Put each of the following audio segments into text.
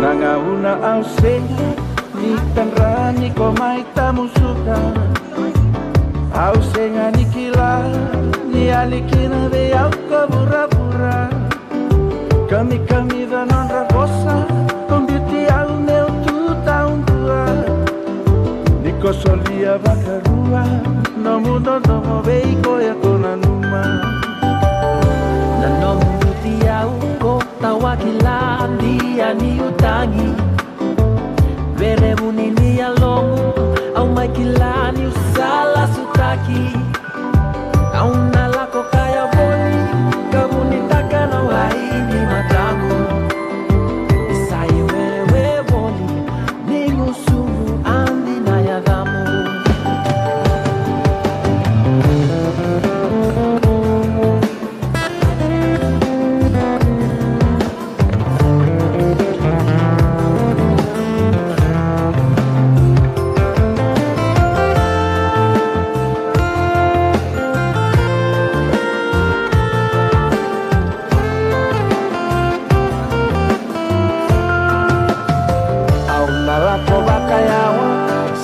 Nangauna au senga ni tanrani ko mai tamusuka au senga ni kila ni alikina de au kabura-bura kami da non raposa con beauty au meu tu taun tua ni ko solia bakarua no mundo no movei ko ya kona numa na no mundo tiau ko tawakilandi ani utangi vere bunini alongo au maikilani usala sutaki au nalako kaya boli kabunitaka na waini matamu isai wewe boli ningusumu andi na yadamu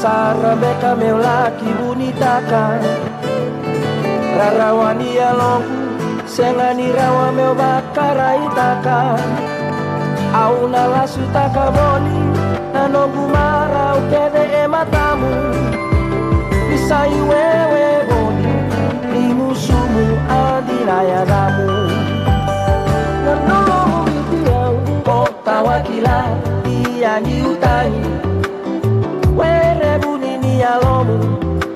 Sarabeka meu laki bunitaka rarawani alongu sengani rawa meu bakaraitaka au nalasutaka boni nanongu mara ukede matamu isai wewe boni ni musumu adina ya damu nanongu bitiau kota wakila dia ni utangi were bunini alomu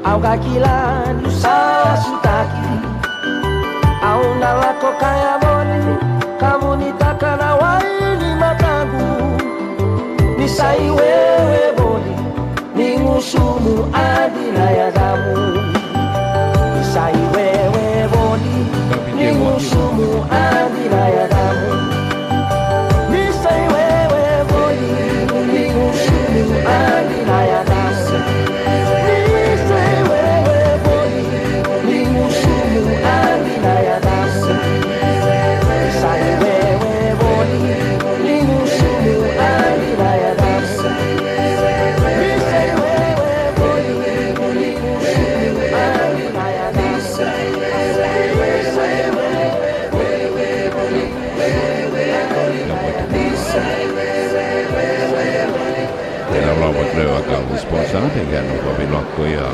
au kakila nusa sutaki au nalako kaya boni kamu nitaka na waini matangu nisai wewe boni ni musumu adina ya damu nisai wewe boni ni musumu adina ya damu nisai wewe boni ni musumu adina ya damu Lauvat löyväkallis pois ainakin kovin lokkoja.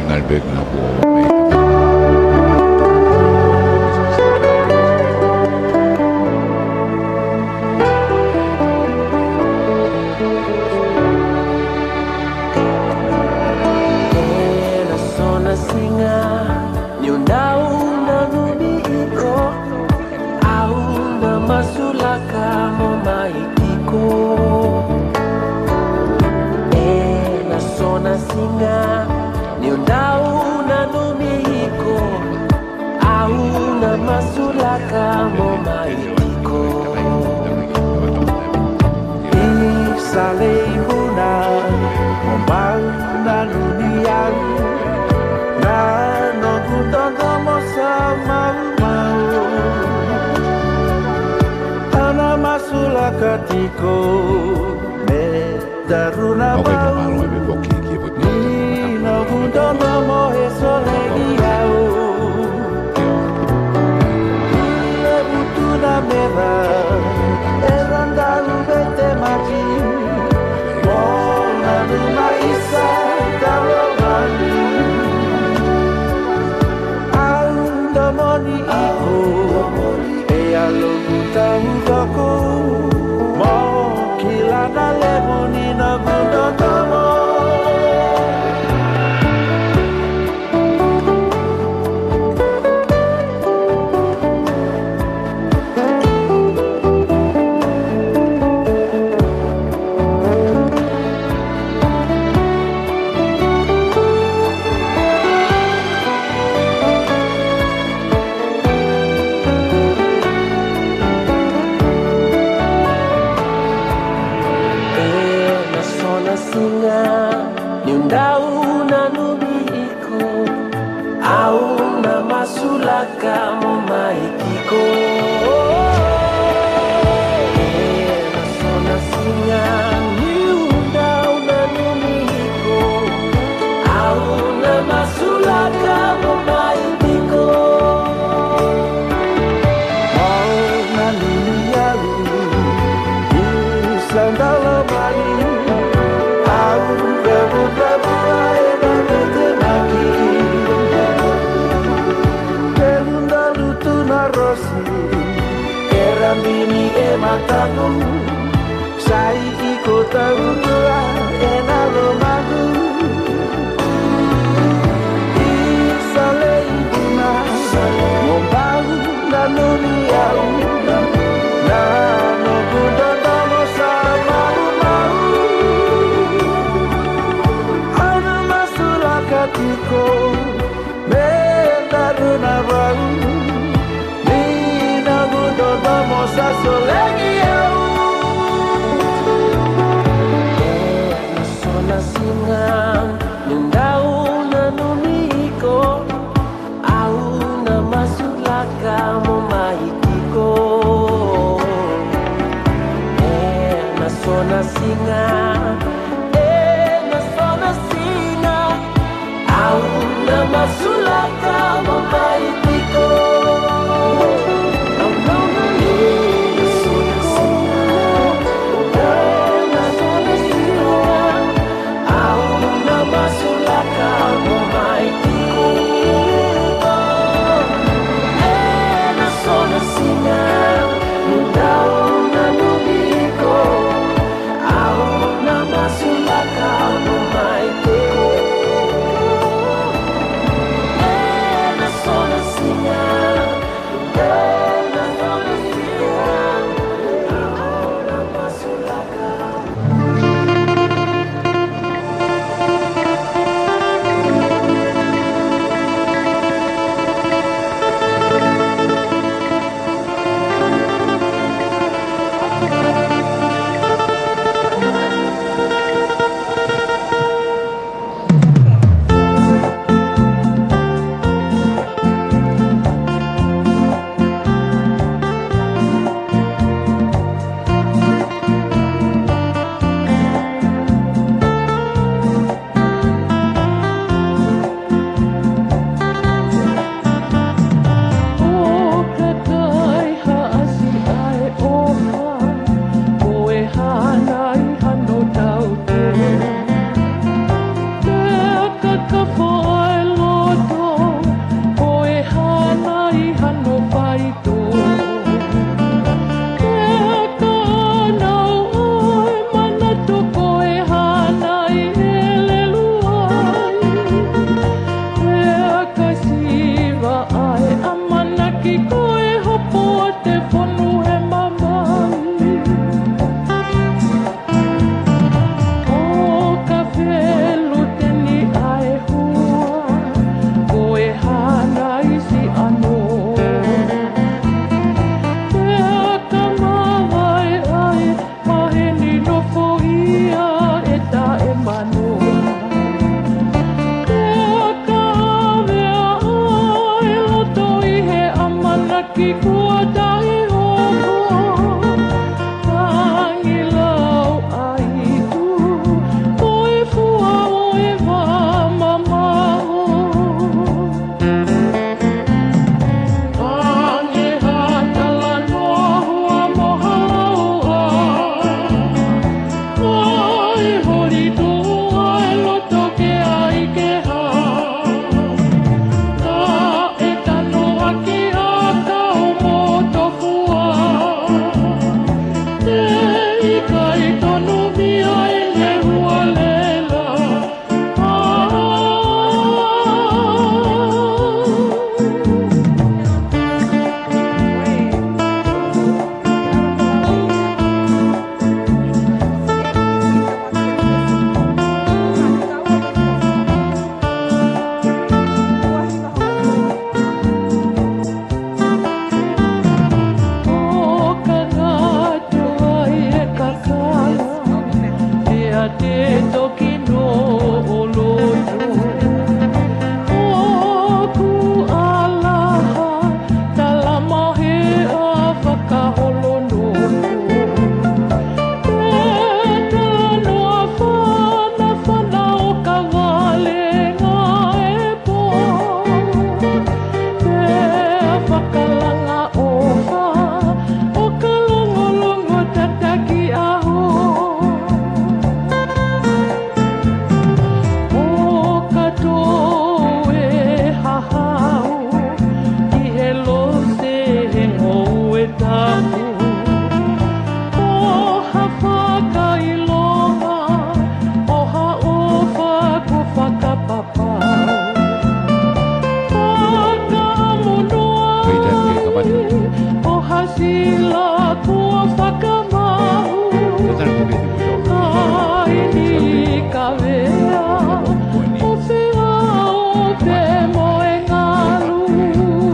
ngalbek na po. Katiko me daruna Okay, naman may bokiki but no gundo mo esolegiao le butuna meva eranda ubete maji bona numa isa dalomani ando moni iko e alo gutangako Kilana lemoni na gundotomo Bini e mataku saiki kota undua enalo magu isale ibuna mombau na nuniau na no gudotomo sama mau ana masula katiko me daruna bau Vamos a solegiau na zona singa Nindau na numiko Au na masulaka mo maikiko na zona singa na zona singa Au na masulaka mo maikiko Ka foi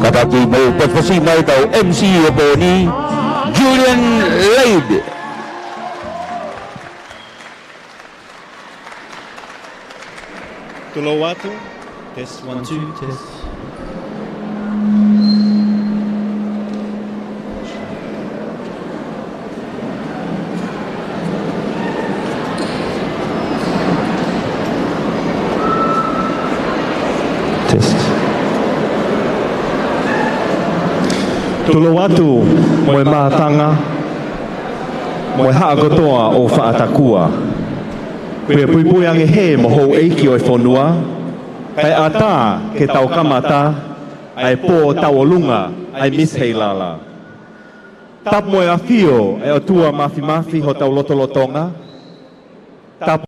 Kataki mo pagpasimay daw MC po ni Julian Laid. Tuluwatu, test 1, 2, test. Tuluwatu, mo'y matanga, mo'y haagotoa o whaatakua. Pea puipui ange he mo hou eiki o whonua, kai ata ke tau kamata, ai pō tau o lunga, ai mishei lala. Tap mo'y a whio e o tua mafi ho tau lotolotonga, tap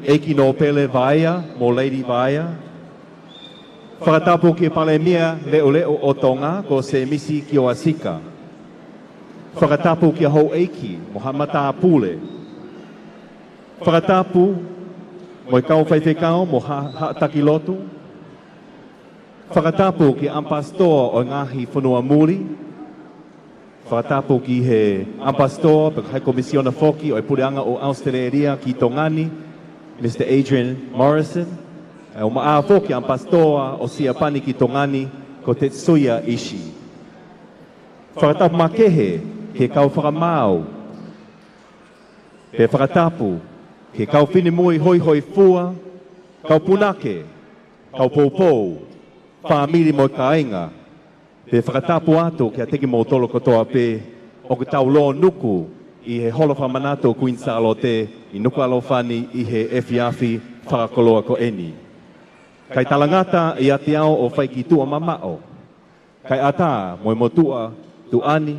eiki no pele vaia, mo Lady Vaia, whakatapu ki palemia leo o tonga ko se misi ki o asika. Whakatapu ki a hou eiki mo hamata pule. Whakatapu mo i kau whaiwhekau mo taki lotu. Whakatapu ki ampastoa o ngahi whanua muri. Whakatapu ki he ampastoa pe kai komisiona foki o i pureanga o Australia ki Tongani, Mr. Adrian Morrison. O maafo ki ang pastoa o siapani ki Tongani ko Tetsuya Ishii. Whakatapu makehe ke kau whakamau. Pe whakatapu ke kau whinemui hoi fua, kau punake, kau poupou, whamiri mo kainga. Pe whakatapu atu ke a teki mo tolo kotoa pe o ke tau lo nuku i he holo whamanato Queen Salote i nuku alofani i he efiafi whakakoloa ko eni. Kai talangata i ati ao o whaiki tua mamao. Kai ata mo i motua tu ani,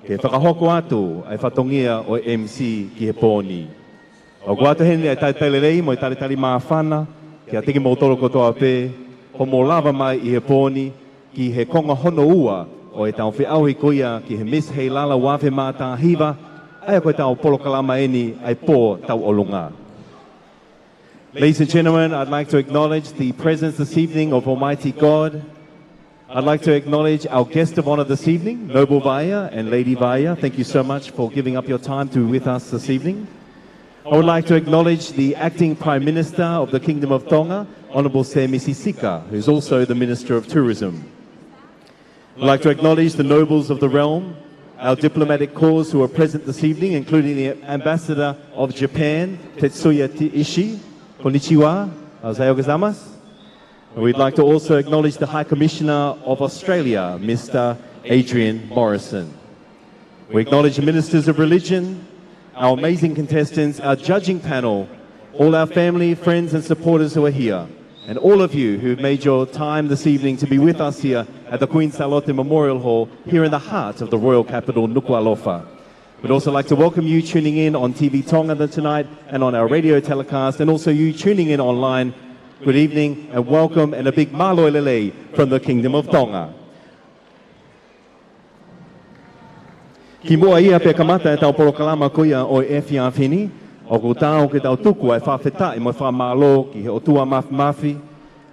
ke whakahoko atu ai whatongia o MC ki he pōni. O guata hene ai tai telelei mo i tari maafana, ke a teki mo tolo kotoa pe, ho mo lava mai i he pōni, ki he konga hono ua o e tau whiauhi koia ki he Miss Hei Lala wawe mātā hiva, ai a koe tau polo kalama eni ai pō tau olunga. Ladies and gentlemen, I'd like to acknowledge the presence this evening of Almighty God. I'd like to acknowledge our guest of honor this evening, Noble Vaia and Lady Vaia. Thank you so much for giving up your time to be with us this evening. I would like to acknowledge the acting Prime Minister of the Kingdom of Tonga, Honourable Se Misisika, who's also the Minister of Tourism. I'd like to acknowledge the nobles of the realm, our diplomatic corps who are present this evening, including the Ambassador of Japan, Tetsuya Ishii. Konnichiwa, ohayo gozaimasu. We'd like to also acknowledge the High Commissioner of Australia, Mr. Adrian Morrison. We acknowledge the ministers of religion, our amazing contestants, our judging panel, all our family, friends and supporters who are here, and all of you who've made your time this evening to be with us here at the Queen Charlotte Memorial Hall, here in the heart of the royal capital, Nuku'alofa. We'd also like to welcome you tuning in on TV Tonga tonight and on our radio telecast, and also you tuning in online. Good evening and welcome, and a big malo lele from the Kingdom of Tonga. Ki mua ia pe kamata e tau porokalama kuia o e whiawhini, o ko tāo ke tau tuku e whawhetai mo whamalo ki he otua mafi,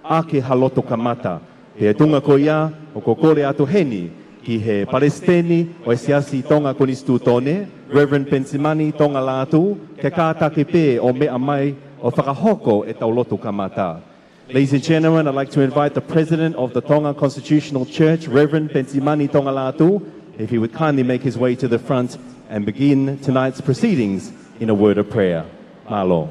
a ke haloto kamata. Pe tunga kuia o ko kore atu heni, ki he Palestini o e siasi Tonga konistu tone, Reverend Pensimani Tonga Latu, ke kātake pē o mea mai o whakahoko e tau loto kamata. Ladies and gentlemen, I'd like to invite the President of the Tonga Constitutional Church, Reverend Pensimani Tonga Latu, if he would kindly make his way to the front and begin tonight's proceedings in a word of prayer. Malo.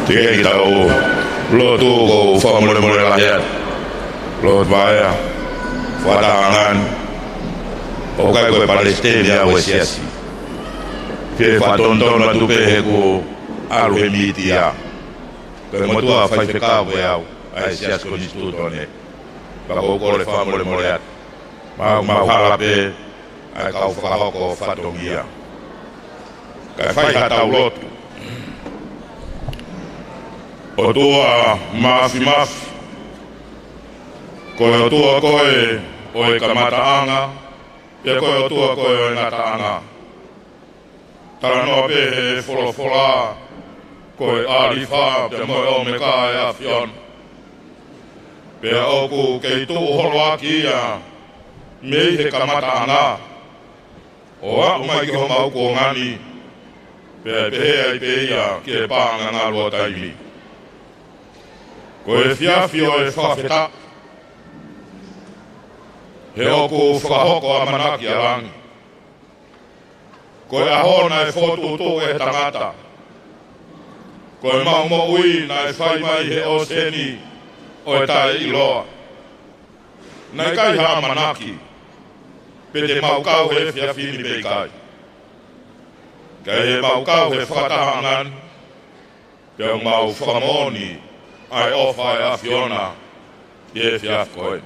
Tiga kita lo tu ko formula rakyat lo vaya fatangan okai ko Palestina o siasi pe fatonton la tu pe ko alu emitia ko mo tu a fai ka ya ai sias ko instituto ne ba ko ko le formula rakyat ma hala pe ai ka fa ko fatongia ka fai hata lotu o tua mafi koe o tua koe o e kamataanga e koe o tua koe o e ngataanga tara noa pe he wholofola koe arifa te moe o me ka e a whion pe o ku kei tū holo aki ia mei he kamataanga o a umai ki ho mau ko ngani pe ai pe ia ki e pāanga ngā lua taimi ko e whiawhi o e whawheta. He oku whakahoko a manaki a rangi. Ko e ahona e whotutu e tangata. Ko e maumo ui na e whai mai he o seni o e tae iloa. Nei kai ha manaki. Pe te maukau he whiawhini pei kai. Kai he maukau he whakatahangan. Pe o mau whakamoni. Ai ofa e a Fiona e fiaf koe.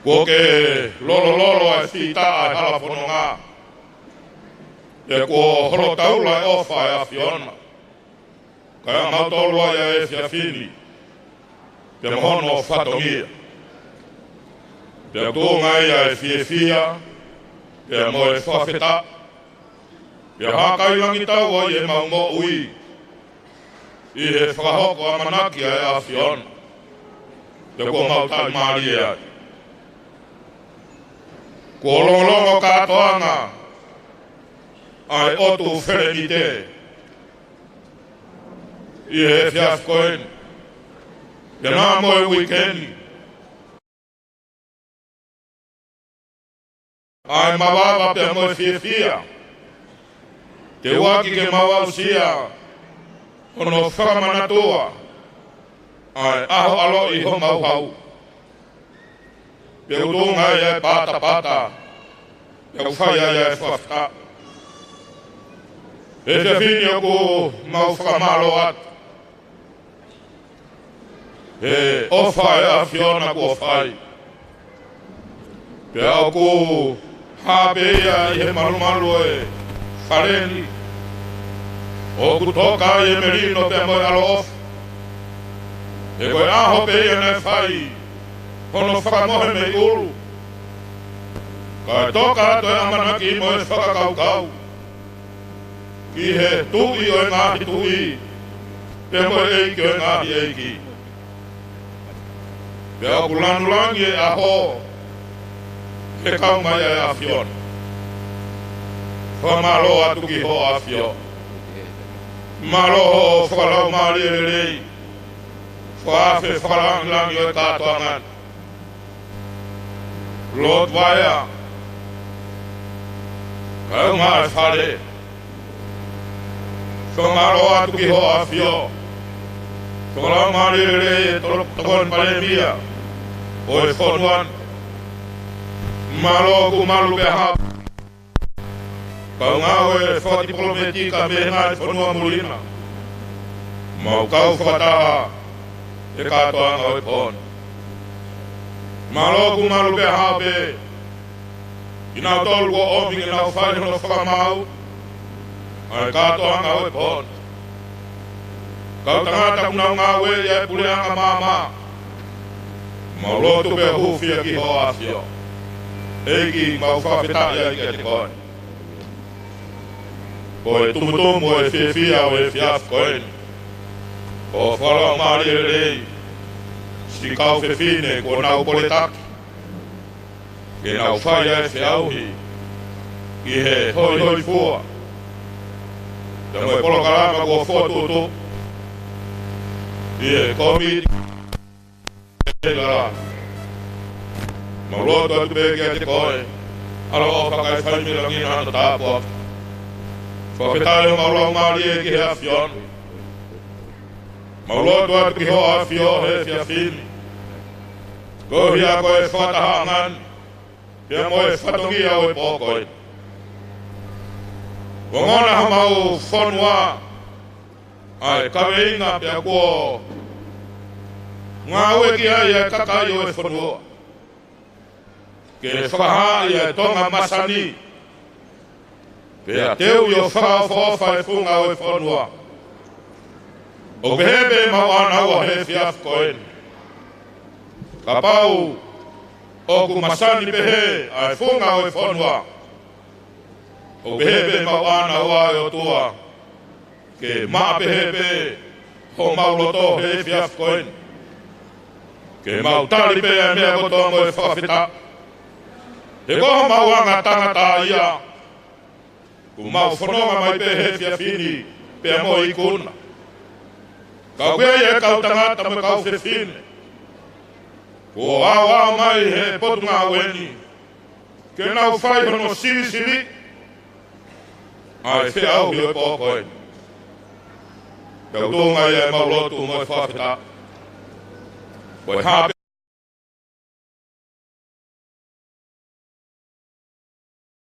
Ko ke lolo e whita ai hala whanonga. E ko holo taula e ofa e a Fiona. Kai a mautolua e fiafini. Pe mohono whatongia. Pe tūnga ia e fiefia. Pe mo e whawheta. Pe hakai langi tau e maumo ui. I he whakahoko a manaki e a Fiona. Te ko mautai maari e ai. Ko longolongo katoanga. Ai otu whereni te. I he whiaf koen. Te nā moe wikeni. Ai mawawa pe moe fiefia. Te waki ke mawausia. Ono whakamanatua. Ai aho alo I ho mau hau. Pe utunga e pata. Pe uwhaia e whafta. E te whini o ku mau whakamalo atu. E ofa e a Fiona ku ofai. Pe au ku hapeia I he malumalu e whareni. O ku toka e merino pe moe alo off. E koe aho pe e ne whai. Hono whakamohe me uru. Ka toka to e amanaki moe whakakaukau. Ki he tui o e ngahi tui. Pe moe eiki o e ngahi eiki. Pea o kulanulangi e aho. Ke kau mai e a fion. Whamalo atu ki ho a fio. Malo ho whakalau maari e rei. Whaafe whakalangi o e kātoangan. Lord Waia. Kau mai whare. Whamalo atu ki ho a fio. Whakalau maari e rei e tokon palemia. O e whonuan. Malo ku malu pe hap. Kau ngau e whakati polometi ka mehenga e whanua mulina. Mau kau whakataha e katoa ngau e pon. Malo ku malu pe hap e. Ina tolu ko oming e nau whae no whakamau. Ai katoa ngau e pon. Kau tangata kunau ngau e e puleanga mama. Mau lotu pe hufia ki ho afio. Egi mau whawheta ia i te koe. Ko e tumutumu e whiawhia o e whiaf koe. Ko whalau maari e rei. Si kau whiwhine ko nau pole taki. Ke nau whaia e whiauhi. Ki he hoi hoi fua. Te moe polo karama ko whotutu. I e komi e gara. Mauloto atu peke a te koe. Alo o whakai whaimilangina hana tāpua. Whawhetai o maulau maari e ki he a whion. Mauloto atu ki ho a whio he whia whini. Ko hia koe whatahangan. Pia moe whatongia o e pōkoe. Wangona ha mau whanua. Ai kawe inga pia kua. Ngā ue ki ai e kakai o e whanua. Ke whakaha i e tonga masani. Pea teu i o whakawhawha e whunga o e whanua. O behebe mau anau a he whiaf koen. Ka pau o ku masani pehe a e whunga o e whanua. O behebe mau anau a e o tua. Ke maa behebe ho mau loto he whiaf koen. Ke mau tali pea mea kotongo e whawhita. He koho mau anga tangata ia. Ku mau whanonga mai pe he whiawhini pea mo i kuna. Kau kei e kau tangata me kau whiwhine. Ko au mai he potunga weni. Ke nau whai hono siri. Ai whiau hi o pōkoe. Kau tūnga i e mau lotu mo e whawhita. Koe hape.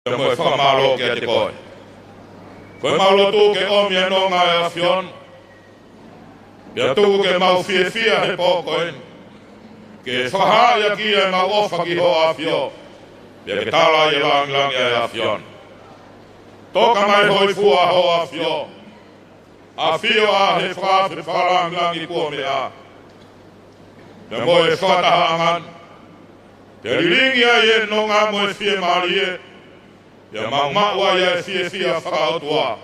Te moe whakamalo ki a te koe. Koe mau lotu ke omi e nonga e a whion. Pia tuku ke mau whia he pōkoen. Ke whakahaia ki e mau ofa ki ho a whio. Pia ke tala i e langlangi e a whion. Toka mai hoi fua ho a whio. A whio a he whakawhi whakalanglangi kua mea. Pia moe whakatahangan. Te riringi ai e nonga moe whie maari e. Pia mau maua ia e whia whakautua.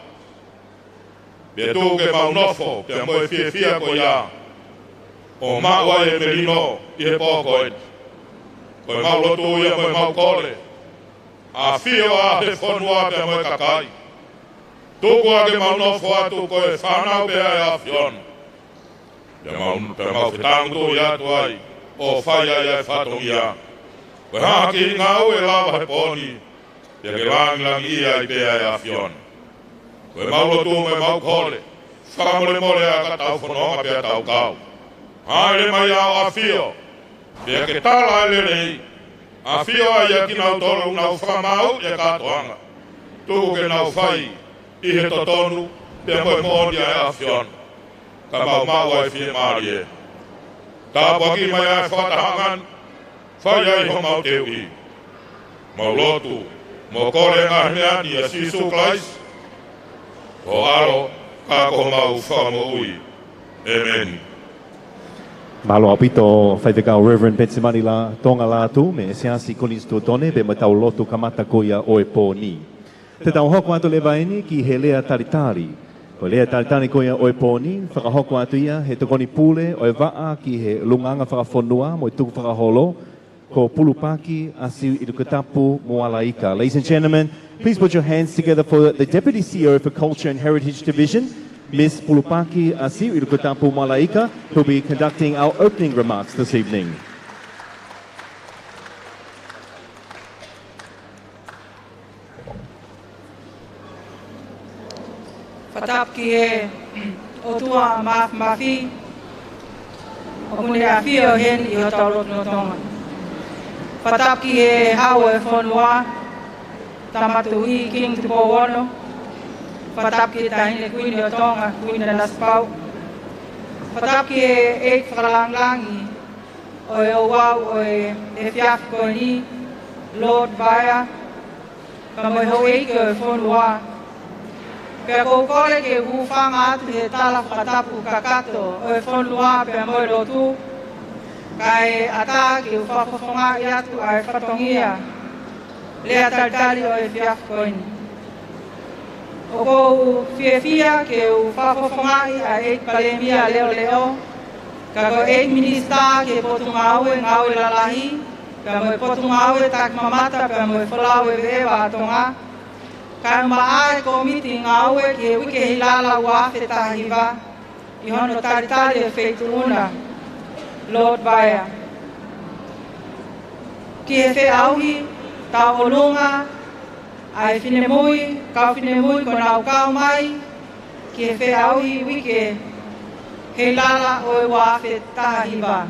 Pia tūke mau nofo, pia moe whia ko ia. O maua e merino i he pōkoe. Koe mau lotu ia moe mau kore. A whio a he whanua pia moe kakai. Tūku ake mau nofo atu koe whanau pia e a whion. Pia mau whitangu ia tu ai. O whaia ia e whatongia. Koe haki ngau e lawa he pōni. Pia ke langlangi ia i pea e a whion. Koe mau lotu me mau kore. Whakamole mole a ka tau whanonga pia tau kau. Haere mai au a whio. Pia ke tala e lerei. A whio a ia ki nau tolu nau whakamau e katoanga. Tuku ke nau whai i he totonu. Pia moe modia e a whion. Ka mau ai whie maari e. Tāpua ki mai ai whatahangan. Whai ai ho mau teu i. Mau lotu. Mo kore ngā mea ni a Sisu Klais. O aro, kako mau whamo ui. Amen. Malo apito whaitekau Reverend Petsimani la tonga la tu me Seasi Collins Tuotone be matau lotu kamata koia o e pō ni. Te tau hoko ato le vaeni ki he lea taritari. Ko lea taletani koia oe pōni, whakahoko atu ia, he tokoni pule, oe waa ki he lunganga whakafonua, mo i tuku whakaholo, ko Pulupaki Asiu Ilukatapu Moalaika. Ladies and gentlemen, please put your hands together for the Deputy CEO for Culture and Heritage Division, Ms. Pulupaki Asiu Ilukatapu Moalaika, who will be conducting our opening remarks this evening. Fatap ki e o tua mafi o mune a fio hen I o taurot no tonga. Fatap ki e hao e whonua tamatu I king te pōwono. Fatap ki e tahine kuini o tonga, kuini na naspau. Fatap ki e whakalanglangi o e o wau o e fiaf koni Lord Baia. Ka moi ho eike o e whonua. Pea kou kore ke uwhanga atu he tala whakatapu kakato o e whonua pea moe lotu. Ka e ata ke uwhawhawhonga I atu a e whatongia. Lea taritari o e fiaf koini. O kou whiawhia ke uwhawhawhonga a e palemia leo leo. Ka ko e minista ke potunga aue ngaue lalahi. Pea moe potunga aue tak mamata pea moe whalau e vewa atonga. Ka maa e komiti ngā ue ki e wike hilala ua whetahiwa I hono taritari e wheituuna, Lord Baia. Ki e whe auhi, tau olunga, a e whinemui, kau whinemui ko nau kau mai, ki e whe auhi wike hilala o e ua whetahiwa.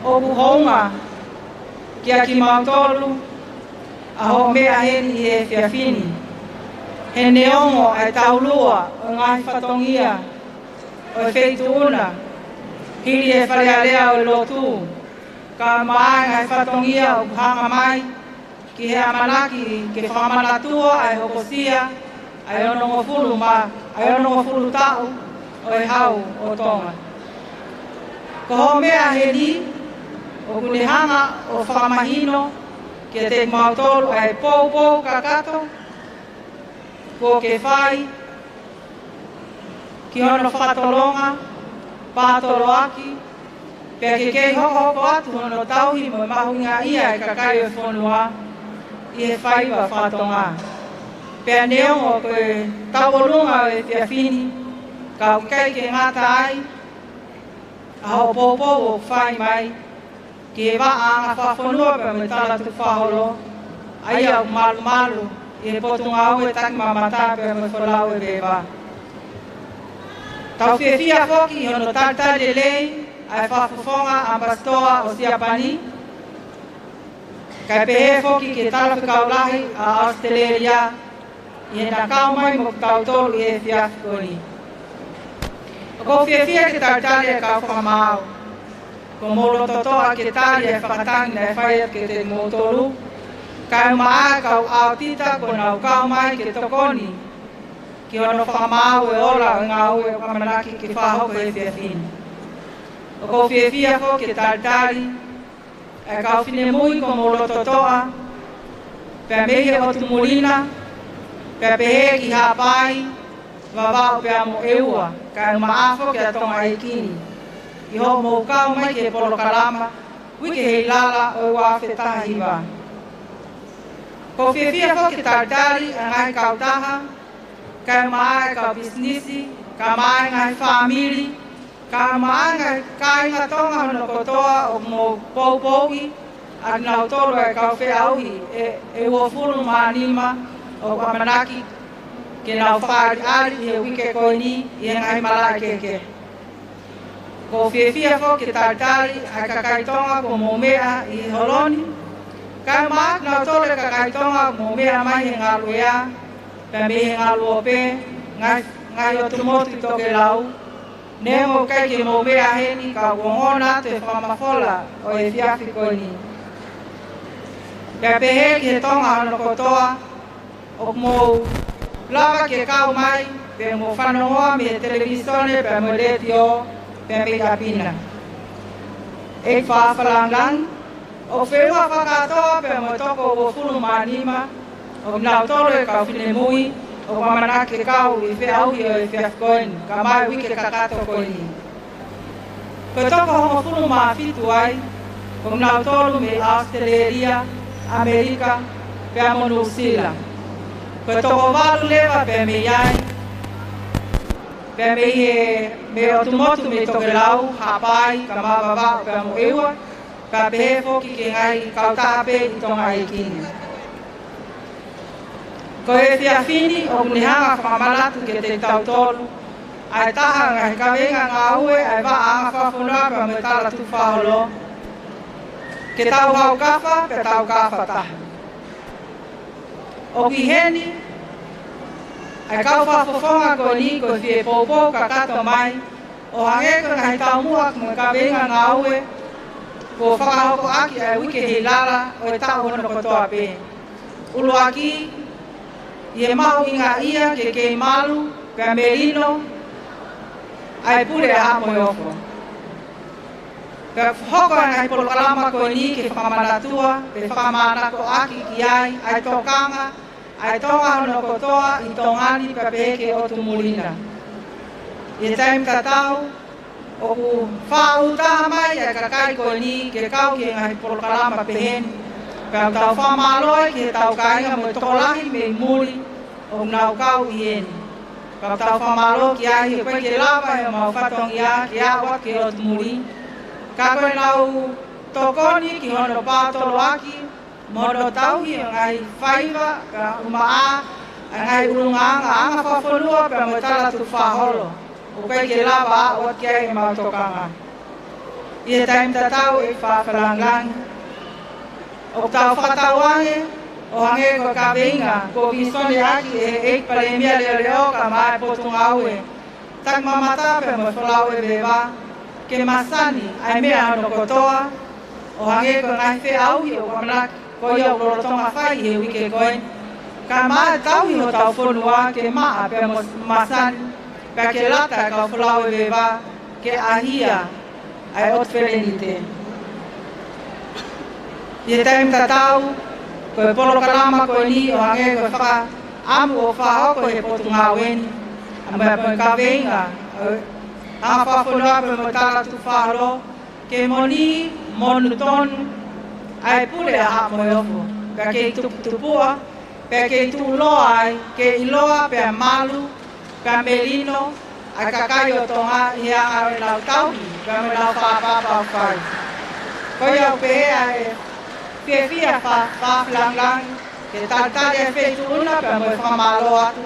O buhonga, ki a ki mautolu, a ho mea heni e whiawhini. He neongo e taulua o ngai whatongia o e wheituuna. Hiri e wharearea o e lotu. Ka maa ngai whatongia o puhanga mai. Ki he amanaki ke whamanatua e hokosia e onongo fulu ma, e onongo fulu tau o e hau o tonga. Ko ho mea heni o kunehanga o whakamahino ke te mautolu e pou kakato, ko ke whai, ki hono whakatolonga, pātoro aki, pia ke kei hoko atu hono tauhi mo mahunga ia e kakai o whonua, I he whaiwa whatonga. Pia neongo koe tauolunga e whiawhini, ka ukai ke ngata ai, a ho pou o whai mai, ki e waa anga whawhanua pe me tala tu whaholo, ai au malu, I he potunga au e taki mamata pe me whalau e bewa. Tau whiawhia whoki hono taritari lei, ai whawhawhonga ambastoa o Siapani, kai pehe whoki ke tala whikaulahi a Australia, I he nakau mai mo tautolu I he whiawhikoni. O kou whiawhia ke taritari e kau whakamau, ko molo totoa ke tari e whakatangi na e whaia ke te motolu. Kai maa kau au tita ko nau kau mai ke tokoni. Ki ono whakamau e ola o ngā ue o kamanaki ke whahoko e whiawhini. O kou whiawhia ko ke taritari, e kau whinemui ko molo totoa, pia mehe o tumulina, pia pehe ki hapai, wawao pia mo eua, kai maafo ke atonga e kini. I ho mō kau mai ke polo karama, wike hei lala o wā whetahiwa. Ko whiawhia ho ke taritari a ngai kautaha, kai maa e kau bisnisi, ka maa e ngai whamiri, ka maa e ngai kāinga tonga hono kotoa o mō poupoui, a nau tolo e kau whiauhi e uofuru maanima o kamanaki ke nau whaari ari he wike koini I he ngai malai keke. Ko whiawhia who ke taritari a kakaitonga ko mō mea I holoni. Kai maak nau tole kakaitonga mō mea mai he ngā luea, pia me he ngā luope, ngai o tumotu toke lau. Nengo kai ke mō mea heni ka wongona te whamawhola o e whiawhi koini. Pia pehe ke tonga hono kotoa, o mō lava ke kau mai, pia mō whanongoa me he televisione pia mō retio, pia me kapina. E whawhalangang, o whenua whakatoa pia mo toko o fulu manima, o nau tolo e kau whinemui, o mamana ke kau I whi au I o I whi afkoen, ka mai wike kakato koeni. Ko toko hongo funu maa fitu ai, ko mnau tolu me Australia, Amerika, pe amo New Zealand. Ko toko walu lewa pe me iai, pe me o tumotu me toke lau, hapai, ka mawawao pe amo ewa, ka behefo ki ke ngai kautape I tonga e kini. Ko e whiawhini o kunihanga whakamalatu ke te tautolu, ai taha ngai ka wenga ngā ue ai wa anga whawhunua pa me tala tu whaholo. Ke tau hau kawha, pe tau kawha taha. O ki heni, ai kau whawhawhonga ko ni ko whie pōpō ka kato mai, o hangeka ngai tau mua me ka wenga ngā ue, ko whakahoko aki ai wike hei lala o e tau hono kotoa pē. Ulu aki, Ie mau I ngā ia ke kei malu, ka merino, ai pure a moe ofo. Ka hoko ngai polokalama ko ni ke whakamanatua, pe whakamanako aki ki ai tokanga, ai tonga hono kotoa I tongani pa peke o tumulina. Ie taim tatau, o ku whautaha mai ai kakai ko ni ke kau ke ngai polokalama peheni, Ka tau whamaloi ki he tau kainga mo tokolahi me muri o nau kau I eni. Ka tau whamalo ki ahi e koe ke lawa he mau whatong ia ki awa ki o muri. Ka koe nau tokoni ki hono pātolo aki, mono tauhi o ngai whaiva ka umaa, ngai urungaanga anga whawhanua pe mo tala tu whaholo. O koe ke lawa awa ki ahi mau tokanga. I he taim tatau e whawhalangangi. O tau whakatauange, o hange ko ka veinga, ko visone aki e paremia leo ka mai potunga aue. Tak mamata pe mo whalau e bewa, ke masani ai mea ano kotoa, o hange ko ngai whi auhi o kamnak ko iau rorotonga whai he wike koen. Ka mai tauhi o tau whanua ke maa pe mo masani, pe ke lata ka whalau e bewa, ke ahia ai ot wherenite. Ie taim tatau, ko e polo kalama ko ni o hange ko whaka amu o whahoko he potunga weni. Amea po ka veinga, anga whawhanua pe mo tala tu whahalo, ke moni, monu tonu, ai pule a hamo e ofo. Pe kei tupua, pe kei tu loa ai, ke iloa pe a malu, pe a merino, ai kakai o tonga i anga e lau tauhi, pe a me lau whapapa o whai. Ko iau pe ai, Fia whawhalang, ke tātare e whetuna pe mo e whamalo atu,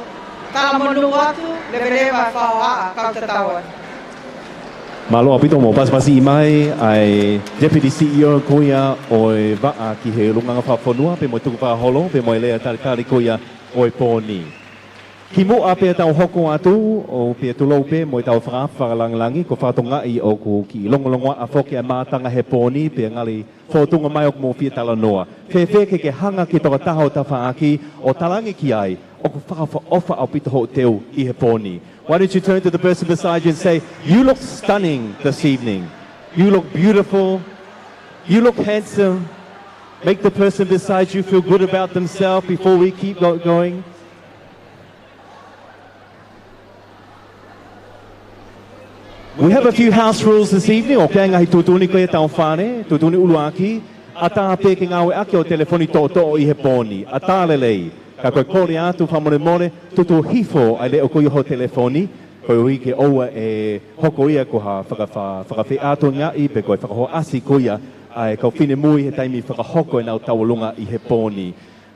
tala monu atu, lewa whaoa kau tatau atu. Malo apito mo pasipasi I mai ai Deputy CEO koia o e waa ki he lunganga whawhanua pe mo tuku whaholo pe mo e lea taritari koia o e pōni. Ki mo a pe tau hoko atu o pe tulou pe mo e tau whakalangi ko whatonga I o ku ki longolongoa a whoke a mātanga he pōni pe ngali whotunga mai o mo fia tala noa. Whewhe ke hanga ki toka taha o ta whaaki o talangi ki ai o ku whakawha au pito ho teu I he pōni. Why don't you turn to the person beside you and say, you look stunning this evening. You look beautiful. You look handsome. Make the person beside you feel good about themselves before we keep going. We have a few house rules this evening. O kia ngahi tutuni koe tau whane, tutuni uluaki. A tā peke ngawe ake o telefoni tō I he pōni. A tā lelei. Ka koe kore atu whamore more, tutu hifo ai leo koe ho telefoni. Koe hui ke oua e hoko ia ko ha whakawhi atu ngā I pe koe whakaho asi koia ai kau whine mui he taimi whakahoko e nau taualunga I he pōni.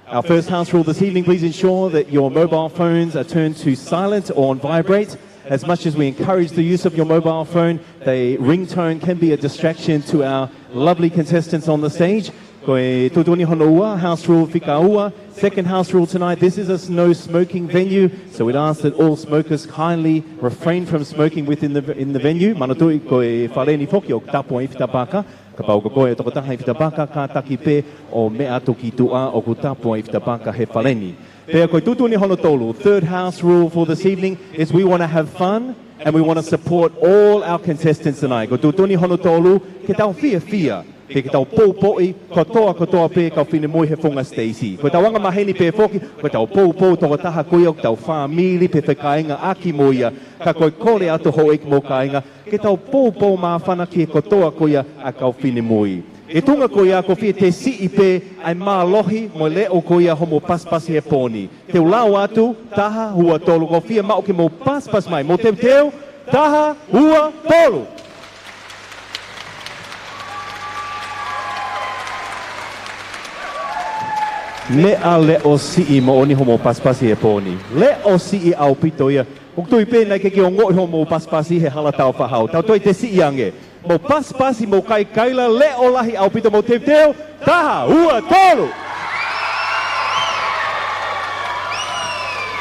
Our first house rule this evening, please ensure that your mobile phones are turned to silent or on vibrate. As much as we encourage the use of your mobile phone, the ringtone can be a distraction to our lovely contestants on the stage. Koe tutuni hono ua, house rule whika ua. Second house rule tonight, this is a no smoking venue, so we'd ask that all smokers kindly refrain from smoking within the venue. Manatui koe whaleni whoki o tapo I whitabaka. Ka pau ka koe o toko taha I whitabaka, ka taki pe o mea toki tua o ku tapo I whitabaka he whaleni. Pea koe tutuni hono tolu. Third house rule for this evening is we want to have fun and we want to support all our contestants tonight. Ko tutuni hono tolu, ke tau fia. pe ke tau poupoi, kotoa pe kau whine moi he whunga Stacey. Ko tau anga maheni pe whoki, ko tau poupou toko taha koia, ko tau whamili pe whekainga aki moia, ka koi kore ato ho ik mo kainga, ke tau poupou maa whana ki e kotoa koia a kau whine moi. E tunga koia ko fia te si pe ai mā lohi mo leo koia homo paspasi e poni. Te ulau atu, taha, hua tolu, ko fia mao ke mo paspas mai, mo teu, taha, hua tolu. Mea leo si mo oni homo paspasi e poni. Leo si au pito ia. Kuk tui pe nai ke o ngoi homo paspasi he hala tau whahau. Tau toi te si ange. Mo paspasi mo kai kaila leo lahi au pito mo teu, taha, hua tolu.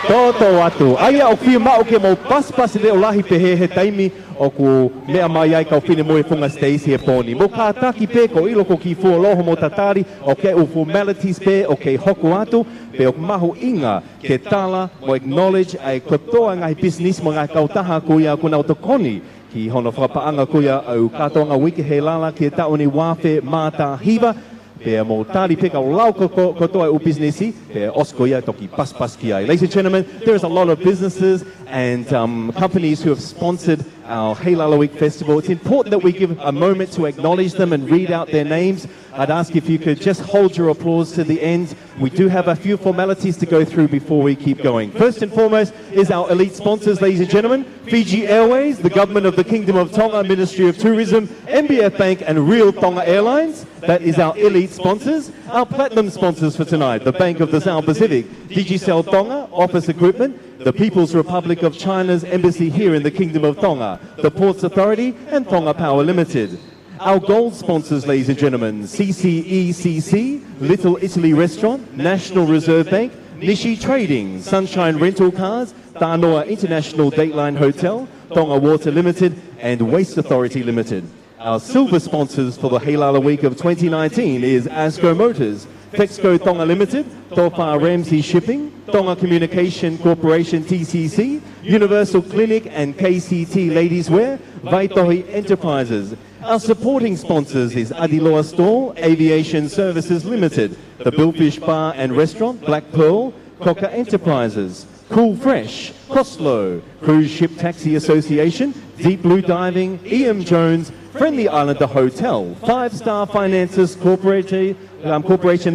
Toto atu. Aia o fia mao ke mo paspasi leo lahi pe he taimi o ku mea mai ai kau whine moe whunga Stacey e poni. Mo ka taki pe ko ilo ko ki fualoho mo tatari o ke u formalities pe o ke hoku atu pe o mahu inga ke tala mo acknowledge ai kotoa ngai business mo ngai kautaha kuia kuna o tokoni ki hono whapaanga kuia au katonga wiki he lala ki e taoni wafe mata hiva pe mo tari pe kau lau kotoa u businessi pe osko ia toki paspas ki ai. Ladies and gentlemen, there is a lot of businesses and companies who have sponsored our Hey Lala Week Festival. It's important that we give a moment to acknowledge them and read out their names. I'd ask if you could just hold your applause to the end. We do have a few formalities to go through before we keep going. First and foremost is our elite sponsors, ladies and gentlemen. Fiji Airways, the Government of the Kingdom of Tonga, Ministry of Tourism, MBF Bank and Real Tonga Airlines. That is our elite sponsors. Our platinum sponsors for tonight, the Bank of the South Pacific, Digicel Tonga, Office Equipment, the People's Republic of China's Embassy here in the Kingdom of Tonga, the Ports Authority and Tonga Power Limited. Our gold sponsors, ladies and gentlemen, CCECC, Little Italy Restaurant, National Reserve Bank, Nishi Trading, Sunshine Rental Cars, Tanoa International Dateline Hotel, Tonga Water Limited and Waste Authority Limited. Our silver sponsors for the Hey Lala Week of 2019 is Asco Motors, Texco Tonga Limited, Tofa Ramsey Shipping, Tonga Communication Corporation TCC, Universal Clinic and KCT Ladies Wear, Vaitohi Enterprises. Our supporting sponsors is Adiloa Store, Aviation Services Limited, the Billfish Bar and Restaurant, Black Pearl, Coca Enterprises, Cool Fresh, Coslow, Cruise Ship Taxi Association, Deep Blue Diving, EM Jones, Friendly Islander Hotel, Five Star Finances Corporation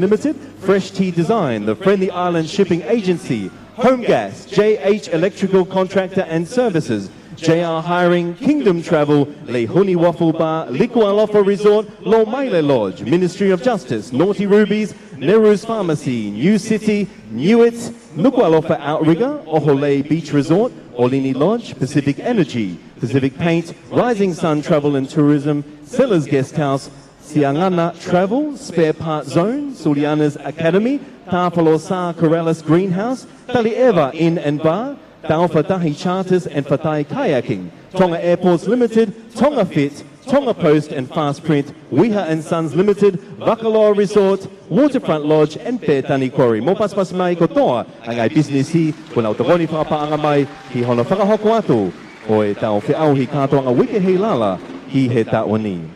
Limited, Fresh Tea Design, the Friendly Island Shipping Agency, Home Gas, JH Electrical Contractor and Services, JR Hiring, Kingdom Travel, Lehuni Waffle Bar, Likualofa Resort, Lomaile Lodge, Ministry of Justice, Naughty Rubies, Neru's Pharmacy, New City, Newitz, Nukualofa Outrigger, Ohole Beach Resort, Olini Lodge, Pacific Energy, Pacific Paint, Rising Sun Travel and Tourism, Sellers Guest House, Siangana Travel, Spare Part Zone, Suliana's Academy, Tāwhalosa Corellis Greenhouse, Talieva Inn and Bar, Tauwhatahi Charters and Whatai Kayaking, Tonga Airports Limited, Tonga Fit, Tonga Post and Fast Print, Weha and Sons Limited, Vakaloa Resort, Waterfront Lodge and Petani Quarry. Mo paspas mai kotoa ang ai business hi kuna utawoni whapaanga mai hi hono whakahoko atu o e tau whiau hi katoanga wike hei lala hi he taoni.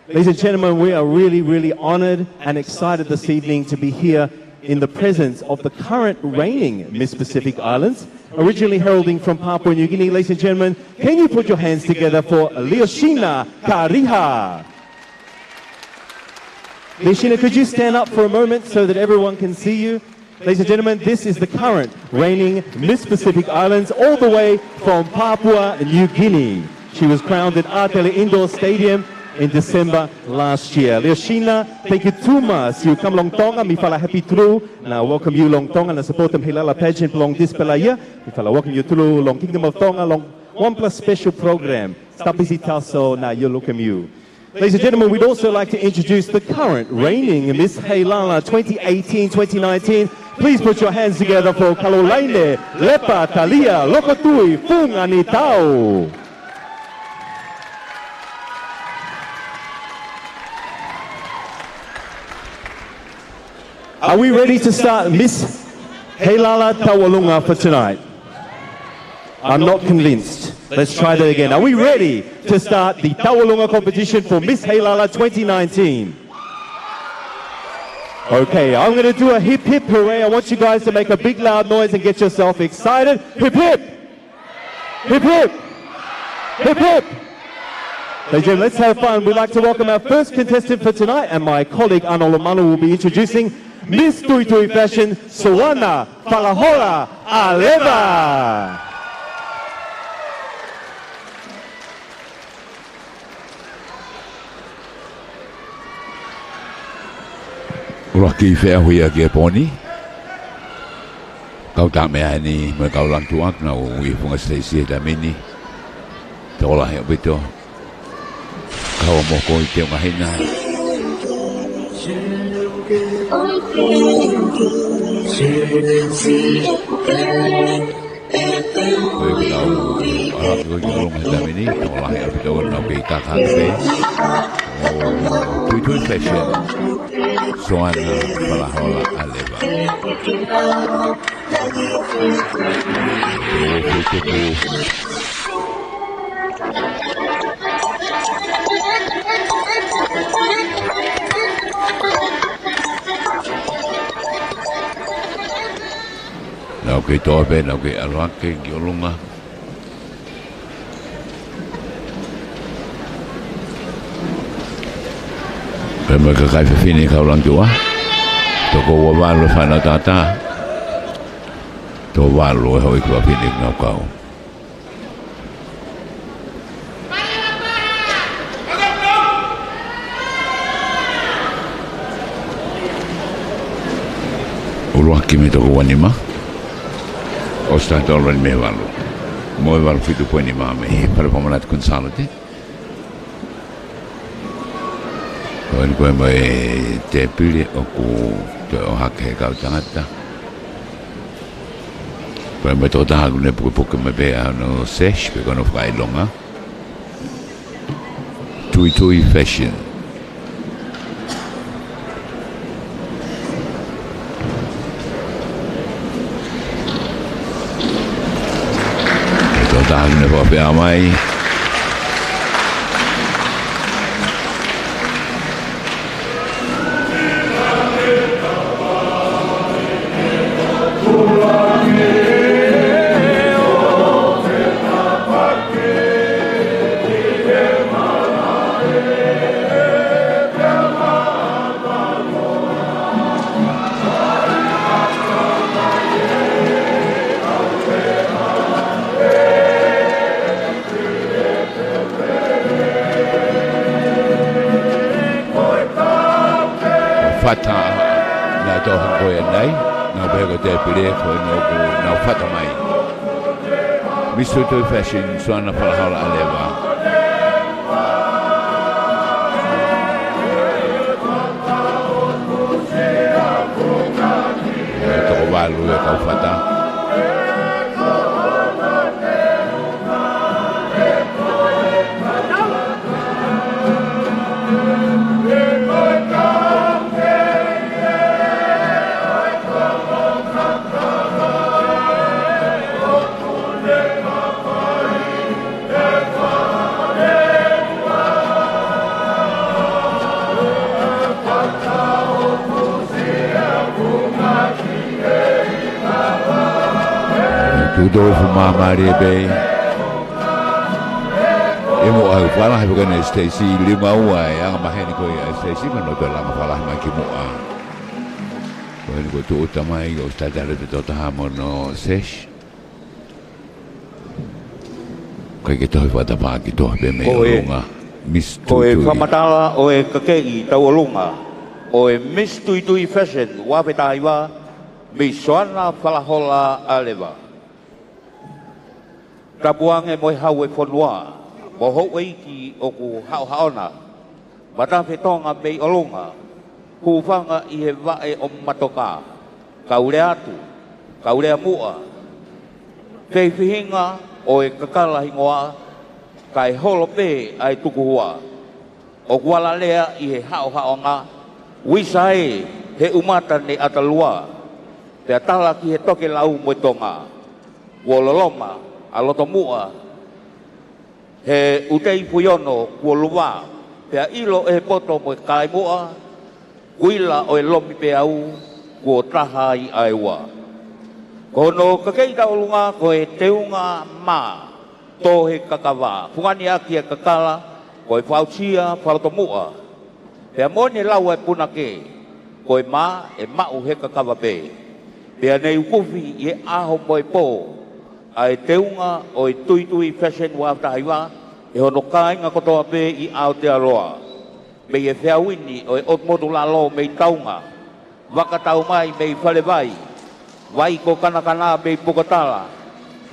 Ladies and gentlemen, we are really honored and excited this evening to be here in the presence of the current reigning Miss Pacific Islands, originally heralding from Papua New Guinea. Ladies and gentlemen, can you put your hands together for Leoshina Kariha? Leoshina, could you stand up for a moment so that everyone can see you? Ladies and gentlemen, this is the current reigning Miss Pacific Islands, all the way from Papua New Guinea. She was crowned at Atele Indoor Stadium in December last year. Leoshina, thank you too much. You come long Tonga, mi fala happy through. Now welcome you long Tonga and support them Hilala pageant long this pelaya. Mi fala welcome you through long Kingdom of Tonga long One Plus special program. Stapisi Taso na you welcome you. Ladies and gentlemen, we'd also like to introduce the current reigning Miss Hey Lala 2018-2019. Please put your hands together for Kalolaine, Lepa, Talia, Lokotui, Fungani Tau. Are we ready to start Miss Hey Lala Tawalunga for tonight? I'm not convinced. Let's try that again. Are we ready to start the Tawalunga competition for Miss Heilala 2019? Okay, I'm going to do a hip hip hooray. I want you guys to make a big loud noise and get yourself excited. Hip hip! Hip hip! Hip hip! Ladies and gentlemen, let's have fun. We'd like to welcome our first contestant for tonight, and my colleague Anolo Manu will be introducing Miss Tui Tui Fashion, Suana Falahola Aleva. Rocky fair huia ke poni. Kau tak mea ni me kau lang tuak na ui funga Stacy da mini. Tola he bito. Kau mo ko i te ngahina. Oi kau arap ko yung da mini. Tola he bito na be kakak be. Tui Tui Fashion. Suana Falahola Aleva. Nau ke tope, nau ke aluake, giolunga. Mereka kai fini kau lang tua, toko wawalo fana tata, to walo hoi kau fini ngau kau. Uluaki me toko wanima, osta tolan me walo, mo walo fitu poni mame para pamanat konsalate. Koen koe mai te pili o ku te o hake kau tangata. Koe mai tō tahaku ne puke mai pēa no sesh pe kono whai longa. Tui Tui Fashion. Tō tahaku ne pēa mai. Fata na tohon ko yan nay, na bego te pili ko na fata mai. Miss Tui Tui Fashion, Suana Falahola Aleva. Ito ko balu ya kau fata. Tudo fumama rebe. Emo au fala he bogana Stacy lima ua yang maheni ko Stacy mano to lang fala maki moa. Ko ni ko tu utamai go stadale de tota hamono sesh. Ko ke to fata pa ki to be me longa. Miss Tui Tui. Oe whamatala oe kakei taualunga. Oe Miss Tui Tui Fashion wapetaiwa mi Suana Falahola Aleva. Tapuang e moi hau e whanua, mo hou e ki o ku hao haona, mata whetonga mei olunga, ku whanga i he wae o matoka, kaure atu, kaure mua, kei whihinga o e kakalahi ngoa, kai holo pe ai tuku hua, o kuala lea i he hao haonga, wisa e he umata ne atalua, te atala ki he toke lau mo tonga, wololoma, loto mua he utei puyono kua luwa pea ilo e poto mo kai mua kuila o e lomi pe au kua taha i aiwa. Kono kakeita olunga ko e teunga ma to he kakawa. Pungani aki e kakala ko e pausia loto mua. Pea mone lau e punake ko e mau he kakawa pe. Pea nei ukufi i e aho mo e po ai teunga o i tui fashion wa taiwa e hono kainga kotoa pe i Aotearoa. Me e whiawini o e otmotu lalo me i taunga. Waka tau mai me i whalewai. Wai ko kanakana me i Pukatala.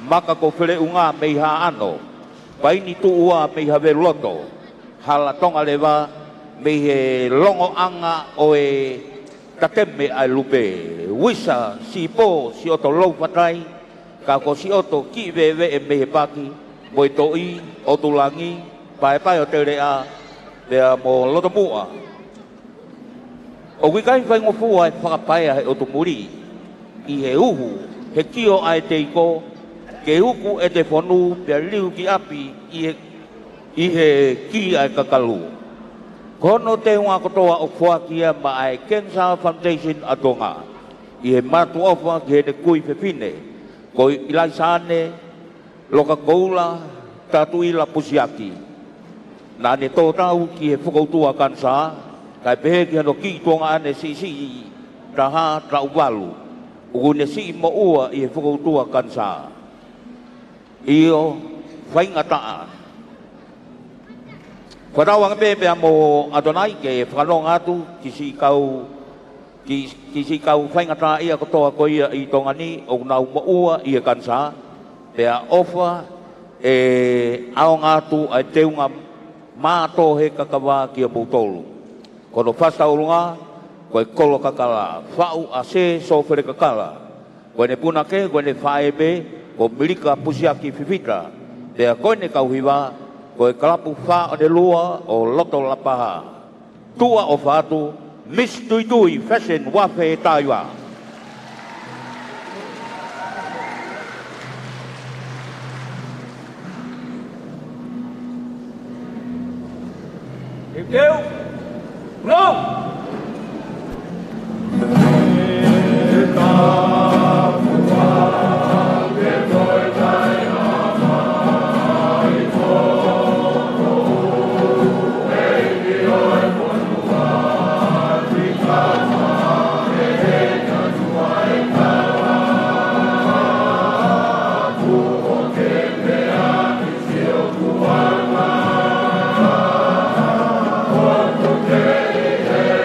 Maka ko while unga me i Haano. Paini tu ua me i Have Loto. Hala tonga lewa me he longo anga o e tateme ai lupe. Wisa si po si oto lau patai. Ka ko si oto ki vewe e me he paki. Moi toi, o tulangi, pai o te rea, rea mo loto mua. O wikai whai ngofua e whakapaia he o tumuri, i he uhu, he kio ai te iko, ke uku e te whonu, pia liu ki api, i he ki ai kakalu. Kono te unga kotoa o whakia ma ai Cancer Foundation atonga, i he matu ofa ki he ne kui pepine, ko ilai sane, loka koula tatu ila pusiaki. Nā ne tō tau ki he whakautua kansa, kai pehe ki hano ki tonga ane si taha trau walu. Ugu ne si mo ua i he whakautua kansa. Io whainga taa. Whanauanga pepea mo Adonai ke whanonga atu ki si kau whainga taa ia kotoa koia i tonga ni o nau mo ua i he kansa. Pea ofa e ao ngātu ai teunga mātō he kakawa ki a Mautolu. Kono whasta urunga, koe kolo kakala, whau a se sofere kakala. Koe ne punake, koe ne whaebe, ko milika pusiaki whiwhita. Pea koe ne kauhiwa, koe kalapu wha o ne lua o loto lapaha. Tua o whātu, Miss Tui Fashion Wafe Taiwa. Kêu Ngô Yeah.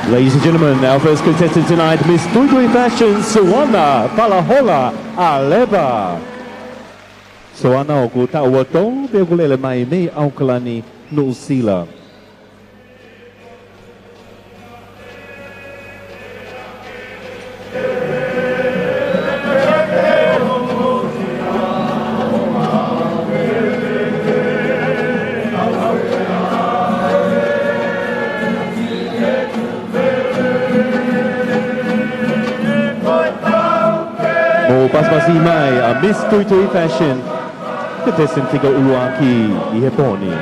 Ladies and gentlemen, our first contestant tonight, Miss Tuitui Fashion, Suana Palahola Aleba. Suana o ku ta'uato, pe kulele mai me Aukalani Nusila. Pasmasi mai a Miss Tuitui Fashion contestant tiga uluaki i Heponi.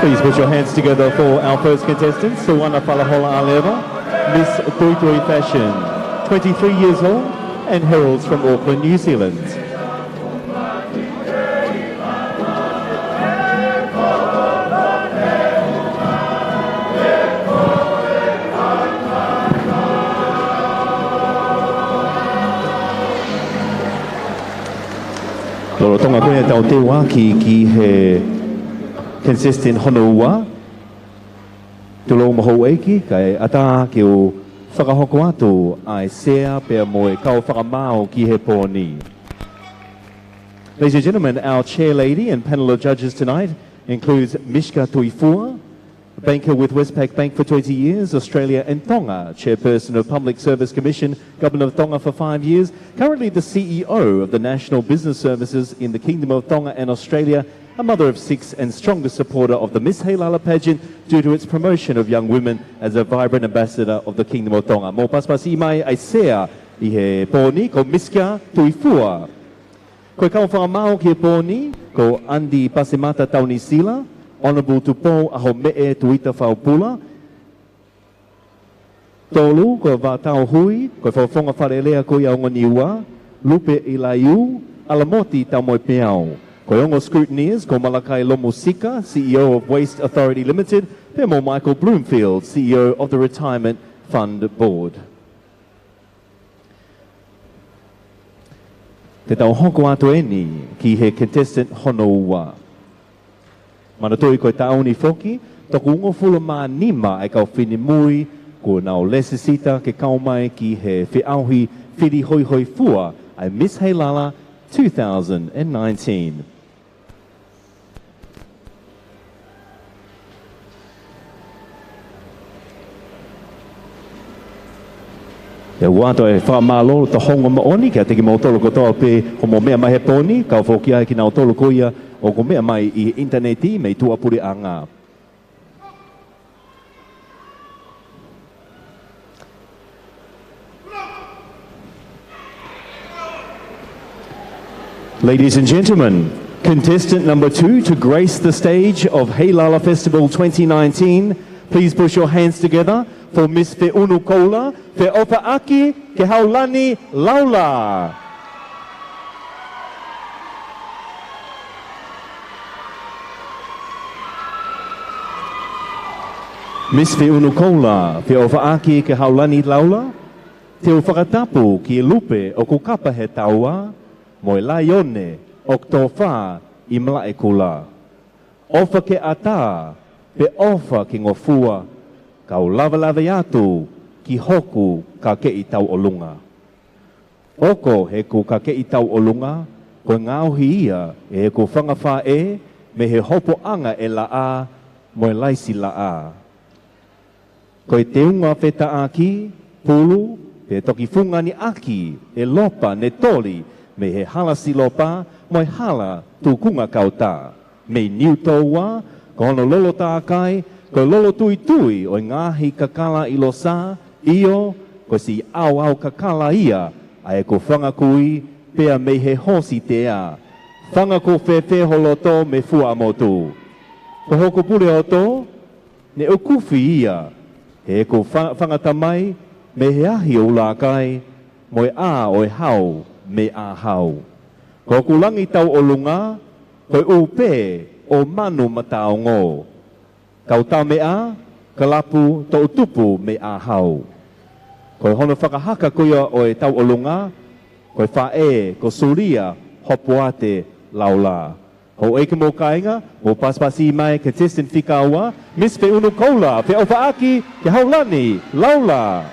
Please put your hands together for our first contestant, Suana Palahola Aleva, Miss Tuitui Fashion, 23 years old and heralds from Auckland, New Zealand. Lolo tonga koe tau te wā ki he consistent honoua. Tulo maho eiki, kai ata ki o whakahoko atu ai sea pia moe kau whakamao ki he pōni. Ladies and gentlemen, our chair lady and panel of judges tonight includes Mishka Tuifua, banker with Westpac Bank for 20 years, Australia and Tonga, chairperson of Public Service Commission, Governor of Tonga for 5 years, currently the CEO of the National Business Services in the Kingdom of Tonga and Australia, a mother of 6 and strongest supporter of the Miss Heilala pageant due to its promotion of young women as a vibrant ambassador of the Kingdom of Tonga. Mō paspasi mai ai sea i he pōni ko Mishka Tuifua. Koe kau whakamau ki he pōni ko Andi Pasemata Taunisila, Honourable Tupo Aho Me'e Tuita Whaupula. Tolu ko Vātau Hui, ko whawhonga wharelea ko i aonga niua, Lupe Ilaiu, Alamoti Tau Moi Peau. Koyongo scrutineers, ko Malakai Lomusika, CEO of Waste Authority Limited, Pemo Michael Bloomfield, CEO of the Retirement Fund Board. Te tau hoko ato eni ki he contestant honoua. Manatoi koe tauni foki, toku ungo fula mā nima ai kau whini mui, ko nao lesisita ke kaumai ki he whiauhi whiri hoi hoi fua ai Miss Heilala 2019. Te wato e whamalo ta honga maoni, kia teki mo tolo kotoa pe homo mea mai he poni, kau whoki ai ki nao tolo koia o ko mea mai i interneti mei tuapuri a ngā. Ladies and gentlemen, contestant number 2 to grace the stage of Heilala Festival 2019, please push your hands together for Miss Fe'unu Koula, Fe'opa Ke Haulani Laula. Miss Fe'unu Koula, Fe'opa Ke Haulani Laula, te o whakatapu ki e lupe o kukapa he taua, mo e laione o ktowha i mlae kula. Ofa ke ata, pe ofa ki ngofua, kau lava atu ki hoku ka ke i tau o lunga. Oko he ku ka ke i tau o lunga, ko ngauhi ia e he ku whangawha e, me he hopo anga e la a, mo e laisi la a. Ko e te unga wheta aki, pulu, pe toki funga ni aki, e lopa ne toli, me he hala si lopa, mo e hala tukunga kauta. Me niu toua, ko hono lolo tā kai, ko lolo tui tui o ngahi kakala i losa, io, ko si au kakala ia, a e ko whanga kui, pea me he hosi te a. Whanga ko whewhe holoto me fua motu. Ko hoko pure o tō, ne o kuwhi ia, he ko whangata mai, me he ahi o la kai, mo e a o e hau, me ahau. Ko kulangi tau o lunga, koe upe o manu mataongo. Kau tau mea, kalapu to tupu me ahau. Koe hono whakahaka kuia o e tau o lunga, koe whae ko suria hopoate laula. Ho eke mo kainga, mo paspasi mai ke testin whikaua, mis pe unu koula, pe ofa aki, ke haulani, laula.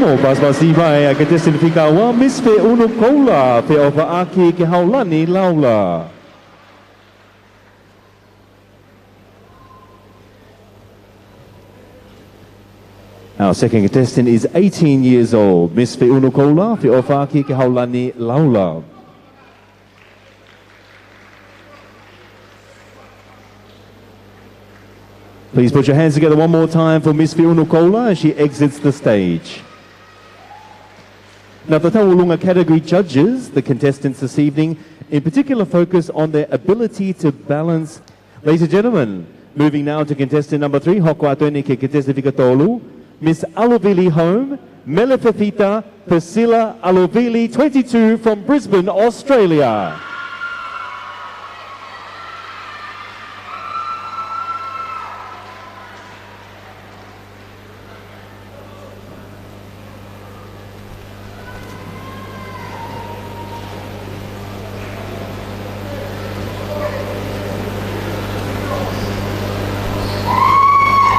Mo pasipasi vai a ke te significa wa mis pe unu koula pe ofa aki ke haulani laula. Our second contestant is 18 years old. Miss Fe Unu Koula, Fe Ofaki Ke Haulani Laula. Please put your hands together one more time for Miss Fiona Kola as she exits the stage. Now, the Tauranga category judges, the contestants this evening, in particular focus on their ability to balance. Ladies and gentlemen, moving now to contestant number 3, Hoko Atoni ke contestant Vikatolu, Miss Alovili Home, Melefefita Priscilla Alovili, 22, from Brisbane, Australia.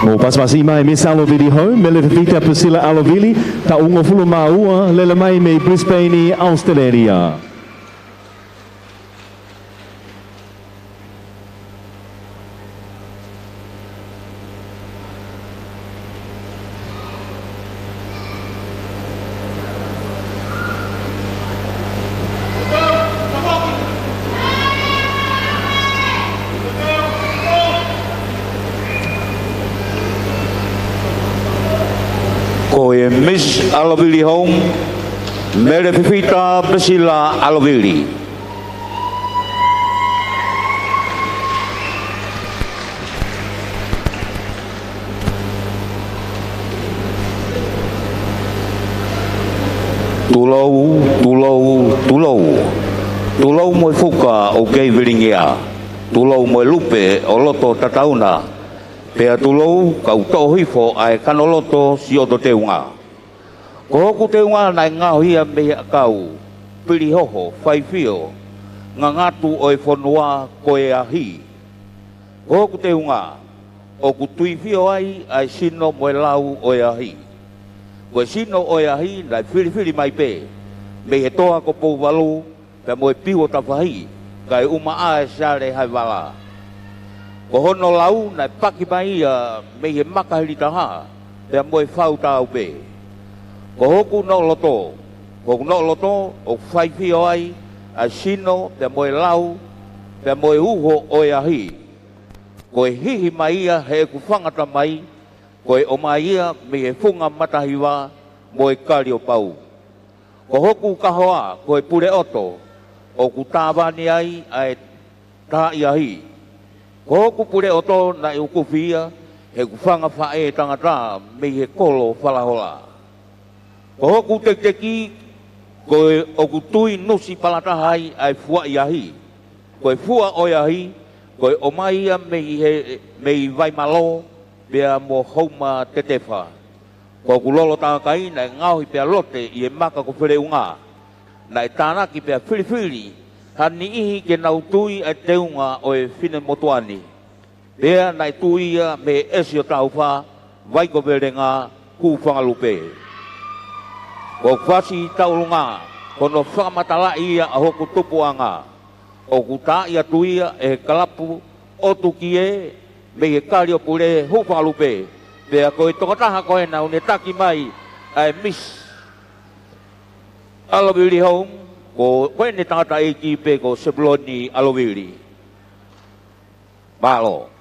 Mo pasmasi mai Miss Alovili Home, Melefefita Priscilla Alovili, ta ungo fulu maua, lele mai me Brisbane, Australia. Miss Alovili Home, Melefefita Priscilla Alovili. Tulau mo fuka o kei viringia. Tulau mo lupe o loto tatauna. Pea tulau kau tohifo ai kanoloto si o te unga. Ko hoku te unga nai ngahia mea kau, piri hoho, whaifio, ngā ngatu o e whanua ko e ahi. Ko hoku te unga, o ku tuifio ai sino mo e lau o e ahi. Ko e sino o e ahi nai whiri mai pe, me he toa ko pou walu, pe mo e piwo tawhahi, kai uma a e sare hai wala. Ko hono lau nai paki mai me he makahiri taha, pe mo e whau tau pe. Ko hoku no loto o whaifio ai sino pe mo e lau, pe mo e uho o e ahi. Ko e hihi mai ia he ku whangata mai, ko e oma ia me he funga matahiwa mo e kari o pau. Ko hoku kahoa ko e pure oto, o ku tāwani ai tā i ahi. Ko hoku pure oto na i ukufia, he ku whanga whae tangata me he kolo whalahola. Ko hoku teki, ko e oku tui nusi palatahai ai fua i ahi. Ko e fua o i ahi, ko e omaia me i vai malo, pia mo hauma te tefa. Ko ku lolo tangakai na ngauhi pia lote i e maka ko whire unga. Na e tānaki pia whiri, hani ihi ke nau tui ai te unga o e whine motuani. Pia na e tui me esi o tauwha, vai ko vere ngā ku whangalupe. Ko kwasi taulunga, kono whakamatala ia a hoku tupuanga. O ku tā ia tuia e kalapu o tuki e, me he kari o pure huwhalupe. Pea ko e tokataha koe nau ne taki mai ai Miss Alovili Home, ko koe ne tangata e ki pe ko Sebuloni Alovili. Malo.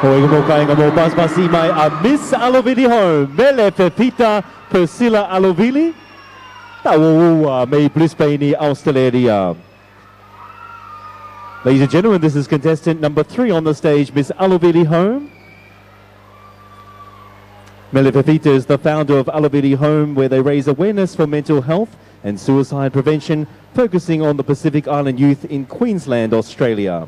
Hoi mo kainga mo pasmasi mai a Miss Alovili Home, Mele Pepita Persila Alovili, Tawa May Brisbane, Australia. Ladies and gentlemen, this is contestant number 3 on the stage, Miss Alovili Home. Mele Pepita is the founder of Alovili Home, where they raise awareness for mental health and suicide prevention, focusing on the Pacific Island youth in Queensland, Australia.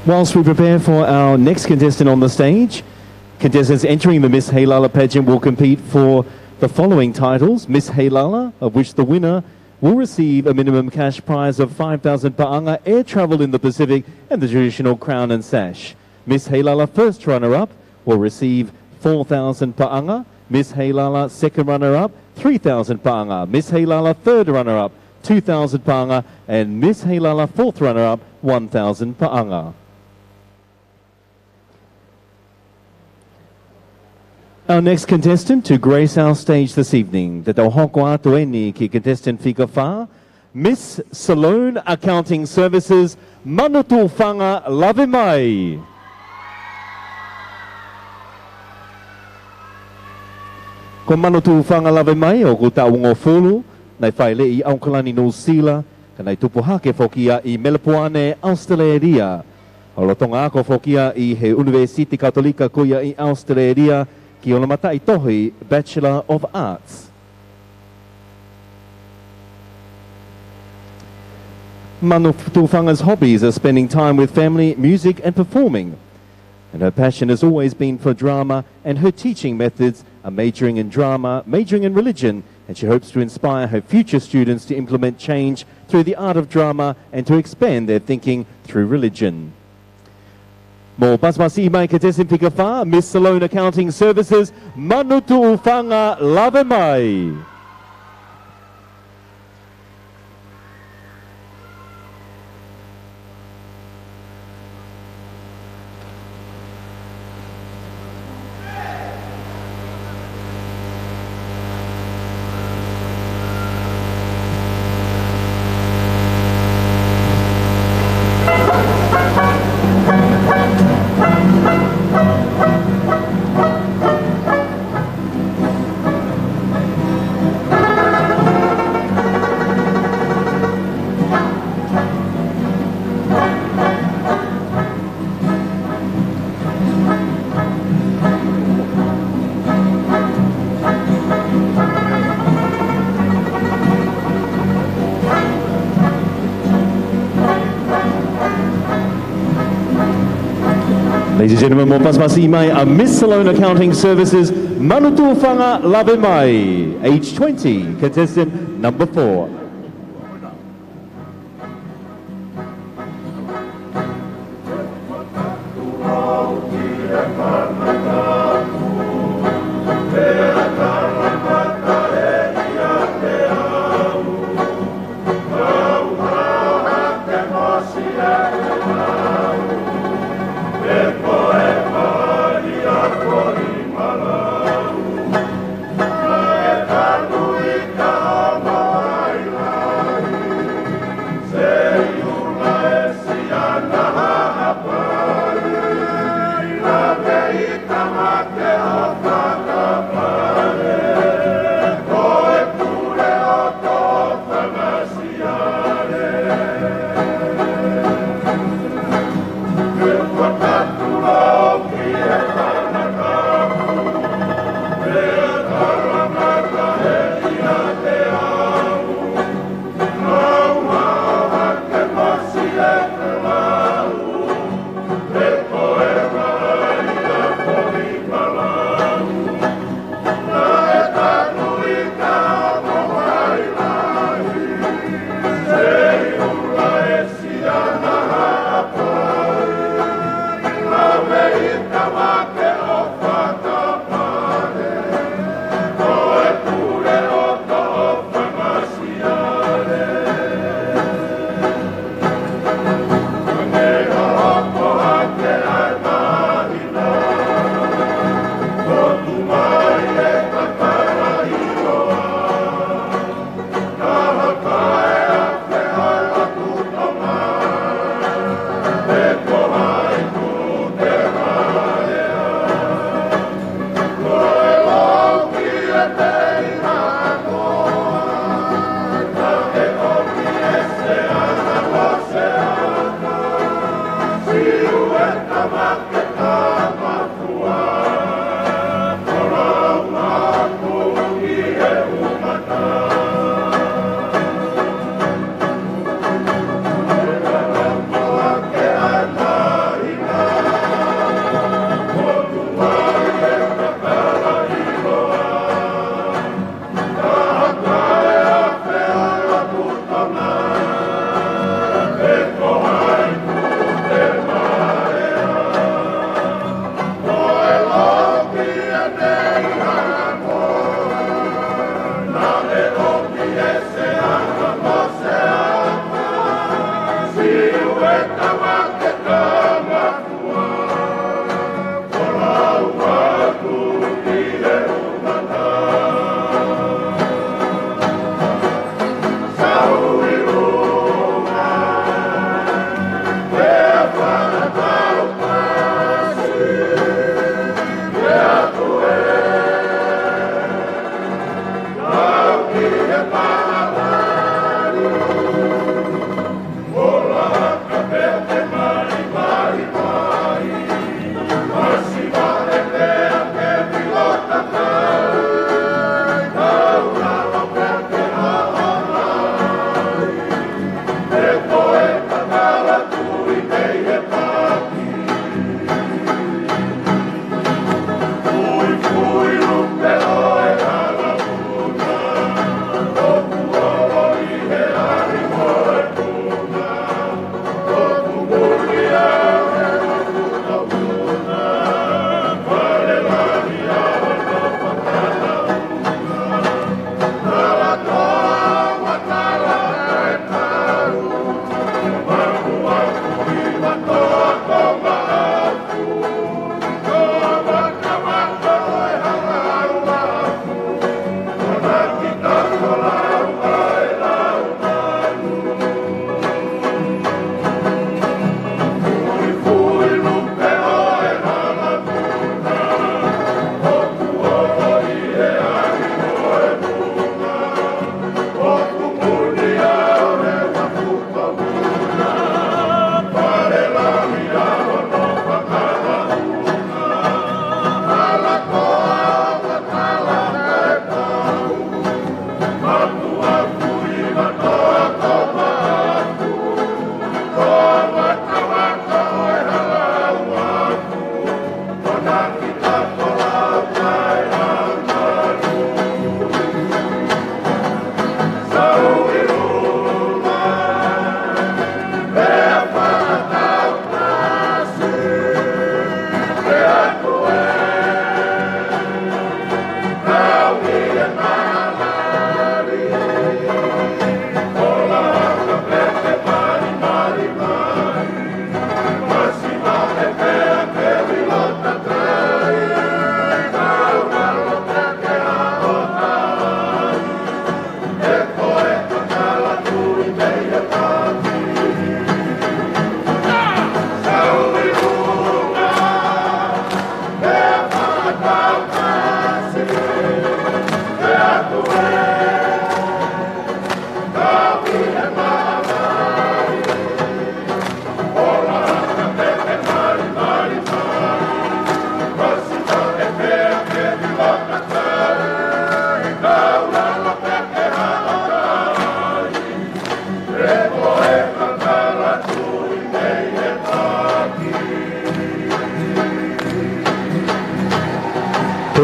Whilst we prepare for our next contestant on the stage, contestants entering the Miss Heilala pageant will compete for the following titles: Miss Heilala, of which the winner will receive a minimum cash prize of 5,000 pa'anga, air travel in the Pacific, and the traditional crown and sash. Miss Heilala first runner-up will receive 4,000 pa'anga, Miss Heilala second runner-up, 3,000 pa'anga, Miss Heilala third runner-up, 2,000 pa'anga, and Miss Heilala fourth runner-up, 1,000 pa'anga. Our next contestant to grace our stage this evening, the Tauhokwa Tueni ki contestant Fika Wha, Miss Salone Accounting Services, Manutu Whanga Lave Mai. Ko Manutu Whanga Lave Mai o ko Taungo Fulu, nei whaile I Aukalani no Sila, ka nei tupuhake fokia I Melapuane, Australia. O lotonga ako fokia I he University Katolika kuia I Australia, ki ona matai tohi Bachelor of Arts. Manu Tuwhanga's hobbies are spending time with family, music and performing. And her passion has always been for drama, and her teaching methods are majoring in drama, majoring in religion, and she hopes to inspire her future students to implement change through the art of drama and to expand their thinking through religion. Mo pasmasi mai contestant Fika Wha, Miss Salone Accounting Services, Manutu Whanga Lave Mai. Ladies and gentlemen, mo pasmasi mai a Miss Salone Accounting Services, Manutu Fanga Labe Mai, age 20, contestant number 4.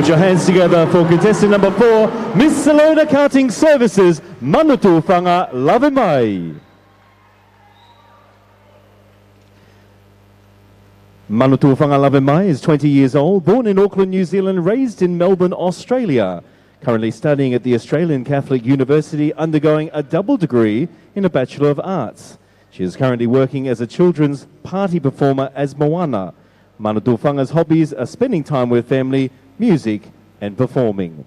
put your hands together for contestant number 4, Miss Salone Accounting Services, Manutu Whanga Lavemai. Manutu Whanga Lavemai is 20 years old, born in Auckland, New Zealand, raised in Melbourne, Australia. Currently studying at the Australian Catholic University, undergoing a double degree in a Bachelor of Arts. She is currently working as a children's party performer as Moana. Manutu Whanga's hobbies are spending time with family, music and performing.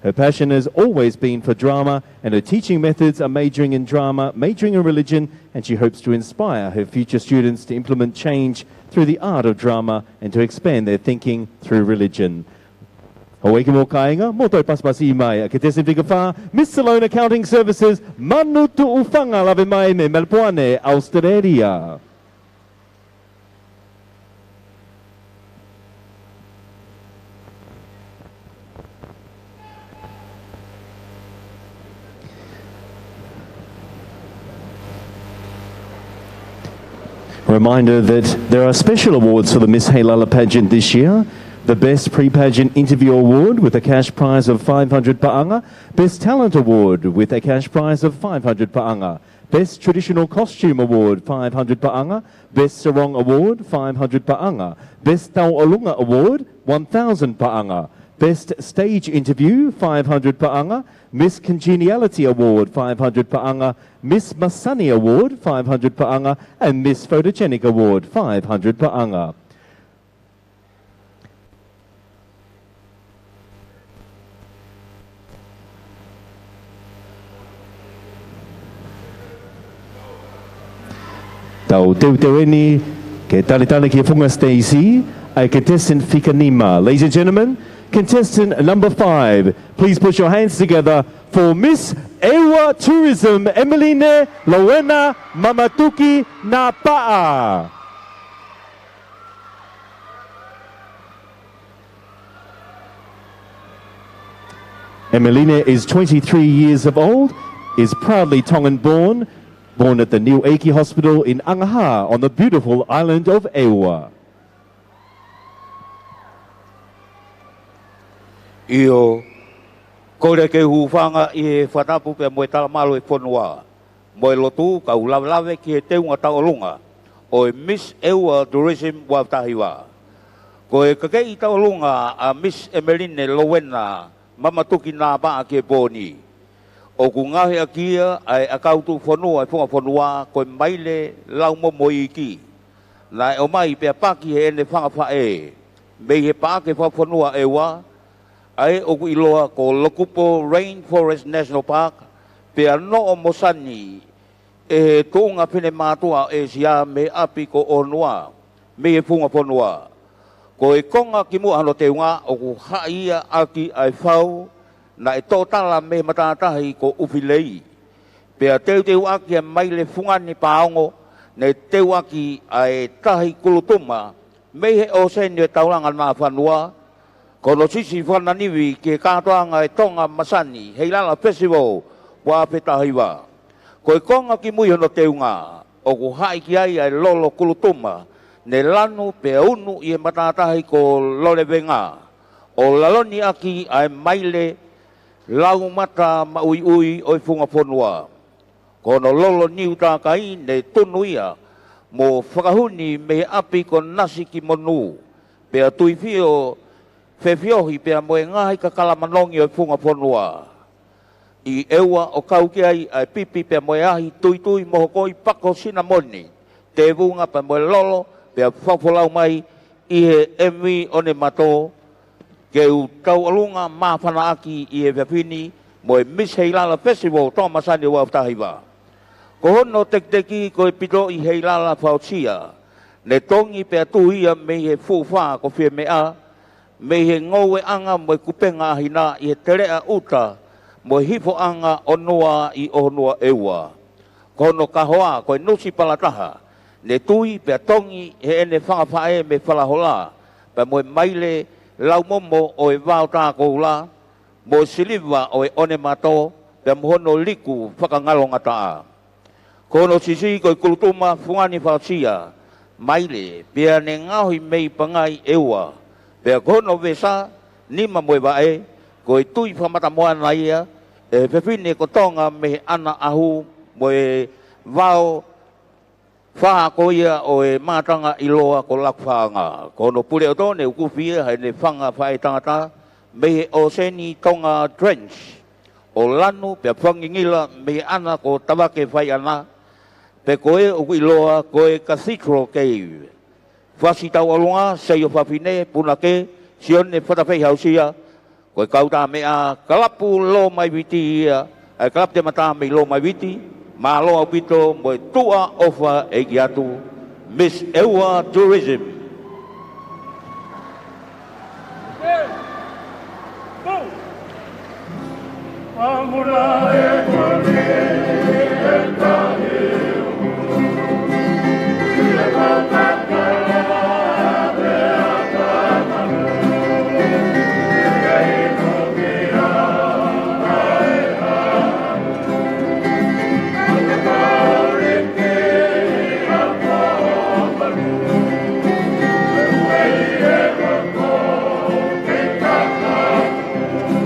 Her passion has always been for drama, and her teaching methods are majoring in drama, majoring in religion, and she hopes to inspire her future students to implement change through the art of drama and to expand their thinking through religion. Hawaiki mo kainga, mo toi paspasi mai, a contestant figure wha, Miss Salone Accounting Services, Manutu Whanga Lavemai me Melbourne, Australia. Reminder that there are special awards for the Miss Heilala pageant this year. The Best Pre-Pageant Interview Award with a cash prize of 500 pa'anga. Best Talent Award with a cash prize of 500 pa'anga. Best Traditional Costume Award, 500 pa'anga. Best Sarong Award, 500 pa'anga. Best Tau'olunga Award, 1,000 pa'anga. Best Stage Interview, 500 pa'anga. Miss Congeniality Award, 500 pa'anga. Miss Masani Award, 500 pa'anga. And Miss Photogenic Award, 500 pa'anga. Tau teueni ke talitana ki funga Stacey, a contestant Fikanima. Ladies and gentlemen, contestant number 5, please put your hands together for Miss Ewa Tourism, Emeline Lowena Mamatuki Napa'a. Emeline is 23 years of old, is proudly Tongan born at the New Aki Hospital in Angaha on the beautiful island of Ewa. Io, kore ke hufanga I whatapu pe moe talamalo whanua. Moe lotu ka ulawlawe ki he teunga taolunga o Miss Ewa Tourism wa tahiwa. Ko e kakei taolunga a Miss Emeline Lowena Mamatuki nā paa ke pōni. O ku ngahe a kia ai a kautu whanua e whunga whanua koe maile lau mo moi ki. Nai o mai pia paki he ene whanga wha e. Mei he pake whanua e wa. Ai o ku iloa ko Lokupo Rainforest National Park. Pia no o Mosani e he tōnga pene mātua e sia me api ko onua. Mei he whunga whanua. Ko e konga ki mua hano te unga o ku haia aki ai whau. Na e tōtala me matatahi ko uwhilei. Pea teu aki e maile fungani paongo, ne teu aki ai tahi kulutuma, mei he o seni e tauranga nā whanua, kono sisi whananiwi ke kātoanga e tonga masani, Heilala Festival, wā petahiwa. Ko e konga ki mui hono teunga, o ku hai ki ai ai lolo kulutuma, ne lanu pea unu I e matatahi ko lole venga, o laloni aki ai maile lau mata maui ui oi funga whanua. Kono lolo niu tā kai ne tunu ia mo whakahuni me api ko nasi ki monu. Pea tui fio whewhiohi pea moe ngahi ka kalamanongi oi funga whanua. I ewa o kauki ai ai pipi pea moe ahi tui moho koi pako sinamoni. Te vunga pea moe lolo pea whawhalau mai I he emi one mato. Ke u tau alunga mā whanaaki I e whawhini mo e Miss Heilala Festival tō masani wau tahiwa. Ko hono teki ko e pito I Heilala whautia. Ne tongi pea tuia me he fuwha ko whia mea. Me he ngau e anga mo e kupenga hina I he terea uta mo e hifo anga onua I onua ewa. Ko hono kahoa ko e nusi palataha. Ne tui pea tongi he ene whangawhae me whalahola. Pea mo e maile lau momo o e wao tā koula, mo siliva o e one mato, pia mohono liku whakangalonga taa. Kono sisi ko i kulutuma fungani whausia, maile, pia ne ngahui mei pangai ewa, Pea kono vesa, ni mamoe vae, ko e tui whamata moa na ia, e whewhine ko tonga me ana ahu, mo e vao, wha ko ia o e mātanga iloa ko lakwhanga. Kono pule o tōne ukuwhia, hei ne whanga whae tangata, me o seni tonga drench, o lanu pea whangingila me ana ko tawake whai ana, pe koe o iloa koe Cathedral Cave. Whasi tau alunga, seio whawhine, punake, sione whatawhei hausia, koe kauta mea kalapu lo mai witi ia, ai kalap te mata me lo mai witi, ma lo au pito mo e tua ofa e ki atu, Miss Ewa Tourism. Amura e kone e tahe e kakakala e akamanu e inokia e hamu a kaureke a komanu e kako ke kakaku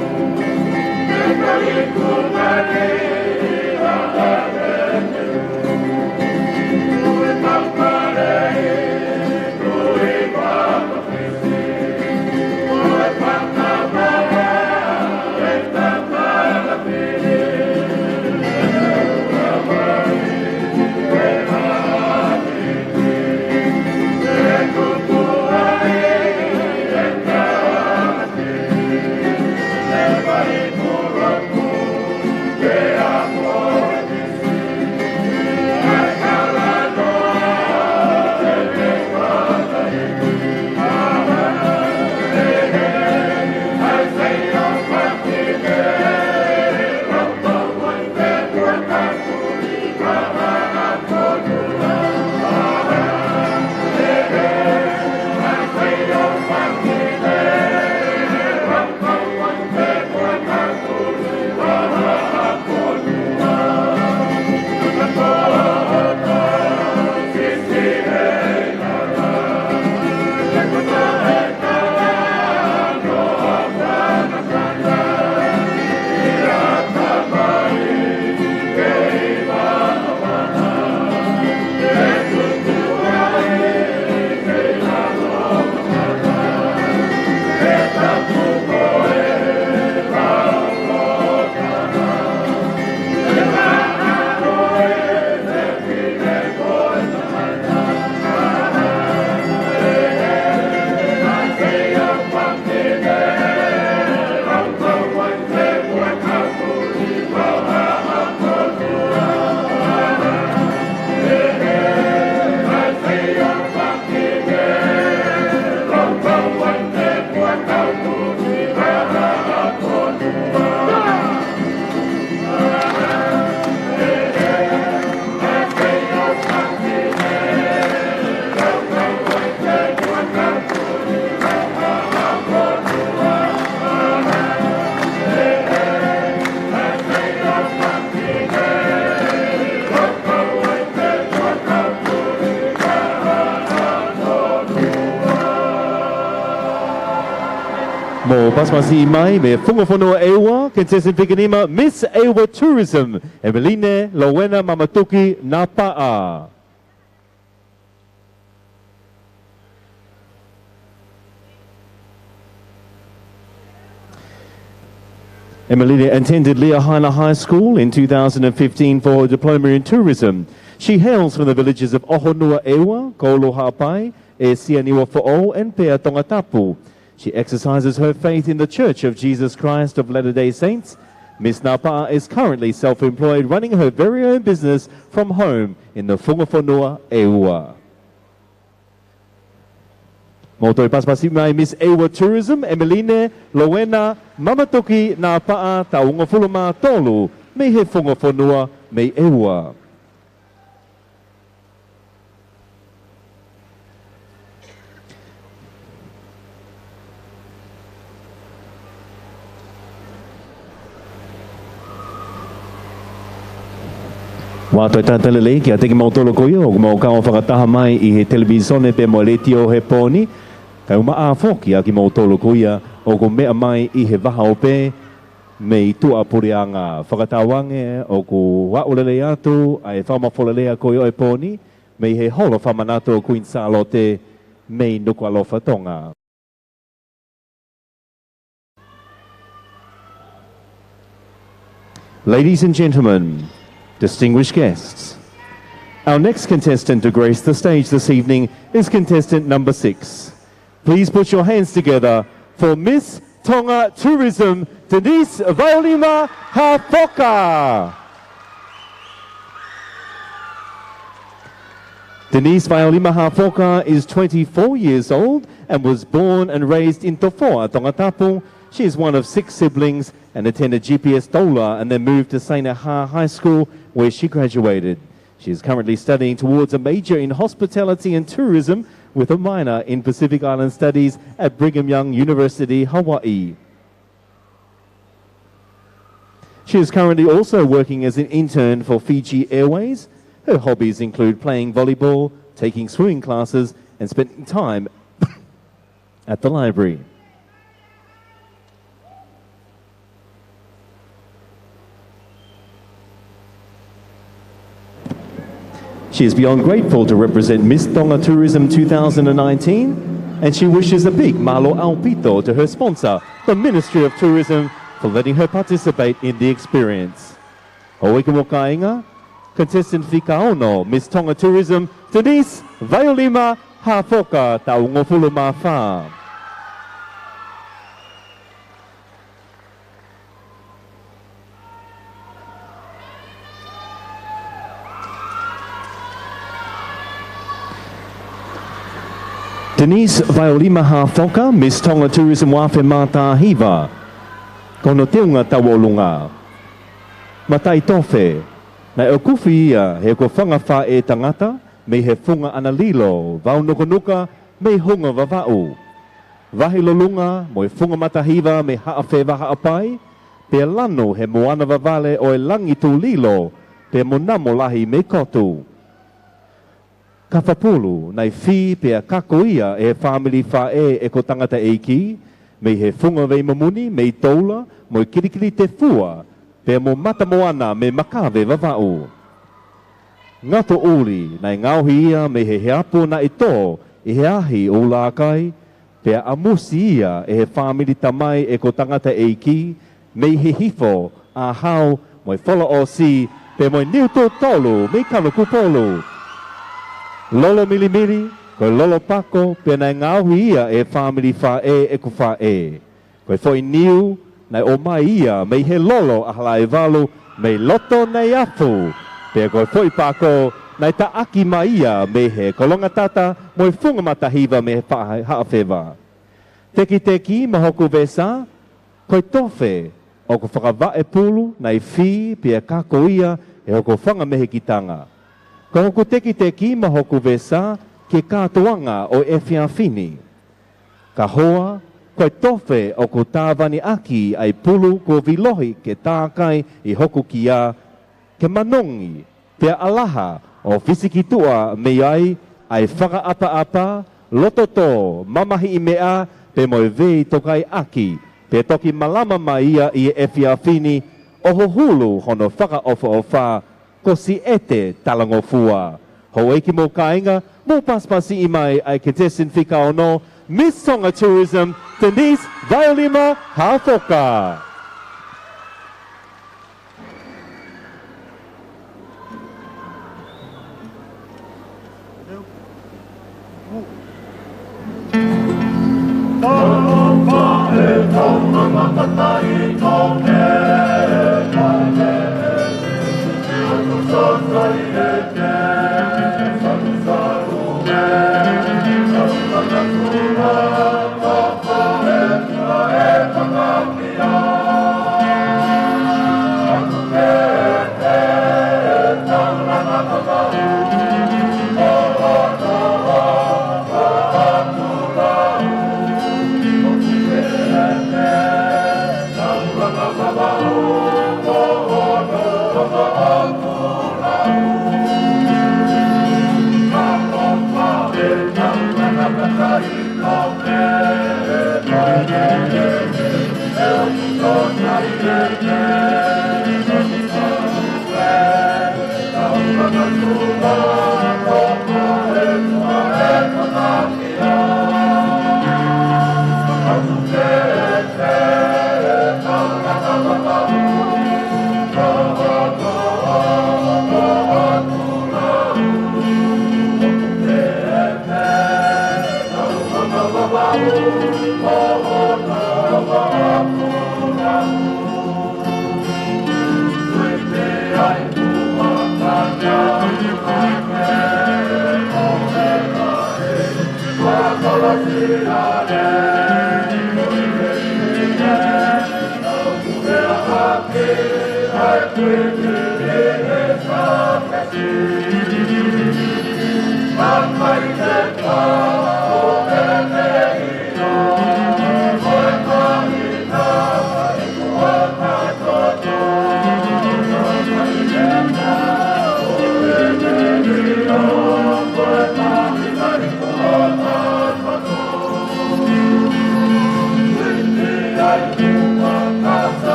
Mo pasmasi mai me whungafonua ewa, Kentesin Whikanima, Miss Ewa Tourism, Emeline Lowena Mamatuki Napa'a. Emeline attended Leahaina High School in 2015 for her diploma in tourism. She hails from the villages of Ohonua Ewa, Kolohapai, E Sianiwa Fo'o, and Pea Tongatapu. She exercises her faith in the Church of Jesus Christ of Latter-day Saints. Miss Napa is currently self-employed, running her very own business from home in the Whungafonua Ewa. Motoi paspasi mai Miss Ewa Tourism, Emeline Lowena Mamatoki Napa Taunga Fuluma Tolu, me he Whungafonua me Ewa. Wa toi tātalele ki a teki mautolo koia o mau kao whakataha mai I he televisione pe mo le tio he pōni. Kai uma a foki a ki mo tolo kuia o ko mea mai I he waha o pē me I tua puri a ngā whakatawange o ko waulele atu ai whamawholelea ko I oe pōni me I he holo whamanato o Queen Salote me I nuku alofa tonga. Ladies and gentlemen, distinguished guests, our next contestant to grace the stage this evening is contestant number 6. Please put your hands together for Miss Tonga Tourism, Denise Vailima Hafoka. Denise Vailima Hafoka is 24 years old and was born and raised in Tofoa, Tongatapu. She is one of 6 siblings and attended GPS Tola and then moved to Sainaha High School where she graduated. She is currently studying towards a major in hospitality and tourism with a minor in Pacific Island Studies at Brigham Young University, Hawaii. She is currently also working as an intern for Fiji Airways. Her hobbies include playing volleyball, taking swimming classes, and spending time at the library. She is beyond grateful to represent Miss Tonga Tourism 2019, and she wishes a big malo alpito to her sponsor, the Ministry of Tourism, for letting her participate in the experience. Hoike mo kainga, contestant Whikaono, Miss Tonga Tourism, Denise Vailima Hafoka, Taungofulu Mawha. Denise Vailima Hafoka, Miss Tonga Tourism Wafe Mata Hiva. Kono teunga tawolunga. Matai tofe. Na e kufi ia he ko whangawha e tangata, me he funga ana lilo, vau nuka me hunga vavau. Vahilo lunga, mo e funga matahiva me haafe waha apai, pe lano he moana vavale o e langi tu lilo, pe monamo lahi me kotu. Ka whapulu, nei whi pia kako ia e family whae e ko tangata eiki, me he funga vei mamuni, me toula, mo kirikiri te fua, pe mo mata moana me makawe vavau. Ngato uli, nei ngauhi ia me he heapo na ito, i he ahi o lākai, pe amusi ia e he family tamai e ko tangata eiki, me he hifo, a hau, mo whala o si, pe mo niuto tolu, me kano kupolu. Lolo milimili, koe lolo pako, pe nei ngauhi ia e family whae e ku whae. Koe foi niu, nei o mai ia, mei he lolo a hala e walu, mei loto nei afu. Pe koe foi pako, nei ta aki mai ia, mei he kolonga tata, moi funga matahiva me he haawhewa. Teki mahoku vesa, koe tofe, o ko whakawae pulu, nei whi, pia kako ia, e o ko whanga mehe kitanga. Ko hoku teki mahoku vesa, ke kātuanga o e whiawhini. Ka hoa, koe tofe o ko tāwani aki ai pulu ko vilohi ke tākai i hoku ki a ke manongi, pia alaha o fisiki tua me ai whakaapa-apa, lototo, mamahi i mea, pe moe vei tokai aki, pe toki malama mai ia i e whiawhini, o hulu hono whakaofa-ofa, ko si ete talangofua. Ho eiki mo kainga, mo paspasi i mai ai contestant Whikaono, Miss Tonga Tourism, Denise Vailima Hafoka.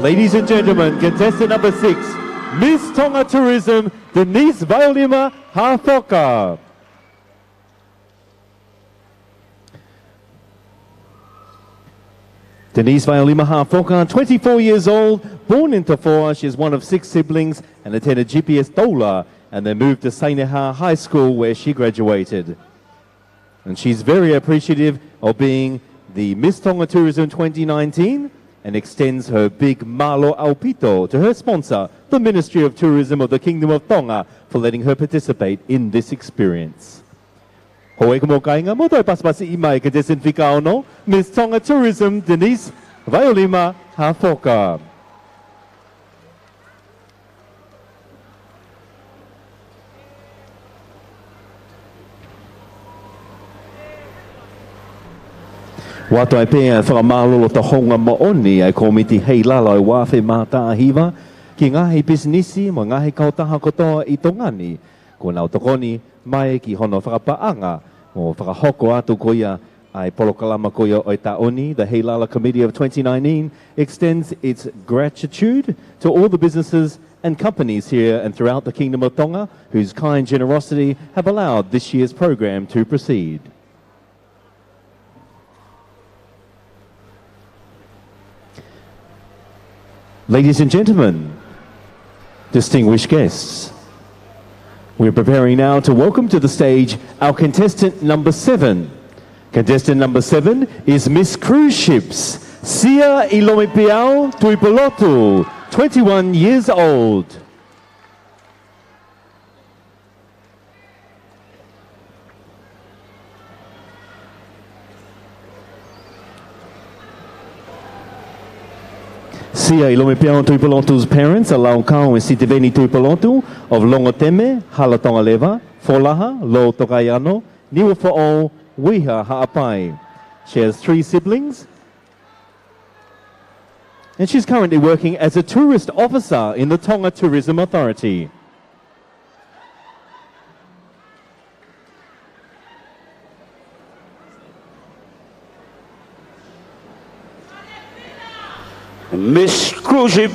Ladies and gentlemen, contestant number 6, Miss Tonga Tourism, Denise Vailima Hafoka. Denise Vailima Hafoka, 24 years old, born in Tofoa. She is one of 6 siblings and attended GPS Dola and then moved to Saineha High School where she graduated. And she's very appreciative of being the Miss Tonga Tourism 2019 and extends her big malo aupito to her sponsor, the Ministry of Tourism of the Kingdom of Tonga, for letting her participate in this experience. Ho'e ka mo kainga mo toi paspasi imai ka desinfika ono, Miss Tonga Tourism, Denise Vailima Hafoka. Wato ai pēa whakamālolo ta honga maoni ai komiti hei lala i wāwhi māta ahiwa ki ngahi bisinisi mo ngahi kautaha kotoa I tongani ko nau tokoni mai ki hono whakapaanga mo whakahoko atu koia ai polokalama koia o taoni. The Hei Lala Committee of 2019 extends its gratitude to all the businesses and companies here and throughout the Kingdom of Tonga whose kind generosity have allowed this year's program to proceed. Ladies and gentlemen, distinguished guests, we're preparing now to welcome to the stage our contestant number 7. Contestant number 7 is Miss Cruise Ships, Sia Ilomipiao Tuipolotu, 21 years old. Sia I lome pia o Tuipolontu's parents, allow kao e Sitiveni Tuipolontu of Longoteme, Halatonga Leva, Folaha, Lo Tokayano, Niwa Fo'o, Wiha Ha'apai. She has 3 siblings, and she's currently working as a tourist officer in the Tonga Tourism Authority. Miss Crucive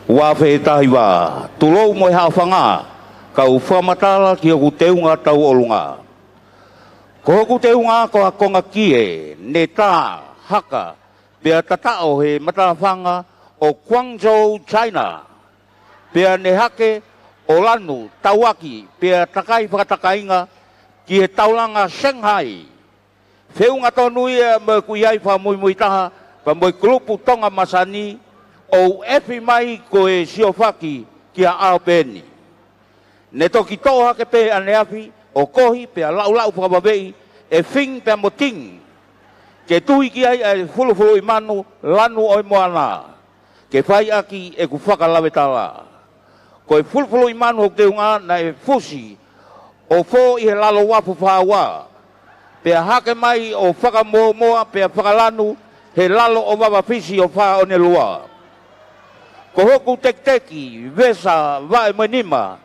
wa whetahi wa tulou mo hao whanga kau whamatala ki o teunga tau olunga. Ko hoku teunga ko a konga kie ne tā haka pia tatao he matawhanga o Guangzhou, China. Pia ne hake o lanu tauaki pia takai whakatakainga ki he taulanga Shanghai. Whiunga tonu ia me kuiai wha mui taha pa moi grupu Tonga Masani o efi mai ko e siofaki ki a Albeni. Ne toki toha ke pe ane afi o kohi pe a lau whakawawei e fing pe a moting. Ke tuhi ki ai e fulu I manu lanu oi moana. Ke whai aki e ku whakalawe tala. Ko e fulu I manu o te unga na e fusi o fo I he lalo wapu whawa. Pe a hake mai o whakamoa pe a whakalanu he lalo o mawapisi o wha o ne lua. Ko hoku tekteki, vesa, vae manima,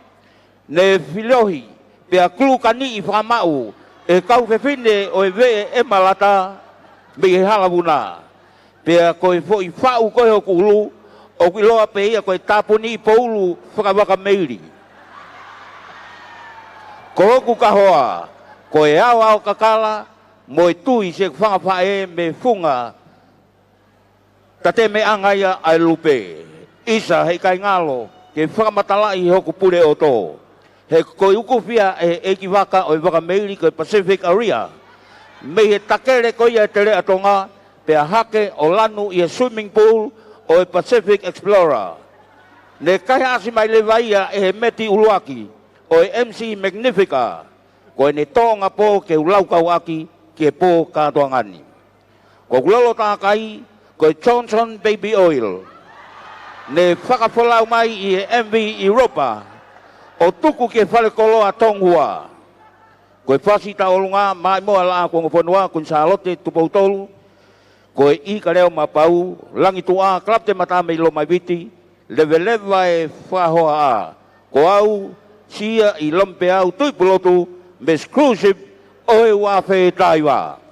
ne filohi, pe a klu kani I whamau, e kau whewhine o e vee e malata, me he halavuna. Pe a koe fo I whau koe hoku ulu, o ki loa pe ia koe tāpuni I poulu whakawaka meiri. Ko hoku kahoa, koe au kakala, mo e tui se whangawhae me funga, tate me angaia ai lupe. Isa hei kai ngalo, ke whakamatalai hoku pure o tō. He koi uku whia e ki waka o I waka meiri koe Pacific Area. Me he takere koi e tere atonga, pe a hake o lanu I a swimming pool o Pacific Explorer. Ne kai asi mai le vaia e he meti uluaki, o MC Magnifica, koe ne tonga po ke ulau kauaki ke po katoangani. Ko kulolo tākai, koe Johnson Baby Oil. Ne whakapolau mai I MV Europa. O tuku ke whale koloa tonghua. Koe whasi ta olunga mai moa la kongo whanua kun Charlotte tupautolu. Koe I ka leo mapau. Langi tua klap te mata me ilo mai viti. Leveleva e whahoa a. Ko au sia I lompe au tuipulotu. Miss Crucive oe wafe taiwa.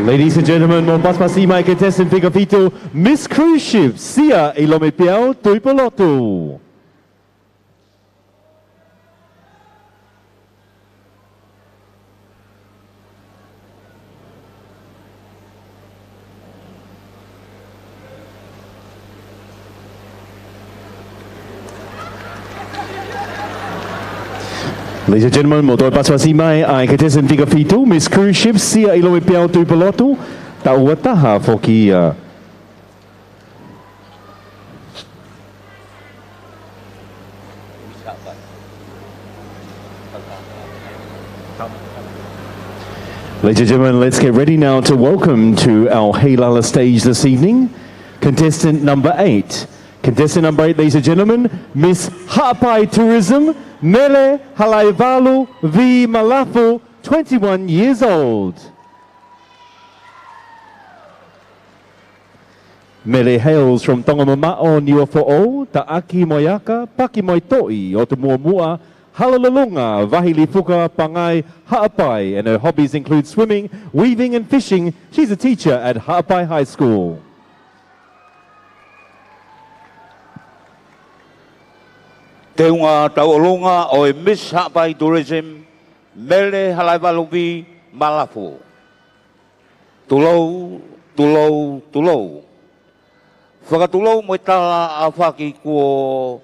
Ladies and gentlemen, mo paspasi mai contestant figure fito, Miss Cruise Ship, Sia Ilome Piao Tuipoloto. Ladies and gentlemen, mo toi paspasi mai ai contestant figure fito, Miss Cruise Ship, Sia Ilome Piao Tuipoloto. Taua taha foki Ladies and gentlemen, let's get ready now to welcome to our Heilala stage this evening, contestant number 8. Contestant number 8, ladies and gentlemen, Miss Ha'apai Tourism, Mele Halaivalu V. Malafu, 21 years old. Mele hails from Tongamama'o, Niuafo'o, Ta'aki Moyaka, Paki Moitoi, o Te Muamua, Halalalunga, Vahilifuka, Pangai, Ha'apai, and her hobbies include swimming, weaving and fishing. She's a teacher at Ha'apai High School. Te unga tauolunga o e Miss Ha'apai Tourism, Mele Halaivaluvi Malafu. Tulou, tulou, tulou. Whakatulou mo tala a whaki ko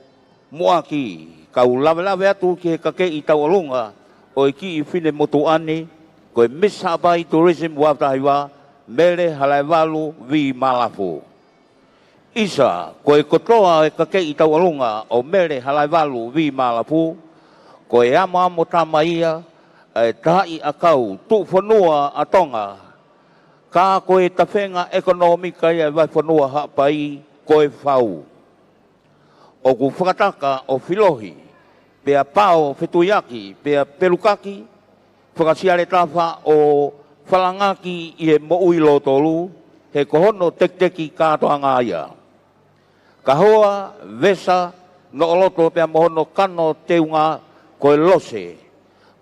moaki. Kau lawe atu ke kake i tauolunga o ki I whine motu ane ko e Miss Ha'apai Tourism watahiwa Mele Halaivalu Vi Malafu. Isa, ko e kotoa e kake I tauolunga o Mele Halaivalu Vi Malafu ko e ama mo tamaia e tahi a kau tu whanua a tonga. Ka koe tawhenga ekonomika ia vai whanua Ha'apai koe whau. O ku whakataka o Filohi, pea pao whetuyaki, pea perukaki, whakasiare tawha o whalangaki I he moui lotolu, he kohono tekteki kātoa ngā ia. Ka hoa, vesa, no oloto pea mohono kano teunga koe lose,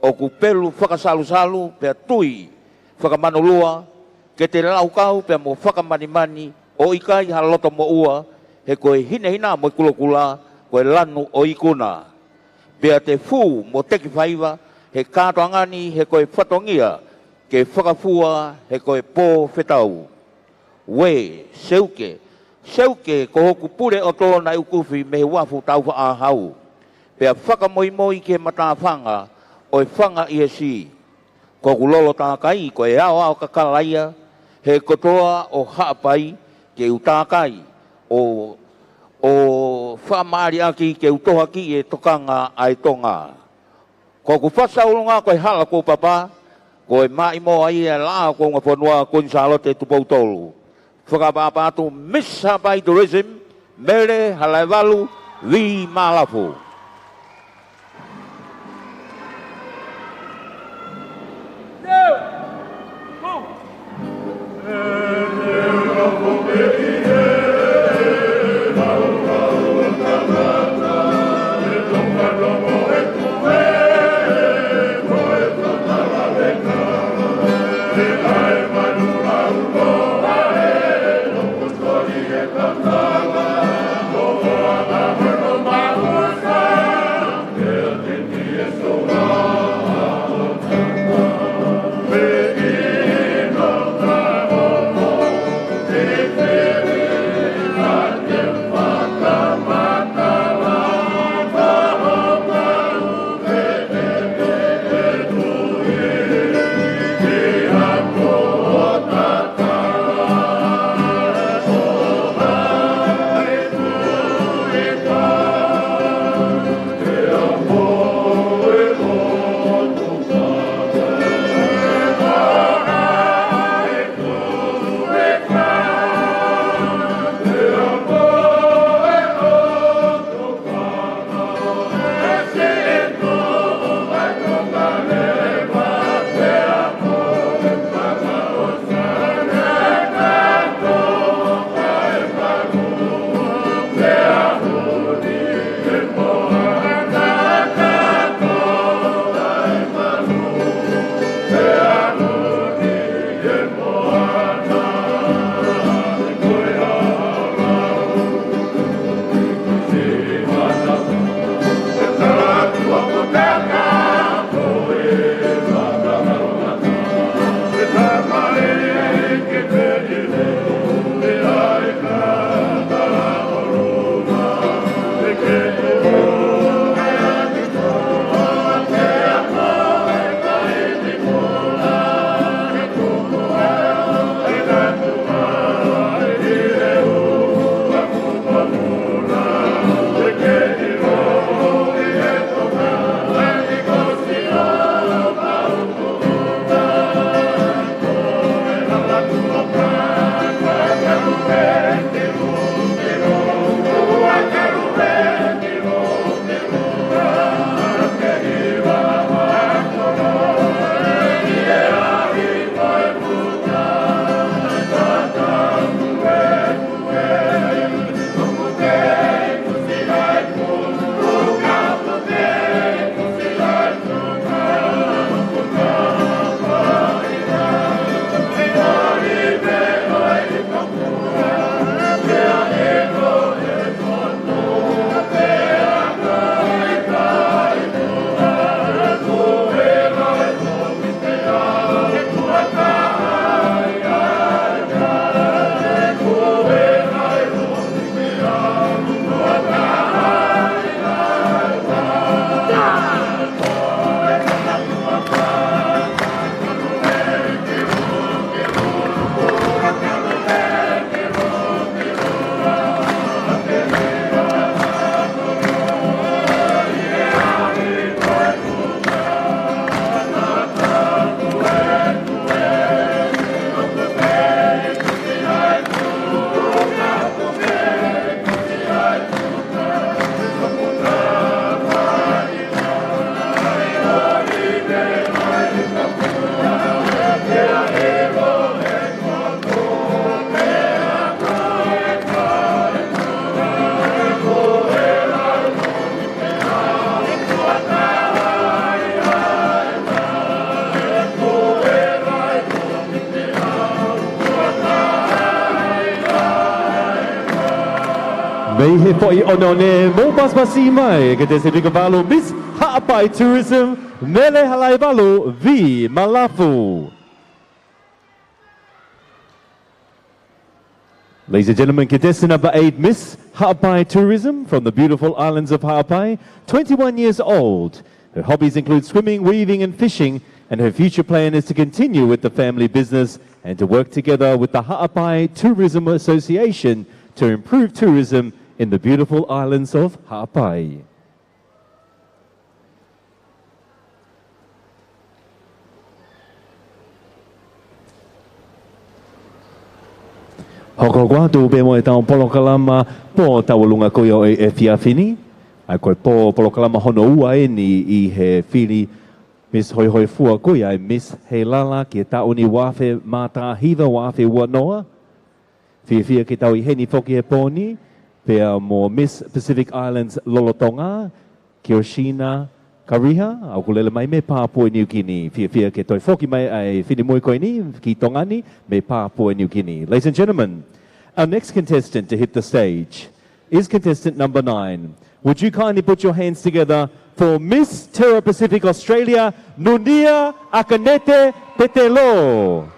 o ku pelu whakasalu-salu, pea tui, whakamanulua, ke te lau kau pe mo whakamani-mani o ikai haloto mo ua he koe hina mo kulokula koe lanu o ikuna. Pea te fu mo teki whaiva he kātoangani he koe whatongia ke whakafua he koe pō whetau. We, seuke ko hoku pure o tōna ukuwhi me he wafu tau wha ahau. Pea whakamoimoi ke matawhanga o e whanga I he si. Ko kulolo tākai ko e ao kakalaia he kotoa o Ha'apai ke utakai o whamari aki ke utoha ki e tokanga ai tonga. Ko ku whasaulunga koe hala ko papa, ko e mai moa I e laa ko ngā whanua Konsalote tupautolu. Whakapapatu Miss Ha'apai Tourism, Mele Halaivalu Vi Malafu. Vamos May he foi onone mo paspasi mai ke te se valo Miss Ha'apai Tourism Mele Halai Valo V Malafu. Ladies and gentlemen, contestant number 8, Miss Ha'apai Tourism from the beautiful islands of Ha'apai, 21 years old. Her hobbies include swimming, weaving and fishing, and her future plan is to continue with the family business and to work together with the Ha'apai Tourism Association to improve tourism in the beautiful islands of Ha'apai. Hoko guatu be mo e tau polokalama po tawalunga koyo e fiafini. Ai koe po polokalama hono ua e ni I he whiri Miss Hoi Hoi Fua koe ai Miss Hei Lala ki e tau ni wafe mata hiva wafe ua noa. Fia ki tau I heni foki he poni pea mo Miss Pacific Islands Lolotonga, Kioshina, Kariha, au kulele mai me Papua New Guinea. Fia ke toi foki mai ai whini moi koe ni, ki tongani, me Papua New Guinea. Ladies and gentlemen, our next contestant to hit the stage is contestant number 9. Would you kindly put your hands together for Miss Terra Pacific Australia, Nunia Akanete Petelo.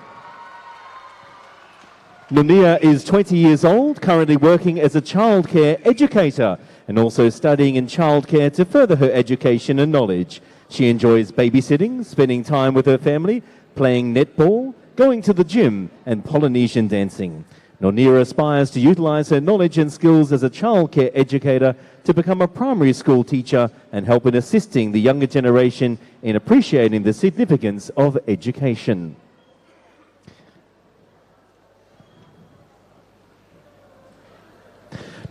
Nunia is 20 years old, currently working as a childcare educator and also studying in childcare to further her education and knowledge. She enjoys babysitting, spending time with her family, playing netball, going to the gym and Polynesian dancing. Nunia aspires to utilize her knowledge and skills as a childcare educator to become a primary school teacher and help in assisting the younger generation in appreciating the significance of education.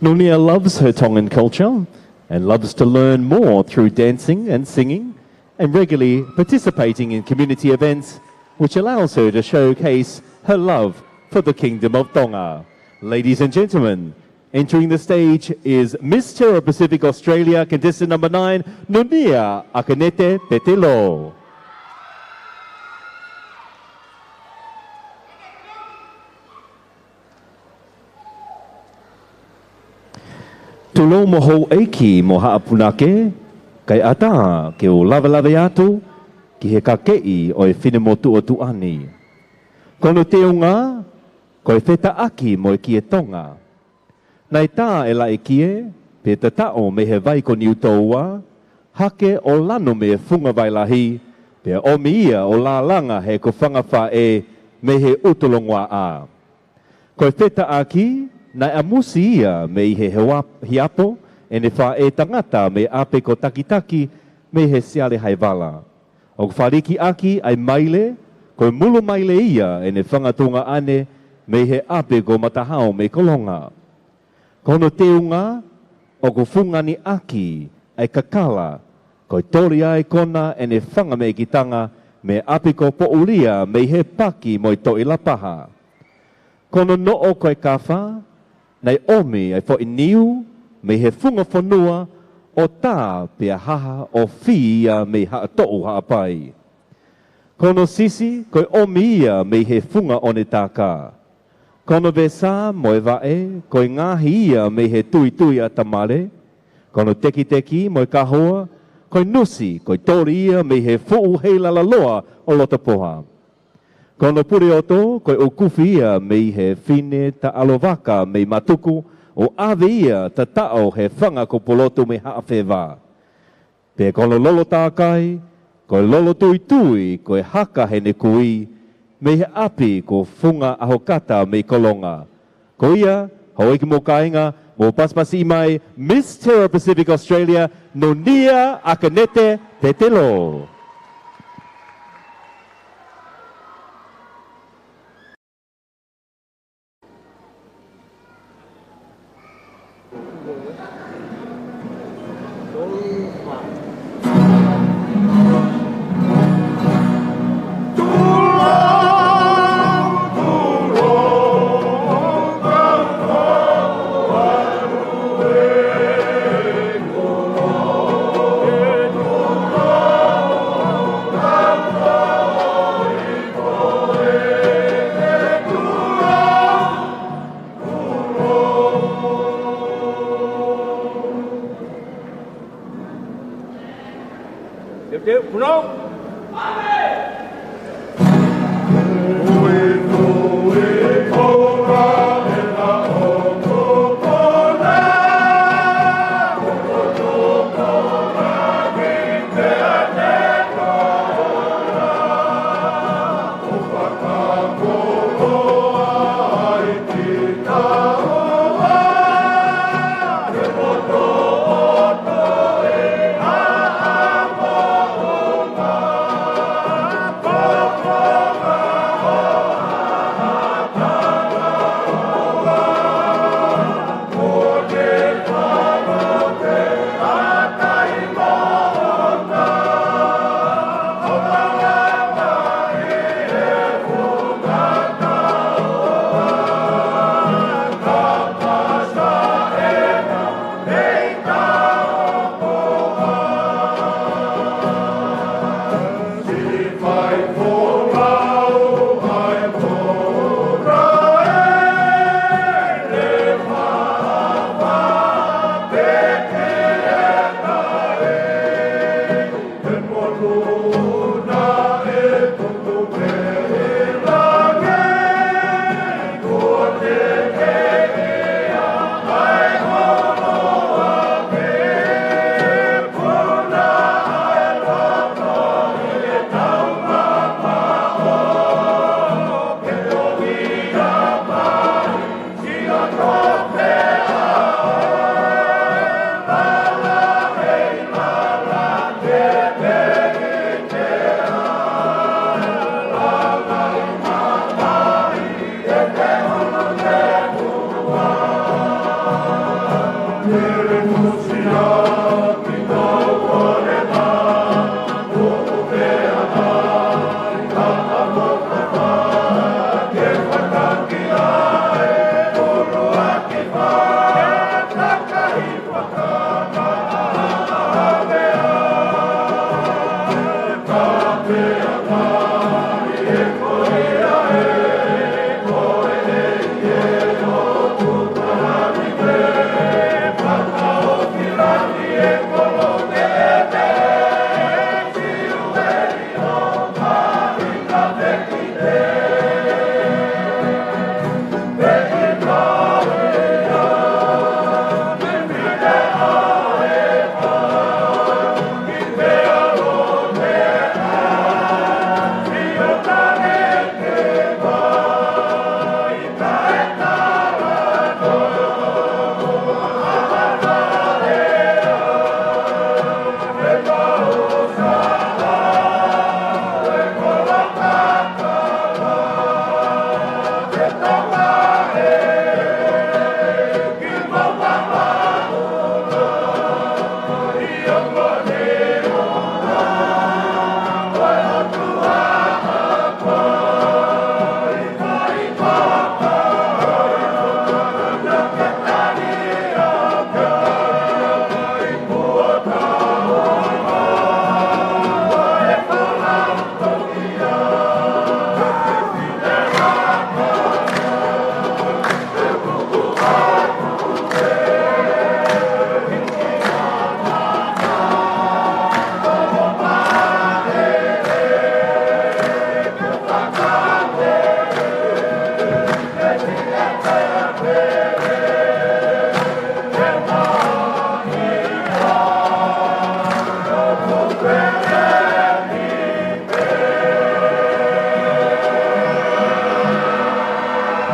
Nunia loves her Tongan culture and loves to learn more through dancing and singing and regularly participating in community events, which allows her to showcase her love for the Kingdom of Tonga. Ladies and gentlemen, entering the stage is Miss Terra Pacific Australia, contestant number 9, Nunia Akanete Petelo. Tulo mo ho eiki mo haapunake, kai ata ke o lava atu, ki he kakei o e whine mo tuani. Kono te unga, ko e wheta aki mo e ki e tonga. Nei tā e la e kie, pe te tao me he vai ko niu toua, hake o lano me e funga vai lahi, pe o mi ia o la langa he ko whangawha e me he utolongwa a. Ko e wheta aki, nai amusi ia me I he hiapo, e ne wha e tangata me ape ko takitaki me he siale haiwala. O whariki aki ai maile, ko mulu maile ia e ne whangatunga ane me he ape ko matahao me kolonga. Kono te unga, o ko fungani aki ai kakala, ko tori ai kona e ne whanga me kitanga me ape ko pouria me he paki mo I toi lapaha. Kono no o koe kawha, nei omi ai fo iniu, me he funga whanua, o tā pia haha o whia me haa to'u haapai. Kono sisi, koe omi ia me he funga o ne tāka. Kono vesa mo e vae, koe ngahi ia me he tui a tamare. Kono teki mo e kahoa, koe nusi, koe tori ia me he fuu hei lalaloa o lotapoha. Kono pure oto, koe o kufi ia me he whine ta alovaka me matuku, o ave ia ta tao he whanga ko poloto me haawhewa. Pe kono lolo tākai, koe lolo tui, koe haka he ne kui, me he api ko funga ahokata me kolonga. Ko ia, hau eki mo kainga, mo paspasi mai, Miss Terra Pacific Australia, Nunia Akanete Petelo. Oh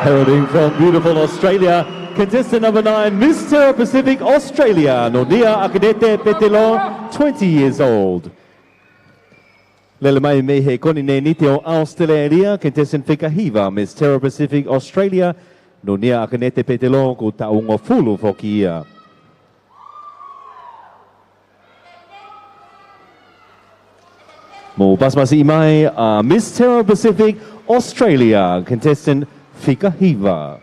Heralding from beautiful Australia, contestant number 9, Miss Terra Pacific Australia, Nonia Akedete Petelo, 20 years old. Lele mai me he koni ne niti o Australia, contestant Whikahiva, Miss Terra Pacific Australia, Nonia Akedete Petelo, ko taungo fulu foki ia. Mo pasmasi mai, Miss Terra Pacific Australia, contestant Whikahiva.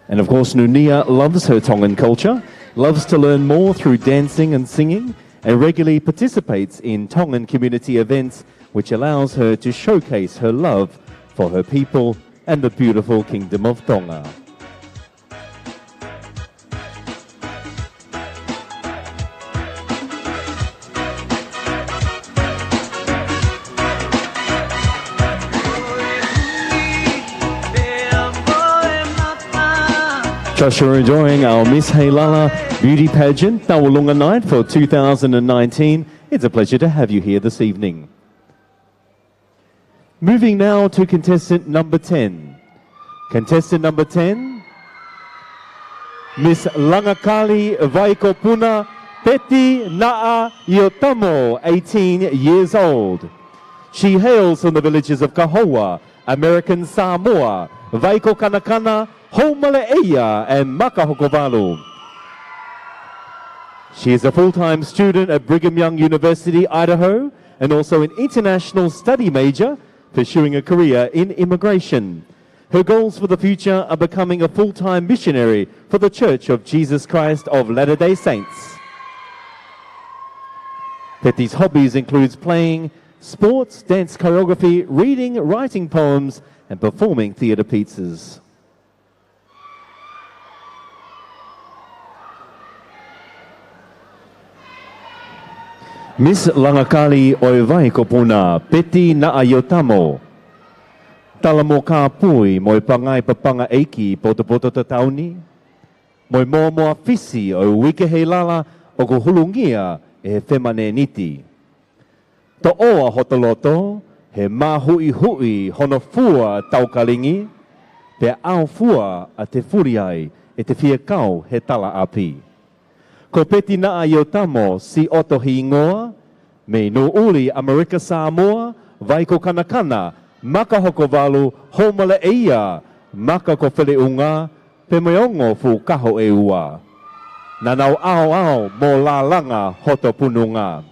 And of course, Nunia loves her Tongan culture, loves to learn more through dancing and singing, and regularly participates in Tongan community events, which allows her to showcase her love for her people and the beautiful Kingdom of Tonga. Joshua enjoying our Miss Heilala beauty pageant, Tawalunga Night for 2019. It's a pleasure to have you here this evening. Moving now to contestant number 10. Contestant number 10, Miss Langakali Vaikopuna Peti Na'a Iotamo, 18 years old. She hails from the villages of Kahoua, American Samoa, Vaiko Kanakana, Homale'eia, and Makahokovalu. She is a full-time student at Brigham Young University, Idaho, and also an international study major, pursuing a career in immigration. Her goals for the future are becoming a full-time missionary for the Church of Jesus Christ of Latter-day Saints. Peti's hobbies includes playing sports, dance choreography, reading, writing poems, and performing theatre pieces. Miss Langakali Oivaikopuna Peti Naayotamo. Tala mo ka pui mo pangai papanga eiki poto tatauni. Mo moa fisi o wike heilala o ko hulungia e whemane niti. To oa hotoloto he mahui hono fua taukalingi pe au fua a te furiai e te whiakau he tala api. Ko Peti Naayotamo si oto hi ingoa, me no uli Amerika Samoa, Vaiko Kanakana, Makahokovalu, Homale'eia, Makakowheleunga, pe meongo fu kaho e ua. Nanau ao mo la langa hoto pununga.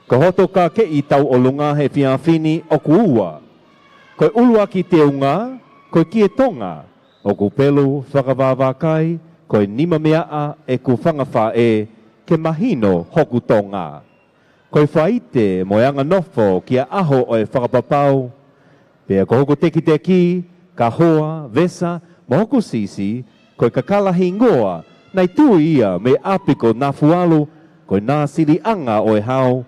Ko hoto ka ke i tau o lunga he whiawhini o kuua. Ko ulua ki te unga, ko kie tonga, o ku pelu whakawawākai, koe nima mea e ku whangawha e ke mahino hoku tonga. Koe whaite mo anga nofo kia aho o e whakapapau. Pea ko hoku teki, ka hoa, vesa, mo hoku sisi, koe ka kalahi ngoa, nai tu ia me apiko na fualu, koe nā siri anga o e hao.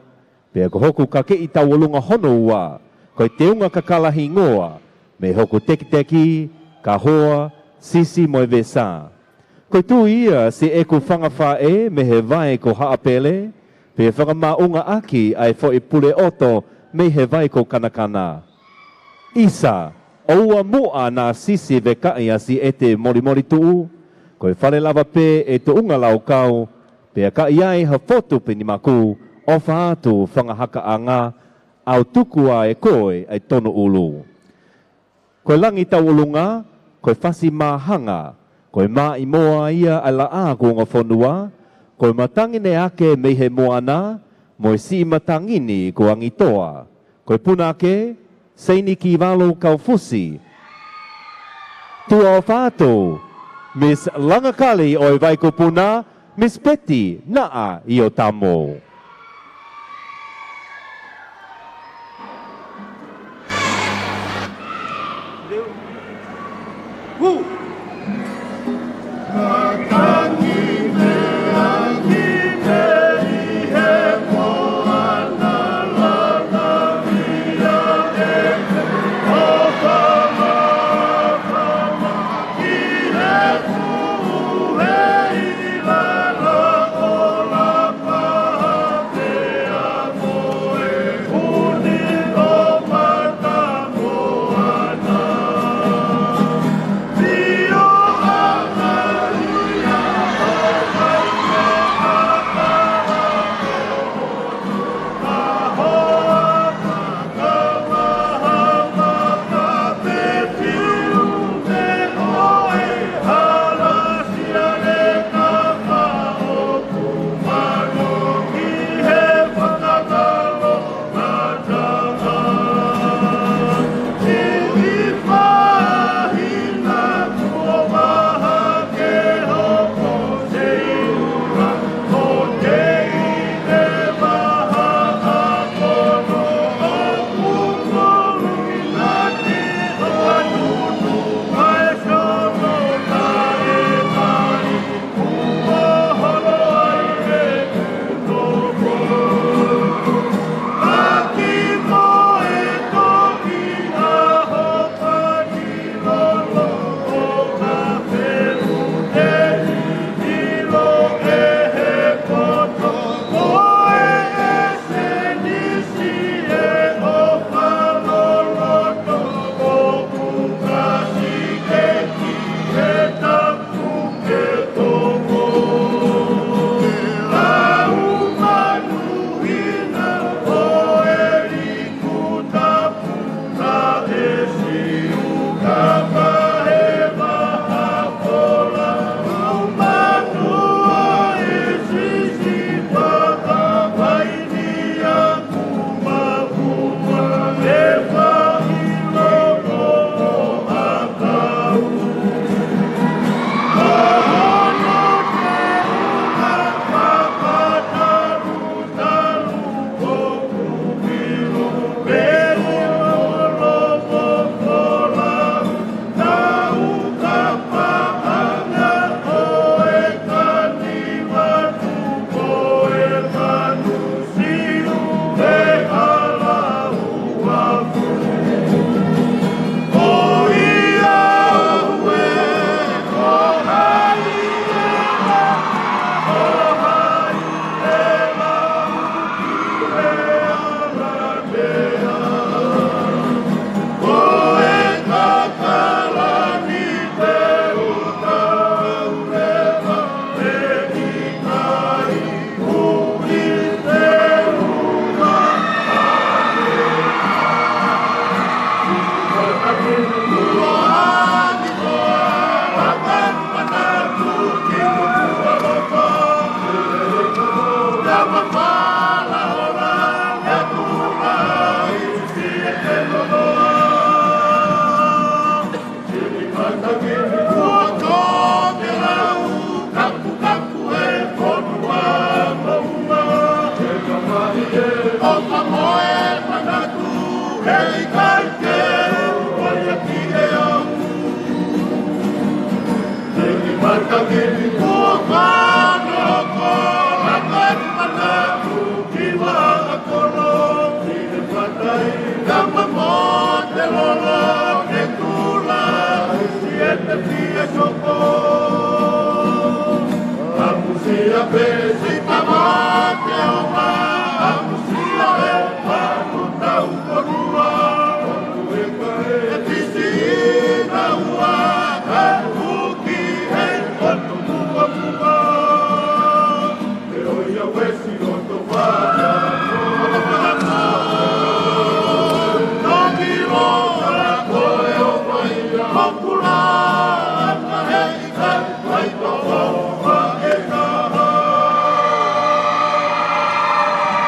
Pea ko hoku ka ke i tawalunga hono ua, koe te unga ka kalahi ngoa, me hoku teki, ka hoa, sisi mo e vesa. Koe tu ia se e ku whangawha e me he vai ko haapele, pe whakamaunga aki ai fo i pule oto me he vai ko kanakana. Isa, oua mua nā sisi ve kaia si e te mori tuu, koe whare lava pe e te unga lau kau, pe a kai ai ha fotu pe ni maku, o whaatu whangahaka anga, au tukua e koe ai tono ulu. Koe langi tau ulunga, koe whasi mahanga, koe mā i moa ia a la a ko ngā whanua, koe matangine ake me he moana, mo si matangini ko angitoa. Koe puna ake, seini ki walo kau fusi. Tua o whātou, Miss Langakali o Vaikopuna, Miss Peti Naayotamo. Woo! Be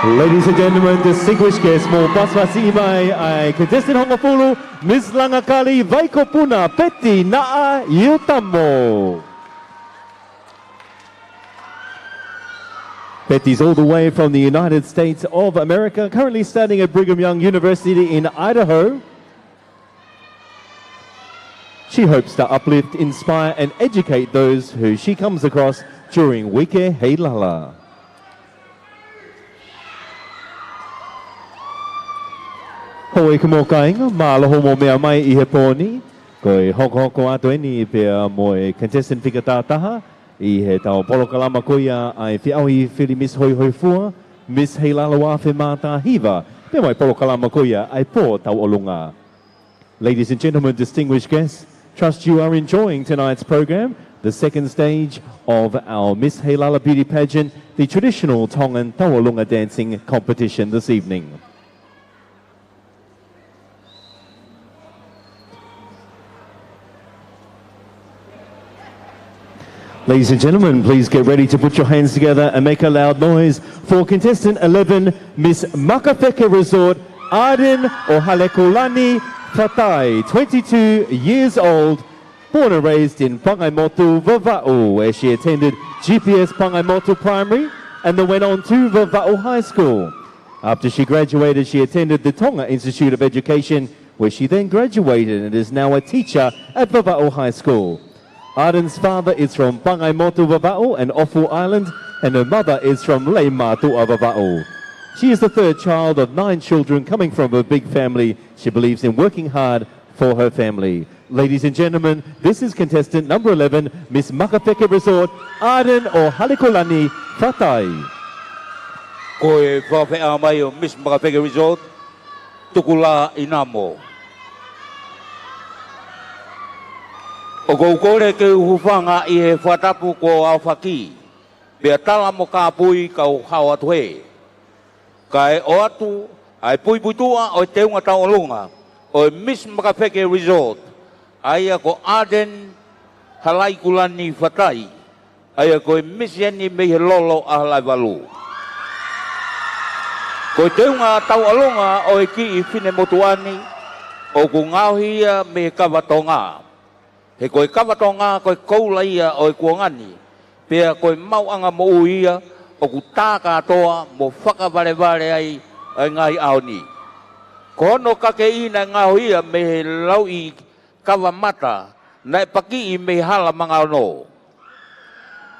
Ladies and gentlemen, distinguished guests, mo paswasi mai ai contestant Hongafulu, Miss Langakali Vaikopuna Peti Naa Yutamo. Betty's all the way from the United States of America, currently studying at Brigham Young University in Idaho. She hopes to uplift, inspire and educate those who she comes across during Wike Heilala. Hoi ka mō kainga, māloho mō mea mai I he pōni. Koe hoko ato eni pia mo e contestant whikatātaha I he tau polokalama koia ai whiaui whiri Miss Hoi Hoi Fua, Miss Heilala Wawhi Mātā Hiva, pia mai polokalama koia ai pō tau olunga. Ladies and gentlemen, distinguished guests, trust you are enjoying tonight's program, the second stage of our Miss Heilala Beauty Pageant, the traditional Tongan Taualunga dancing competition this evening. Ladies and gentlemen, please get ready to put your hands together and make a loud noise for contestant 11, Miss Makawheke Resort, Arden Ohalekolani Fatai, 22 years old, born and raised in Pangaimotu, Vava'u, where she attended GPS Pangaimotu Primary and then went on to Vava'u High School. After she graduated, she attended the Tonga Institute of Education, where she then graduated and is now a teacher at Vava'u High School. Arden's father is from Pangaimotu, Vava'u and Ofu Island, and her mother is from Leimatua, Vava'u. She is the third child of 9 children coming from a big family. She believes in working hard for her family. Ladies and gentlemen, this is contestant number 11, Miss Makawheke Resort, Arden Ohalekolani Fatai. Koe whawhea mai o Miss Makawheke Resort, tukula inamo. O kou kore ke uhufanga I he whatapu ko au whaki. Pea tala mo ka pui kau hau atu he. Kai o atu, ai pui puitua o te unga tau olunga. O Miss Makawheke Resort. Aia ko Arden Halaikulani Fatai. Aia ko Miss Yani me he lolo a halai walu. Ko te unga tau olunga o ki I whine motuani. O ku ngauhia me he kawatonga. He koe kawatonga, koe koula ia o kuangani. Pea koe mauanga mo uia, o ku tā katoa mo whakawareware ai ngai aoni. Ko hono kake ina ngau ia me he lau I kawamata, na paki I me hala mga ono.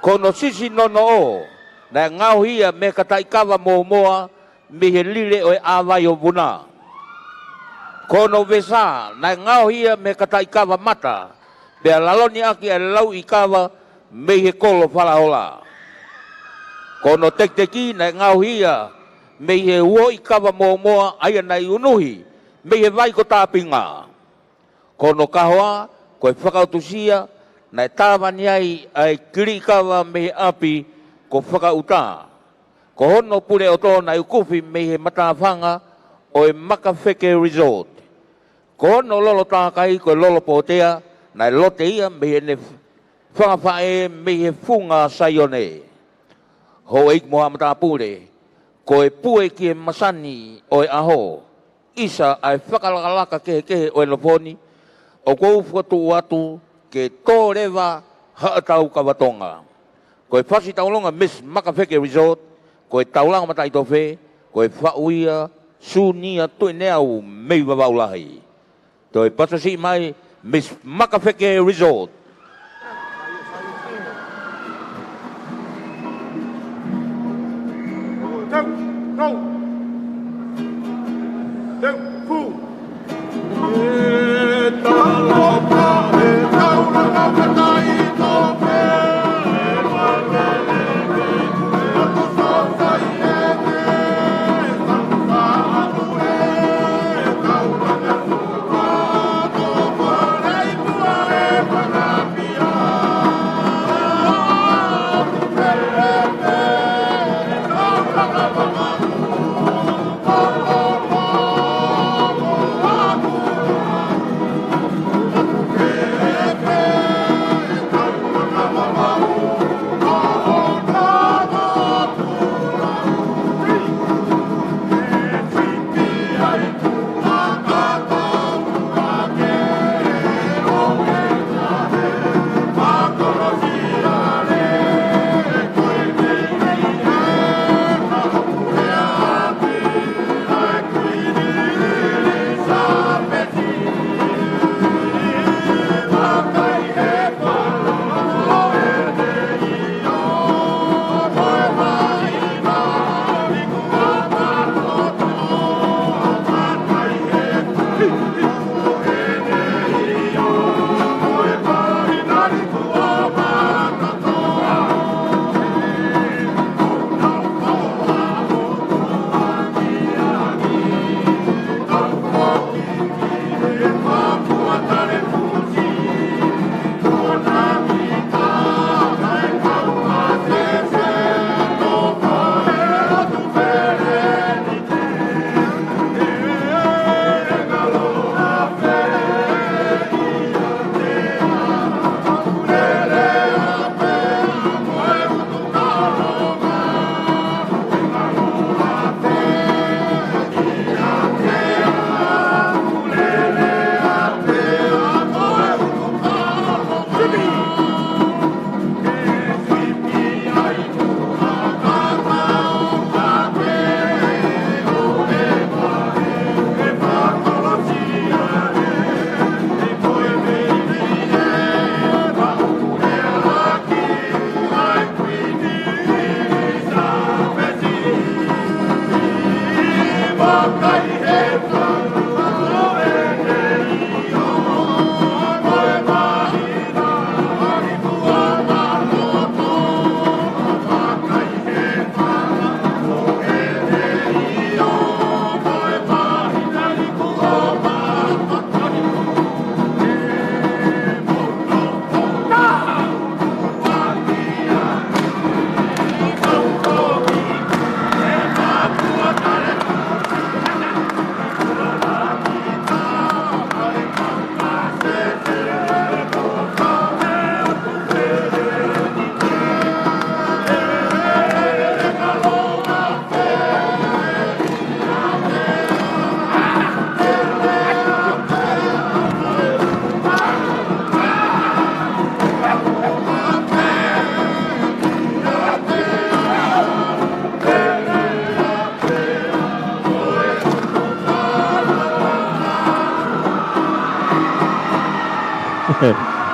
Ko no sisi nono o, na ngau ia me katai kawa mo moa, me he lile o awai o buna. Ko no vesa, na ngau ia me katai kawa mata, pea laloni aki e lau I kawa me he kolo whalahola. Kono tekteki na ngau hia me he uo I kawa moa aia na I unuhi me he vai ko tāpinga. Kono kahoa koe whakautusia na tāwani ai kiri kawa me he api ko whakauta. Ko hono pure o tō na ukufi me he matawhanga o e Makawheke Resort. Ko hono lolo tākai koe lolo pōtea na lote ia me he ne whangawhae me he funga saione. Ho eik moha matapure, ko e pue ki e masani o e aho. Isa ai whakalakalaka kehe o e loponi, o kou whatu atu ke tō rewa haatau kawatonga. Ko e whasi taulonga Miss Makawheke Resort, ko e taulanga matai tofe, ko e whauia sunia tui neau mei wawaulahi. To e pasasi mai Miss Makawheke Resort.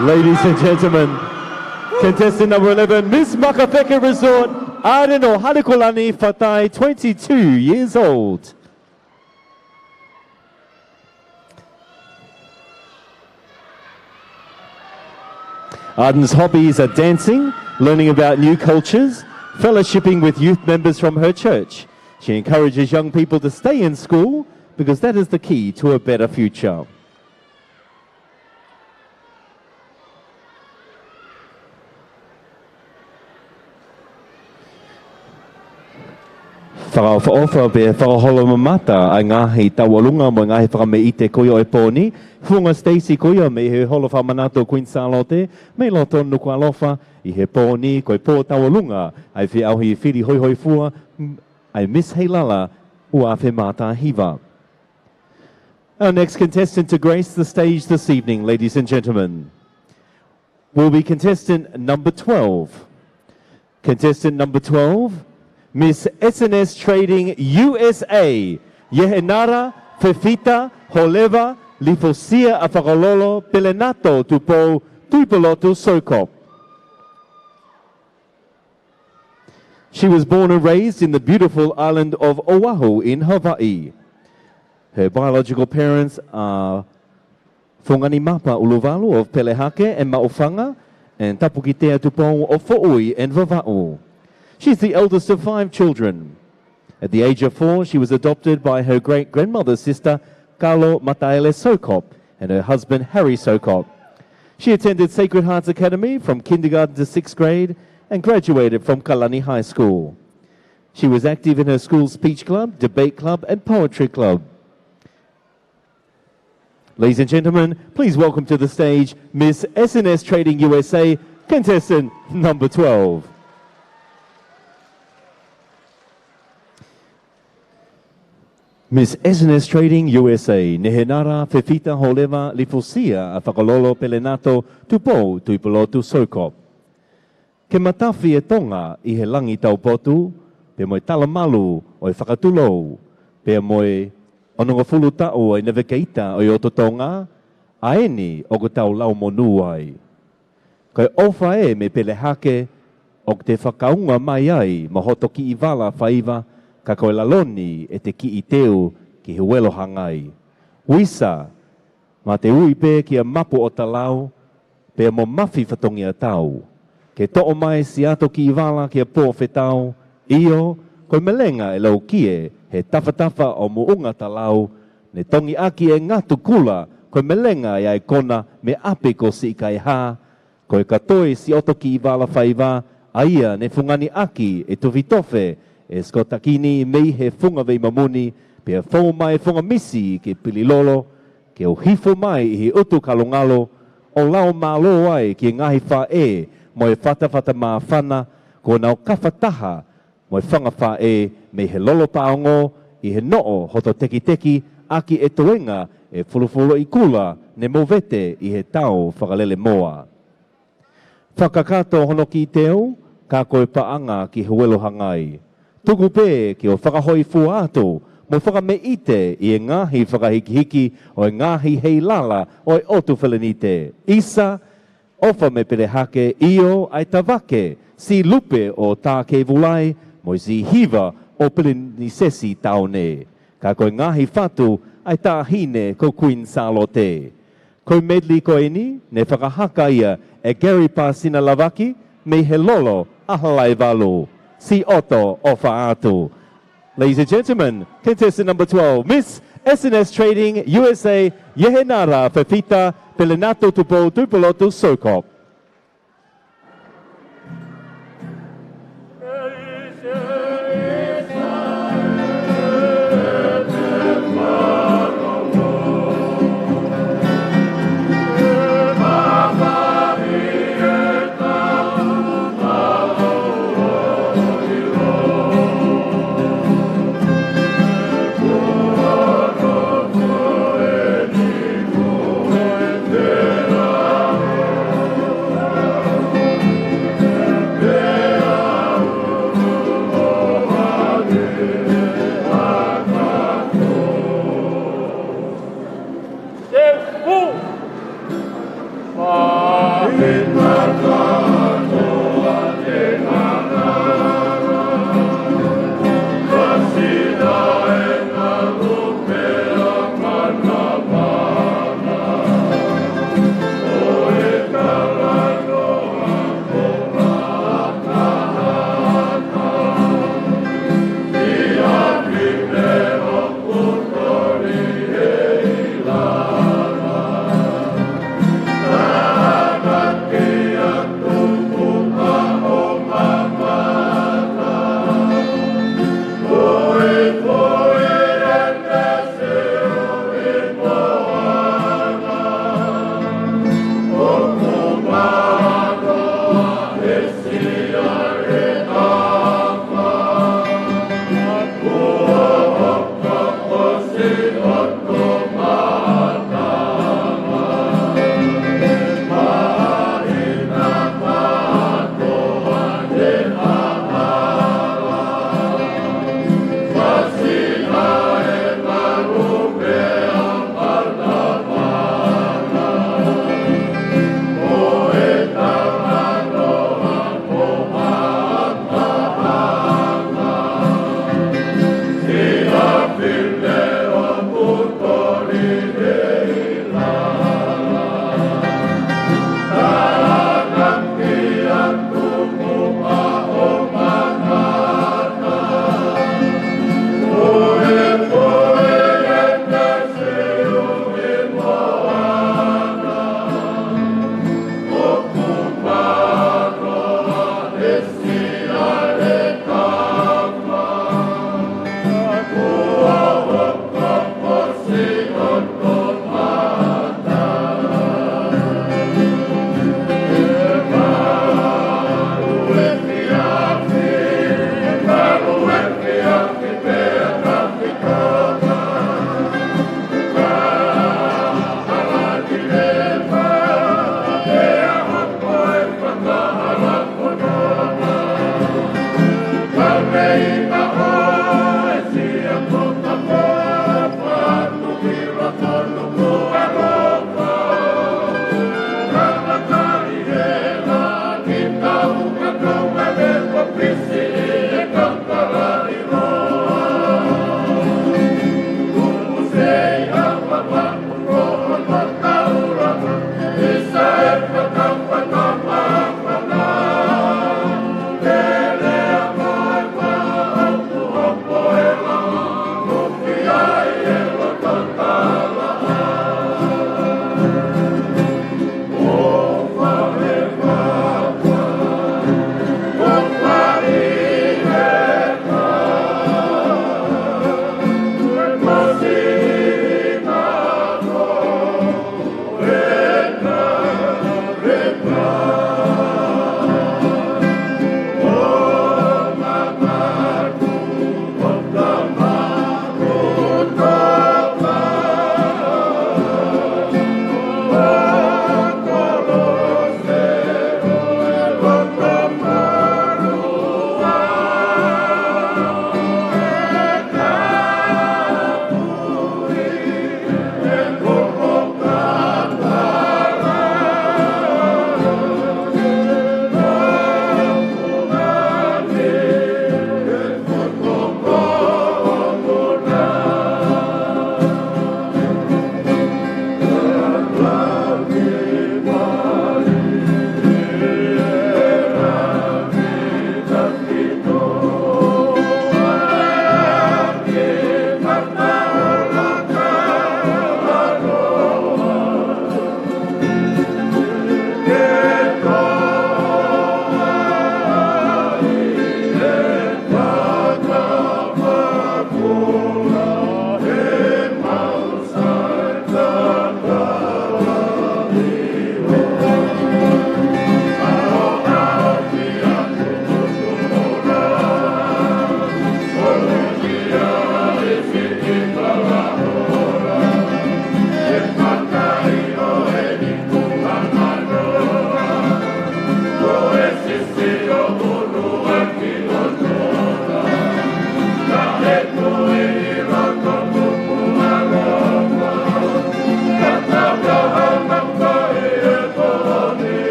Ladies and gentlemen, contestant number 11, Miss Makawheke Resort, Areno Halekolani Fatai, 22 years old. Arden's hobbies are dancing, learning about new cultures, fellowshipping with youth members from her church. She encourages young people to stay in school because that is the key to a better future. Whakaofa pe whakaholo mamata ai ngahi tawalunga mo ngahi whakameite koio e pōni. Funga Stacey koia me he holo whamanato Queen Salote, me loto nuku alofa I he pōni koi pō tawalunga ai whi auhi whiri hoi hoi fua ai Miss Heilala ua whi mata hiva. Our next contestant to grace the stage this evening, ladies and gentlemen, will be contestant number 12. Contestant number 12, Miss SNS Trading USA, Yehenara Fefita Holeva Lifosia Afakololo Pelenato Tupo Tuipolotu Sokop. She was born and raised in the beautiful island of Oahu in Hawaii. Her biological parents are Fongani Mapa Uluvalu of Pelehake and Maofanga and Tapukitea Tupong of Fo'ui and Vava'u. She's the eldest of 5 children. At the age of 4, she was adopted by her great-grandmother's sister, Carlo Mataele Sokop, and her husband, Harry Sokop. She attended Sacred Hearts Academy from kindergarten to 6th grade and graduated from Kalani High School. She was active in her school's speech club, debate club, and poetry club. Ladies and gentlemen, please welcome to the stage Miss SNS Trading USA, contestant number 12. Miss SNS Trading USA, Nehenara Fefita Holeva Lifosia a Whakalolo Pelenato Tupo Tuipolotu Sokop. Ke matafi e tonga I he langi taupotu, pe moe talamalu o e whakatulou, pe moe ononga fulu tau e nevekeita o i ototonga, a eni o ko tau lau monu ai. Kai ofa e me pelehake o te whakaunga mai ai ma hotoki I wala whaiva, ka koe laloni e te ki I teu ki he welo hangai. Wisa, ma te ui pē ki a mapu o talau, pe mo mafi whatongi a tau. Ke to'o mai si ato ki I wala ki a pō whetau, io, koe melenga e lau kie, he tawhatafa o muunga talau, ne tongi aki e ngatu kula, koe melenga e ai kona me ape ko si kai ha, koe katoe si oto ki I wala whaiva, aia ne fungani aki e tuvitofe, e skotakini mei he funga vei mamuni, pe a fō mai funga misi ke pililolo, ke o hifo mai I he utu kalongalo, o lao malo ai ki ngahi wha e, mo e whata maa whana, ko nau kawhataha, mo e whanga wha e, me he lolo paongo, I he noo hoto teki aki e toenga, e fulufulu I kula, ne movete I he tau whakalele moa. Whakakato hono ki teo, ka koe paanga ki he welo hangai. Tuku pē ki o whakahoi fuato, mo whakameite I e ngahi whakahikihiki o e ngahi hei lala o e otu whelenite. Isa, ofa me perehake io ai tawake, si lupe o tā ke vulai, mo si hiva o pelenisesi taone. Ka koe ngahi whatu ai tā hine ko Queen Salote. Koe medli ko eni, ne whakahaka ia e Gary Pasina Lavaki, me he lolo ahalai valo. Si Otto ofa atu. Ladies and gentlemen, contestant number 12, Miss SNS Trading USA, Yehenara Fefita Pelenato Tupo Tuipolotu Sokop.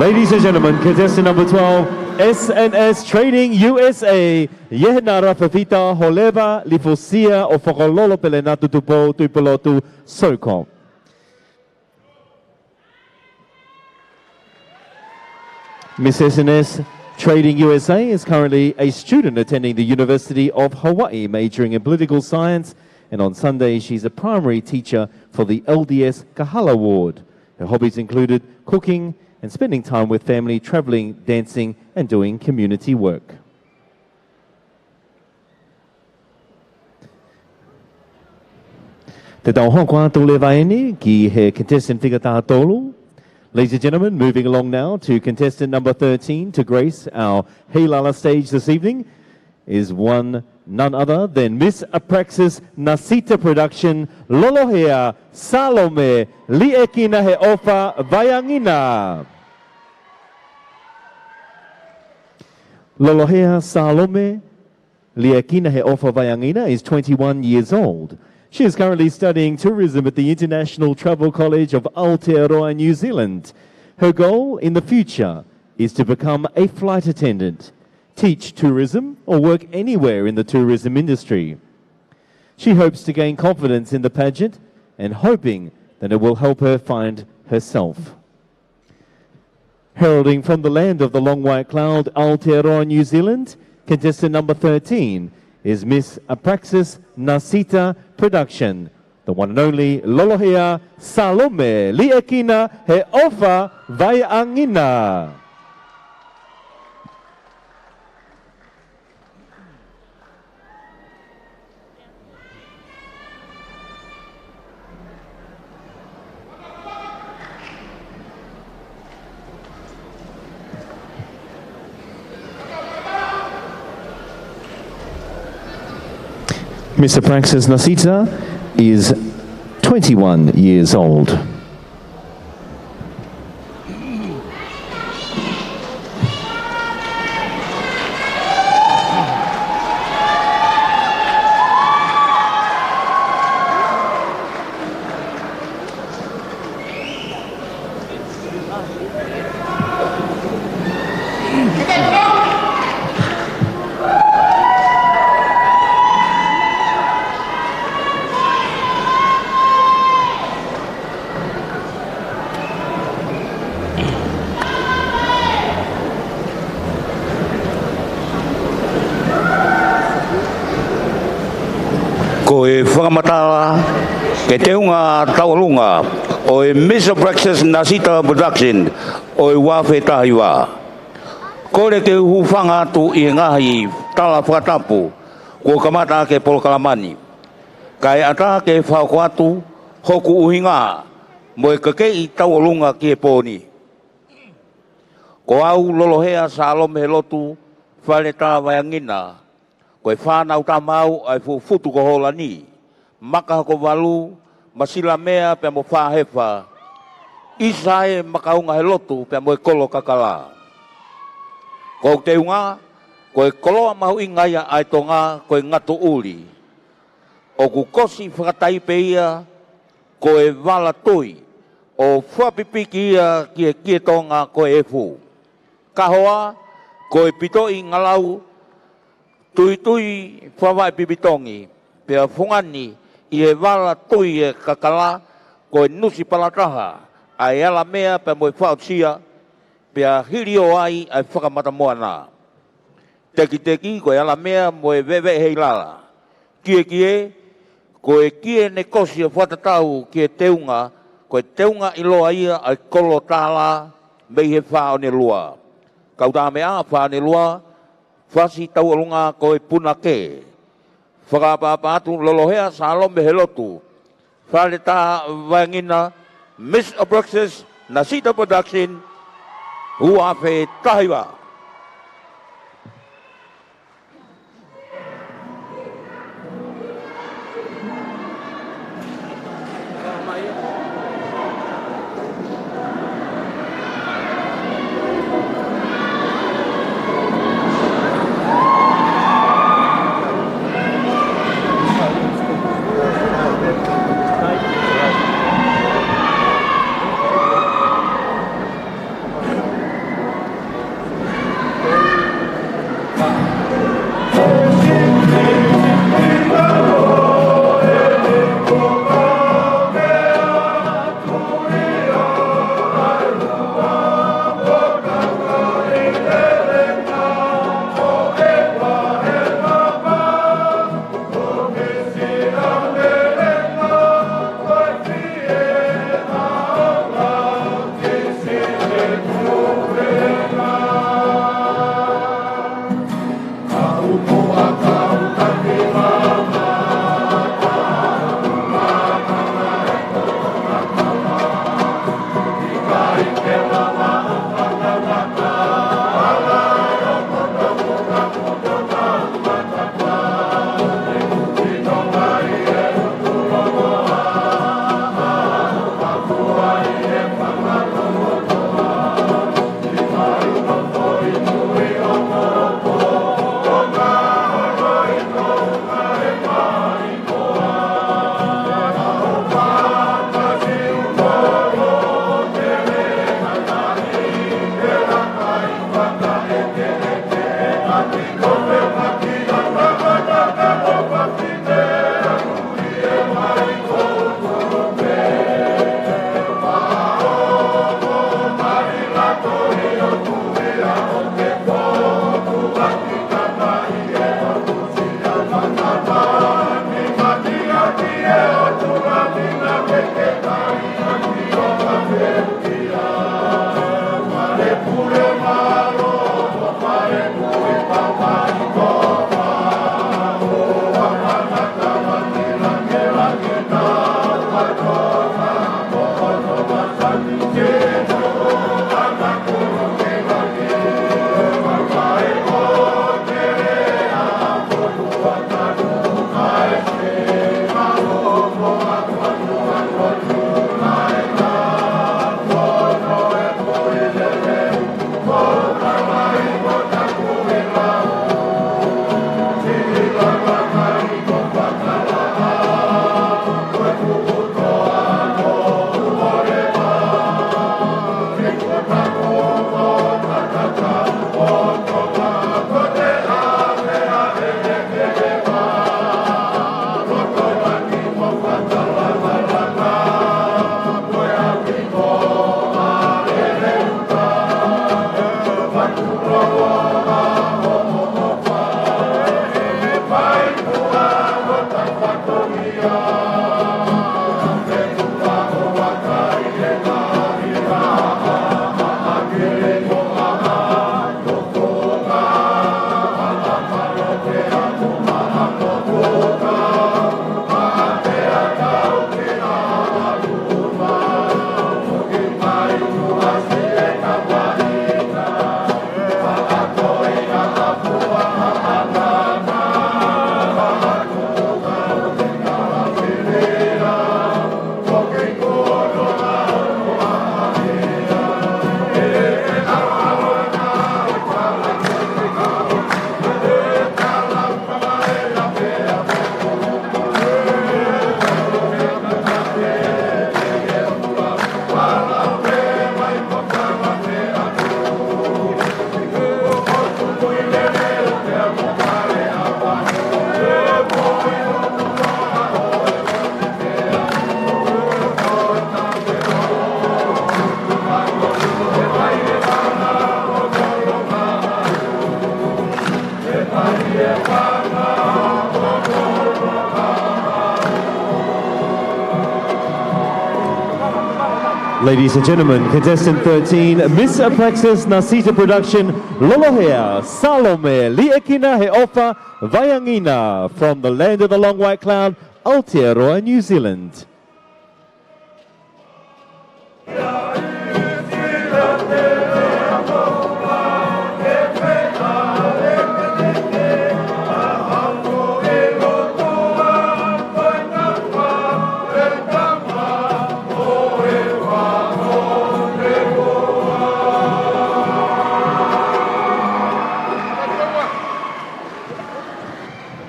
Ladies and gentlemen, contestant number 12, SNS Trading USA. Yehnara Fafita Holeva Lifosia o Fokololo Pelenatu Tupo Tuipolotu Soko. Miss SNS Trading USA is currently a student attending the University of Hawaii, majoring in political science, and on Sunday she's a primary teacher for the LDS Kahala Ward. Her hobbies included cooking and spending time with family, traveling, dancing, and doing community work. Te tauhokoa tole vaeni ki he contestant whiga tātolu. Ladies and gentlemen, moving along now to contestant number 13 to grace our Heilala stage this evening is none other than Miss Apraxis Nasita Production, Lolohea Salome Liekina He Ofa Vayangina. Lolohea Salome Liekina He Ofa Vayangina is 21 years old. She is currently studying tourism at the International Travel College of Aotearoa, New Zealand. Her goal in the future is to become a flight attendant, teach tourism, or work anywhere in the tourism industry. She hopes to gain confidence in the pageant and hoping that it will help her find herself. Heralding from the land of the long white cloud, Aotearoa, New Zealand, contestant number 13 is Miss Apraxis Nasita Production, the one and only Lolohea Salome Liekina He Ofa Vayangina. Mr. Praxis Nasita is 21 years old. Ko e whakamatara ke te unga taurunga o e Mr. Praxis Nasita Production o e wawhe tahiwa. Ko re ke hufanga tu i ngahi tala whakatapu ko kamata ke polokalamani. Kai ata ke whakwatu hoku uhinga mo e kakei taurunga ki e pōni. Ko au Lolohea Salome he lotu whare tā Vayangina. Koe whānau tamau ai futu ko hola ni. Maka ko walu, masila mea pia mo whāhewa. Isa e makaunga he lotu pia mo e kolo kakala. Ko te unga, koe koloa mahu ingaia ai tonga koe ngatu uli. O ku kosi whakataipe ia, koe wala tui. O whapipiki ia kie tonga koe e fu. Kahoa, koe pitoi ngalau, tui whawai pipitongi, pia whungani i e wala tui e kakala ko e nusi palataha, ai ala mea pia moe whaotia, pia hirio ai ai whakamata moana. Teki ko e ala mea moe wewe hei lala. Kie, ko e kie ne kosi e whatatau kie teunga, ko e teunga i loa ia ai kolo tāla mei he whao ne lua. Kautā mea whao ne lua, Fasi tau alunga koe puna ke. Whakapapa atu Lolohea Salome he lotu. Whare tā Vayangina, Miss Apraxis Nasita Production, Uawhe tahiwa. Ladies and gentlemen, contestant 13, Miss Praxis Nasita Production, Lolohea, Salome, Liekina Heofa, Vayangina, from the land of the long white cloud, Aotearoa, New Zealand.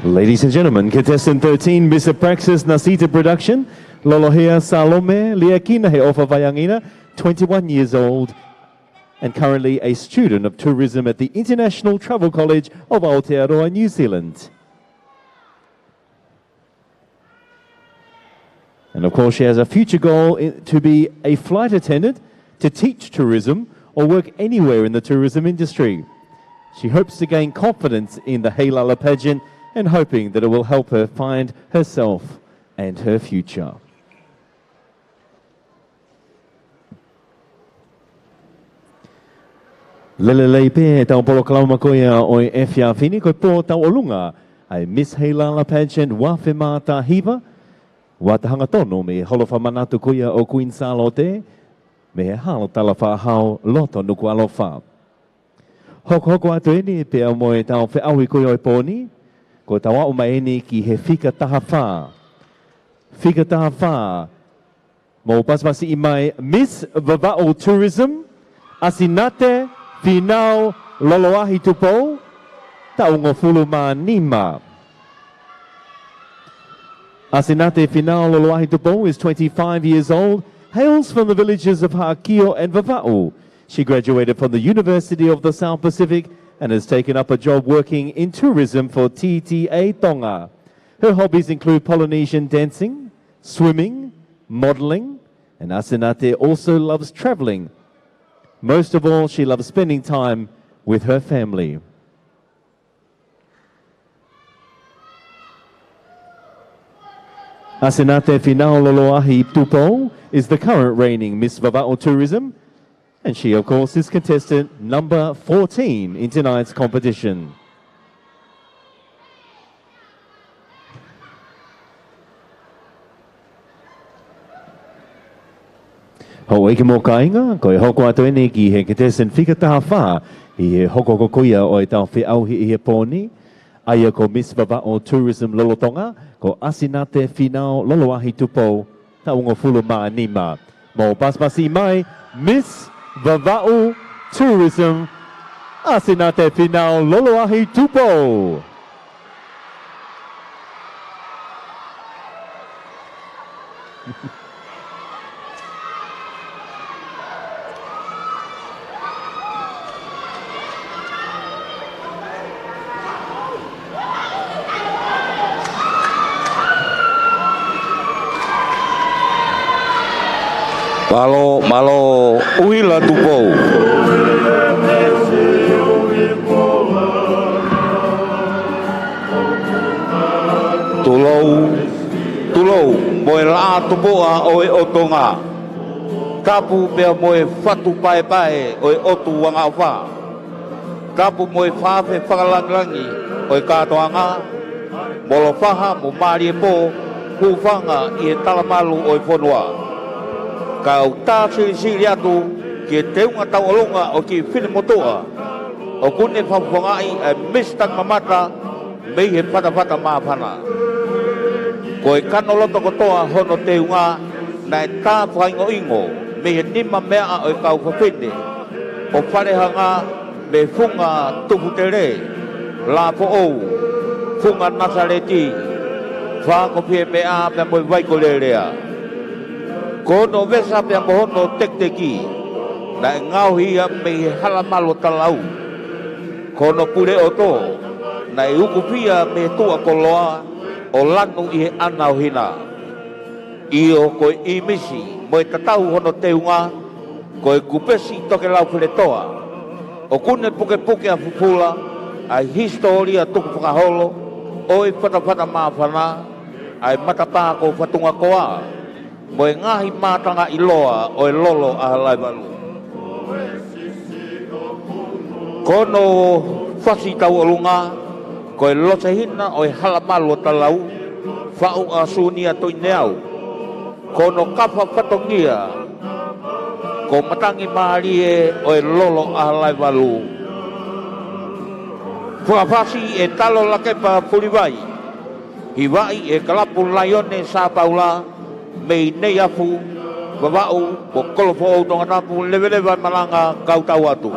Ladies and gentlemen, contestant 13, Miss Praxis Nasita Production, Lolohea Salome Liakina Heofa Vayangina, 21 years old, and currently a student of tourism at the International Travel College of Aotearoa, New Zealand. And of course, she has a future goal to be a flight attendant, to teach tourism, or work anywhere in the tourism industry. She hopes to gain confidence in the Heilala pageant and hoping that it will help her find herself and her future. Lelelei pe tau polo kalauma koia oi e whiawhini koe pō tau olunga ai Miss Heilala pageant wafe māta hiva wa te hanga tono me holofa manatu koia o Queen Salote me he halo tala whahau loto nuku alofa. Hoko atu eni pe au moe tau whiawi koia oi pōni ko tau au maeni ki he whika taha whā. Whika taha whā. Mō pasmasi i mai Miss Vava'o Tourism, Asinate Finau Loloahi Tupou, Taungo Fulu Mā Nima. Asinate Finau Loloahi Tupou is 25 years old, hails from the villages of Hākio and Vava'o. She graduated from the University of the South Pacific and has taken up a job working in tourism for TTA Tonga. Her hobbies include Polynesian dancing, swimming, modeling, and Asinate also loves traveling. Most of all, she loves spending time with her family. Asinate Finau Loloahi Tupou is the current reigning Miss Vava'o Tourism, and she, of course, is contestant number 14 in tonight's competition. Ho eke mō kāinga, ko e hoko atu ene ki he contestant whika taha whā, i he hoko kokoia o e tau whiauhi i he pōni, aia ko Miss Vava'o Tourism Lolotonga, ko Asinate Finau Loloahi Tupou, Taungo Fulu Mā Nima. Mō paspasi mai, Miss Vava'o Tourism, Asinate Finau Loloahi Tupou. Malo uhila Tupou. lou moe la tupoa o e otonga. Tapu pea moe fatu pae pae o e otu wanga wha. Tapu moe whawhe whakalangilangi o e katoanga. Molo whaha mo maari e po hufanga i e talamalu o e whanua. Ka au tā siri atu ki e teunga tau alonga o ki whine motoa. O kune whawhangai e mistang mamata mei he patapata maapana. Ko e kano loto kotoa hono teunga na e tā whaingo ingo me he nima mea o e kau whawhine. O wharehanga me funga tupu te re, la po ou, funga Nazareti, whako pia mea pia moe waiko le rea. Ko no vesa pia mohono tekteki, na e ngau hia me he halamalo talau. Ko no pure o to, na e uku pia me tua koloa, o lanu i he anau hina. Io koe i misi, moe tatau hono teunga, koe kupesi toke lau whiretoa. O kune puke puke a fupula, ai historia tuku whakaholo, oi whatawhata maawhana, ai matapā ko whatunga koa, moe ngahi mātanga i loa o e lolo a halaiwalu. Kono whasi tau olunga, koe lose hina o e halamalu o talau, whau a sunia toi neau. Kono kapa whatongia, ko matangi maarie o e lolo a halaiwalu. Whakawhasi e talo lakepa puliwai, hiwai e kalapu laione sa paula, mei nei afu, wawau, ko kolofo o tonga tapu lewelewa malanga kau tau atu.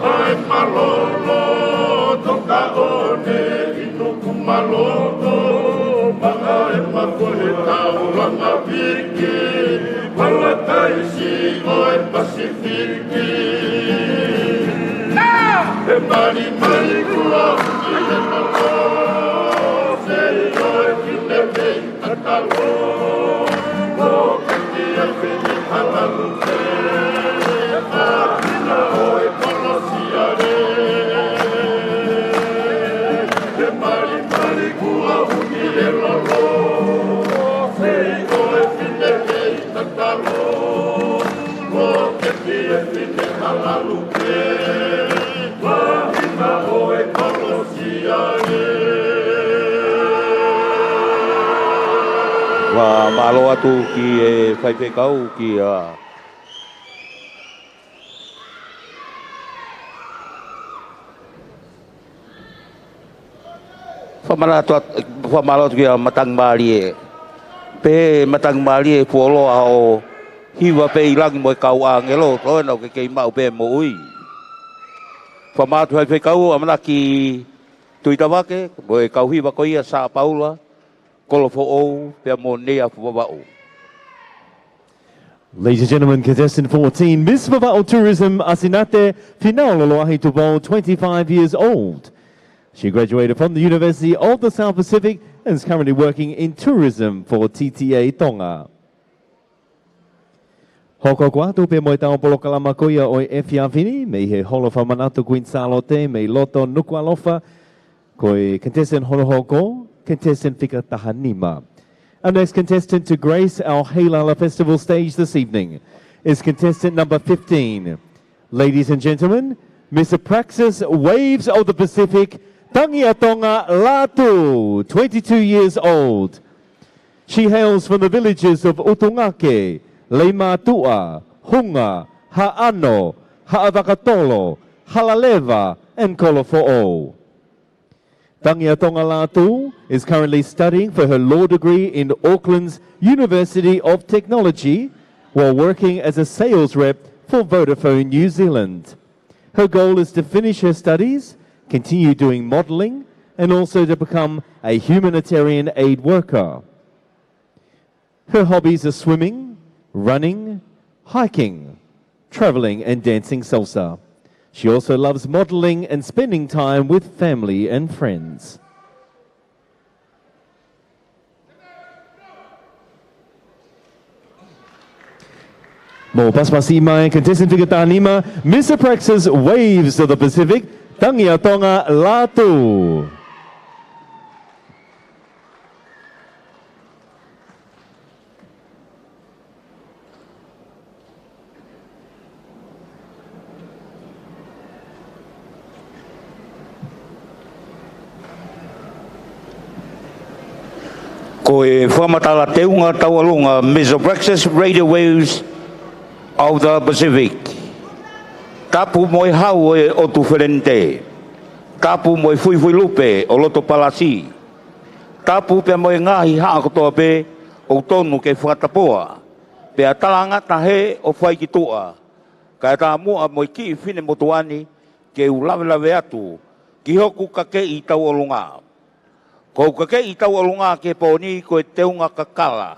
Oe malolo, toka one, inu kumalolo, mga e makoe tau langa piki, wala kaisi oe pasifiki. E mari mari kua uki e malo, se oe kine vei katalo, o kati e vini halalu te, akina oe kolosiare. E mari mari kua uki e lalo, se oe kine vei katalo, o kati e vini halalu te, Wa malo atu ki e whaipekau ki a whamalo atu ki a matang mari e pe matang mari e puolo ao hiwa pe ilangi mo e kau a ngelo toi nau ke kei mau pe mo ui whamatu whaipekau amana ki tuitawake mo e kau hiwa koia sa paula Ladies and gentlemen, contestant 14, Miss Vava'o Tourism Asinate Finaololoahi Tubol, 25 years old. She graduated from the University of the South Pacific and is currently working in tourism for TTA Tonga. Hoko kuatu pe moe tau polo kalama koia o e whiawhini, me he holo whamanato kuinsalote, me loto nukualofa, koe contestant honohoko, contestant Fika Tahanima. Our next contestant to grace our Heilala Festival stage this evening is contestant number 15. Ladies and gentlemen, Miss Praxis Waves of the Pacific, Tangiatonga Latu, 22 years old. She hails from the villages of Utungake, Leimatua, Hunga, Ha'ano, Ha'avakatolo, Halaleva, and Kolofo'o. Tangiatonga Latu is currently studying for her law degree in Auckland's University of Technology while working as a sales rep for Vodafone New Zealand. Her goal is to finish her studies, continue doing modelling, and also to become a humanitarian aid worker. Her hobbies are swimming, running, hiking, travelling and dancing salsa. She also loves modelling and spending time with family and friends. Mo paspasi mai contestant Fika Tahanima, Mr. Praxis Waves of the Pacific, Tangiatonga Latu. Ko e whamatala teunga taualunga Mesopraxis Radio Waves of the Pacific. Tapu moe hau e o tuwherente. Tapu moe fui lupe o loto palasi. Tapu pe moe ngahi haa kotoa pe o tonu ke whakatapoa. Pe a talanga tahe o whai ki tua. Ka e tā mua moe ki whine motuani ke ulawe atu ki hoku ka ke i taualunga. Ko ka ke i taualunga ke poni ko e teunga kakala.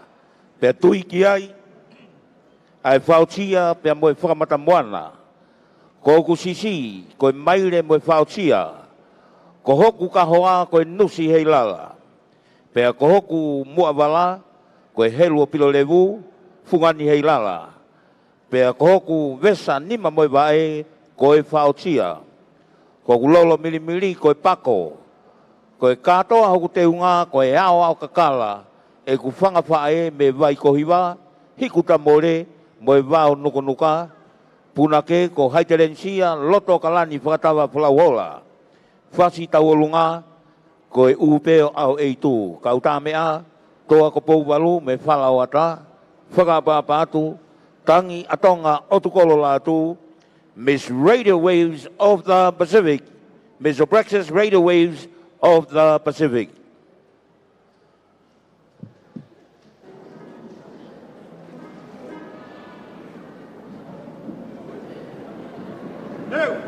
Pe tui ki ai, ai whautia pe moe whakamata moana. Ko ku sisi, ko e maire moe whautia. Ko hoku ka hoa ko e nusi hei lala. Pe ko hoku mua wala, ko e helu o pilo levu, fungani hei lala. Pe ko hoku vesa nima moe wae, ko e whautia. Ko ku lolo milimili ko e pako. Ko e katoa hoku te unga, ko e ao kakala, e ku whanga whae me vai kohiwa, hikuta more, mo e wao nuko nuka, puna ke ko haiterensia, loto kalani whakatawa pulauhola. Whasi tauolunga, ko e upeo au eitu, ka utamea, toa ko pouwalu me whalau ata, whakapapa atu, tangi atonga otukolo atu, Miss Radio Waves of the Pacific, Miss Praxis Radio Waves of the Pacific. No.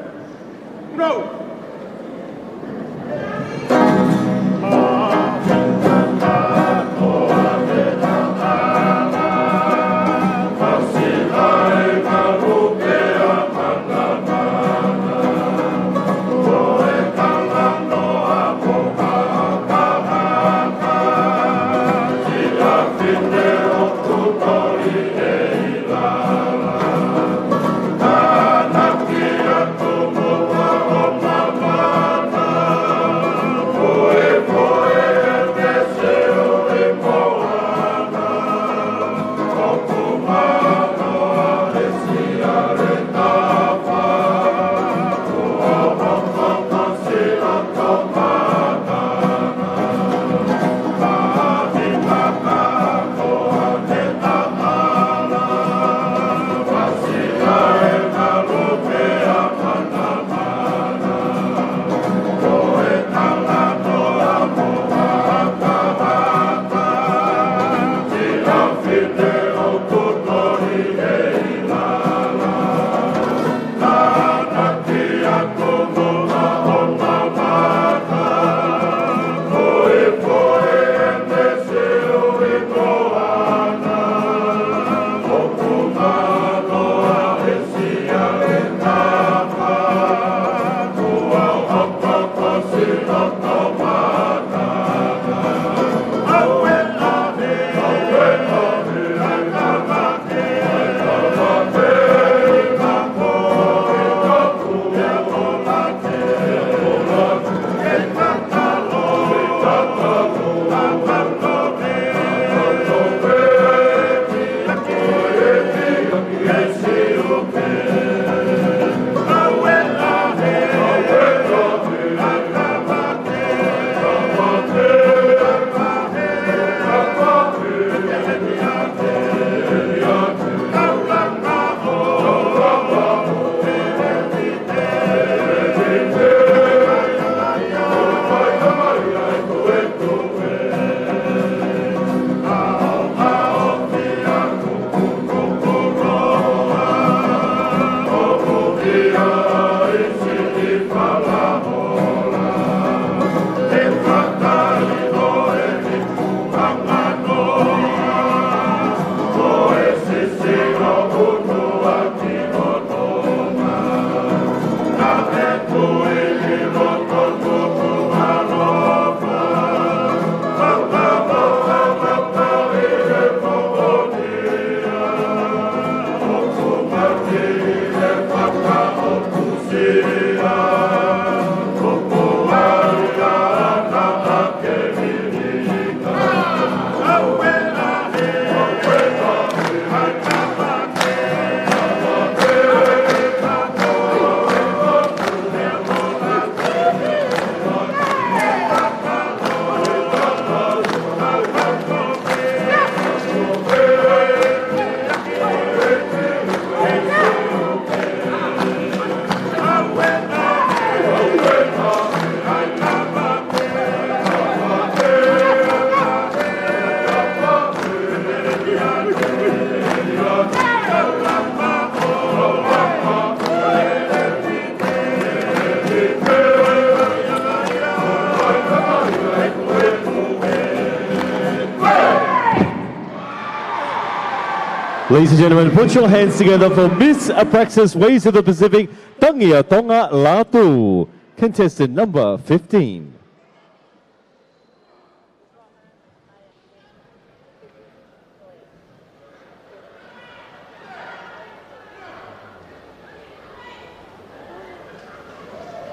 Ladies and gentlemen, put your hands together for Miss Apraxis Ways of the Pacific, Tangia Tonga Latu, contestant number 15.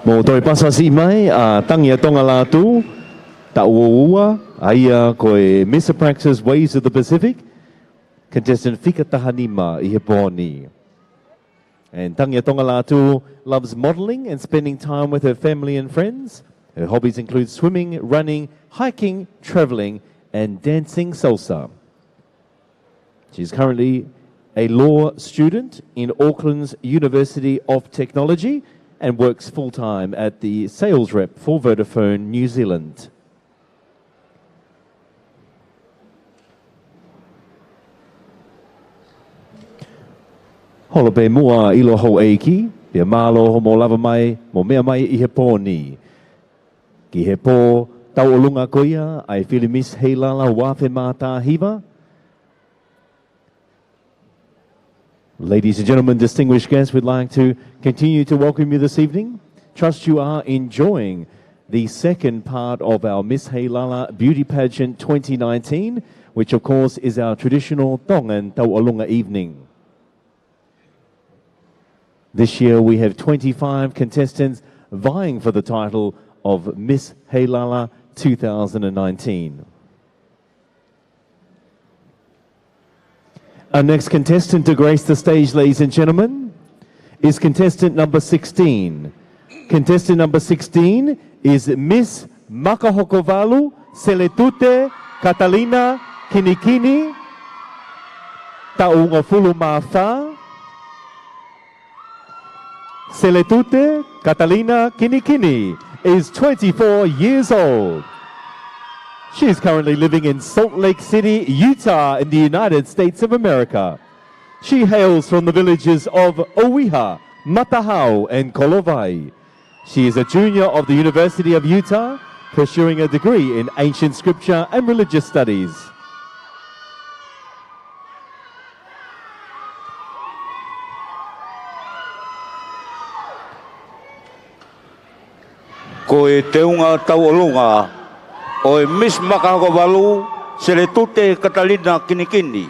Mo toi pasa si mai a Tangia Tonga Latu, ta ua aia koe Miss Apraxis Ways of the Pacific, contestant Fika Tahanima Iheponi. And Tangia Tonga Latu loves modelling and spending time with her family and friends. Her hobbies include swimming, running, hiking, travelling, and dancing salsa. She's currently a law student in Auckland's University of Technology and works full-time at the sales rep for Vodafone New Zealand. Hola pe mua ilo ho eiki, pia malo ho mo lava mai, mo mea mai I he pōni. Ki he pō, tau o lunga koia, ai whili Miss Heilala wāwhe mātā hiva. Ladies and gentlemen, distinguished guests, we'd like to continue to welcome you this evening. Trust you are enjoying the second part of our Miss Heilala Beauty Pageant 2019, which of course is our traditional Tongan Taualunga evening. This year we have 25 contestants vying for the title of Miss Heilala 2019. Our next contestant to grace the stage, ladies and gentlemen, is contestant number 16. Contestant number 16 is Miss Makahokovalu Seletute Catalina Kinikini Taungafulu Mawha. Seletute Catalina Kinikini is 24 years old. She is currently living in Salt Lake City, Utah, in the United States of America. She hails from the villages of Owiha, Matahau, and Kolovai. She is a junior of the University of Utah, pursuing a degree in ancient scripture and religious studies. Ko e te unga tau olunga, o e mis makahoko walu, se le tute Katalina kinikini.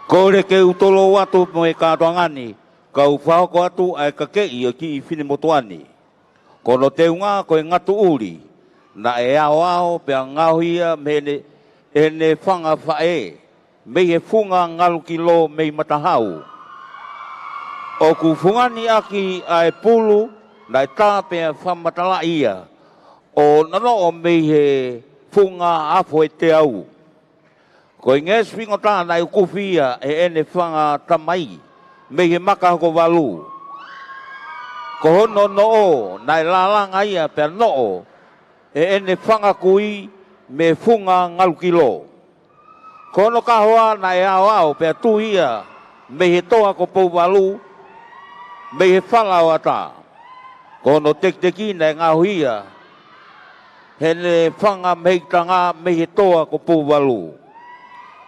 Ko re ke utolo watu mo e kātoangani, ka uwhahoko atu ai ka kei o ki i whini motuani. Ko no te unga ko e ngatu uri, na e ao pia ngauhia me ne whanga whae, me he funga ngalu kilo me matahau. O ku fungani aki ai pulu, na e tāpea whamatala ia, o nano o me he funga afo e te au. Ko i nges wingo tāna i ukufia e ene whanga tamai, me he makahoko walu. Ko hono no o, na e lalanga ia pea no o, e ene whanga kui me funga ngalukilo. Ko hono kahoa na e ao ao pea tu ia, me he toa ko pou walu, me he whala o ata. Kono tek-teki nei ngā huia, he ne whanga meitanga me he toa ko pūwalu.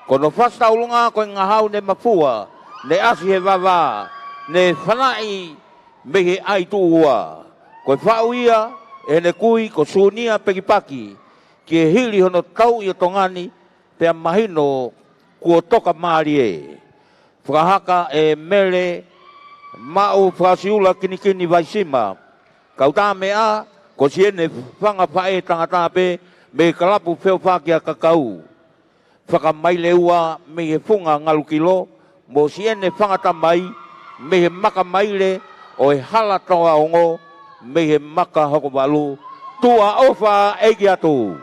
Kono whastaulunga koe ngā hau ne mapua, ne asi he wawa, ne whanai me he aitua. Koe whauia, e ne kui ko sunia pekipaki, ki e hili hono tau i o tongani, pea mahino kua toka maari e. Whakahaka e mele, mau whasiula kinikini vaisima, kau tā mea, ko siene whanga whae tangata pe, me kalapu wheo whakia kakau. Whakamaile ua me he funga ngalukilo, mo siene whangata mai, me he maka maile, o he hala toa ongo, me he maka hoko walu, tua ofa eiki atu.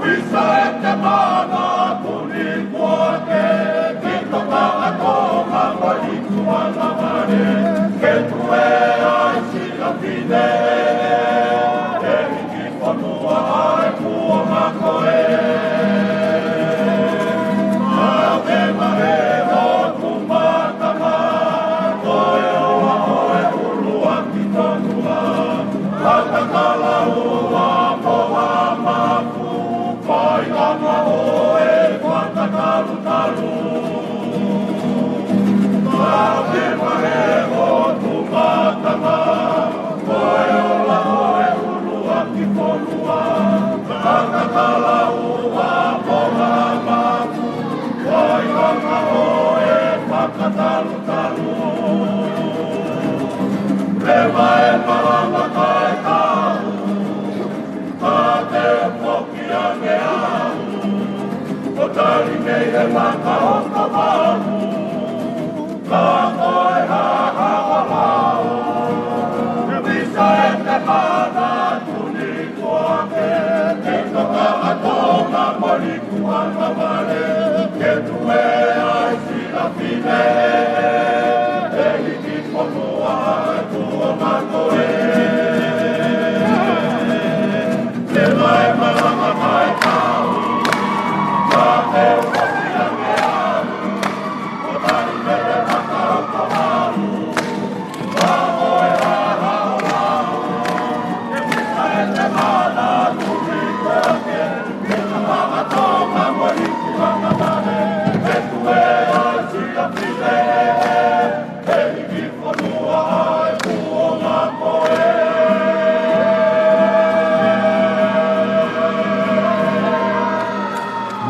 Visa et te mana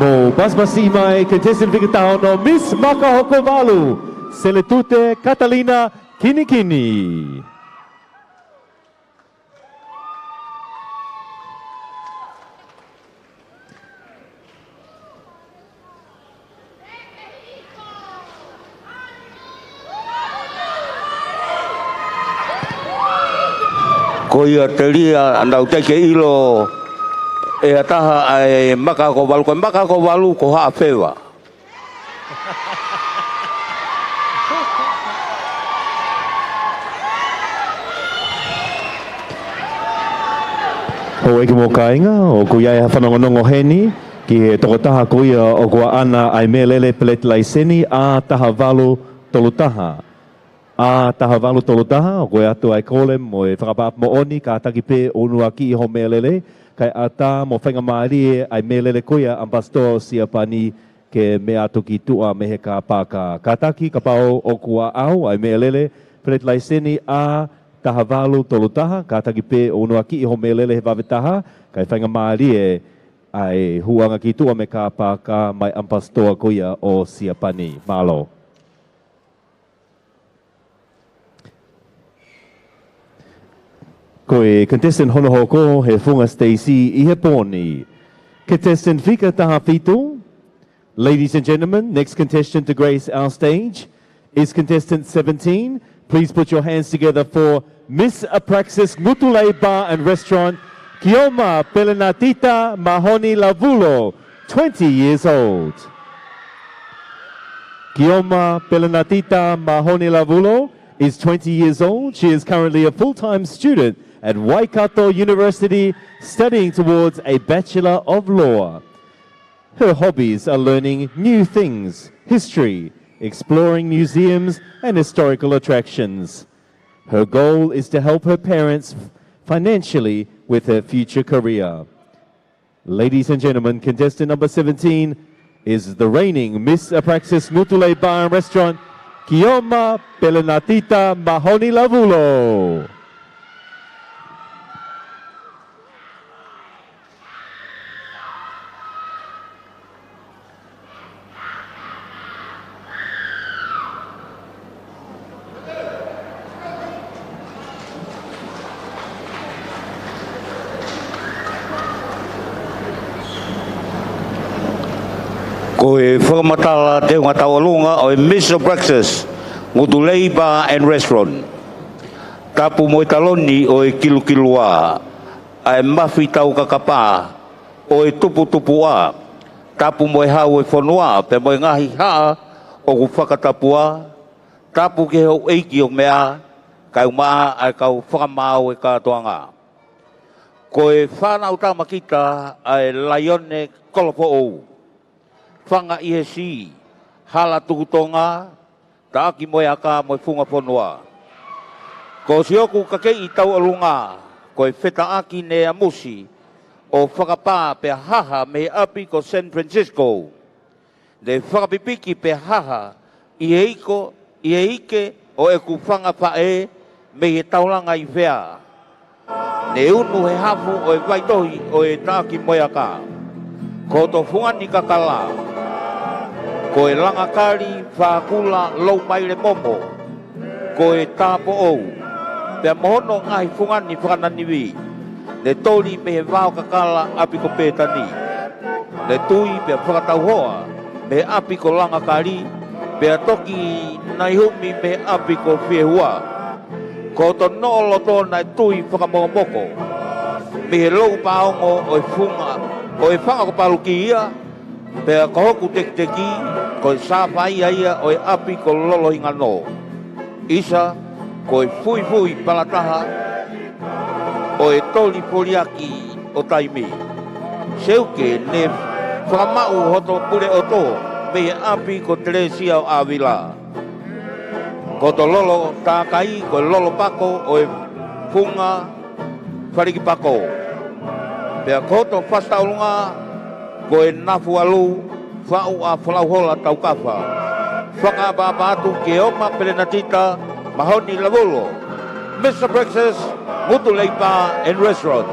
Mo basbasi mai contestant vikatao no Miss Makahokovalu, Seletute Catalina Kinikini. Ko ia teria andau te ke ilo e ataha ai Makahokovalu ko Makahokovalu ko haafewa. Ho eke mo kainga o ku iai whanongonongo heni ki he tokotaha ko ia o kua ana ai melele pelet laiseni a taha valu tolutaha. A taha valu tolutaha o koe atu ai kole mo e whakapap mo oni ka taki pe onua ki i ho melele kai ata mo whainga maari ai melele koia ambasto sia pani ke me atu ki tua me he ka paka. Ka taki ka pao o kua au ai melele pelet laiseni a taha valu tolutaha, ka taki pe o unua ki i ho melele he wawetaha, kai whainga maari e ai huanga ki tua me ka paka mai ampastoa koia o Siapani. Malo. Koe contestant honohoko he funga Stacey i he pōni. Contestant Vika taha fitu. Ladies and gentlemen, next contestant to grace our stage is contestant 17. Please put your hands together for Miss Apraxis Mutulei Bar and Restaurant, Kioma Pelenatita Mahoni Lavulo, 20 years old. Kioma Pelenatita Mahoni Lavulo is 20 years old. She is currently a full-time student at Waikato University studying towards a Bachelor of Law. Her hobbies are learning new things, history, exploring museums and historical attractions. Her goal is to help her parents financially with her future career. Ladies and gentlemen, contestant number 17 is the reigning Miss Apraxis Mutulei Bar and Restaurant, Kioma Pelenatita Mahoni Lavulo. Ko e whakamatala te unga taualunga o e Miss Apraxis Mutulei Bar and Restaurant. Tapu mo i taloni o e kilukilua, a e mawhi tau kakapa o e tupu-tupua. Tapu mo e hau e whanua, pe mo e ngahi haa o ku whakatapua. Tapu ke hau eiki o mea, kai umaa ai kau whakamau e katoanga. Ko e whanau tamakita a e Laione Kolopo ou. Whanga i he si, hala tukutonga, ta aki moe aka moe funga whanua. Ko si oku kakei i tau alunga, ko e wheta aki ne a musi, o whakapā pe haha me api ko San Francisco. Ne whakapipiki pe haha, i he ike o e ku whanga whae, me he taulanga i whea. Ne unu he hafu o e waitohi o e taki moe aka. Ko to fungani kakala, ko e langakari whakula lau mai le momo, ko e tāpo ou, pia mohono ngai fungani whakananiwi, ne tori me he wao kakala api ko pētani, ne tui pia whakatau hoa, me api ko langakari, pia toki nai humi me api ko whiehua, ko to noolo tōna e tui whakamomoko, me he lau paongo o e funga, o e whanga ko paluki ia, pea ko hoku teki, ko e sāwhai ia o e api ko lolo hinga no. Isa, ko e fui palataha, o e toli poliaki o taimi. Seuke ne whakamau hoto pure o tō, me e api ko Teresia o Avila. Ko to lolo tākai, ko e lolo pako o e funga whariki pako. Pea koto whastaulunga, ko e nafu alu, whau a whalauhola tau kawha. Whakababatu ke oma Pelenatita, Mahoni Lavulo, Miss Apraxis Mutulei Bar and Restaurant.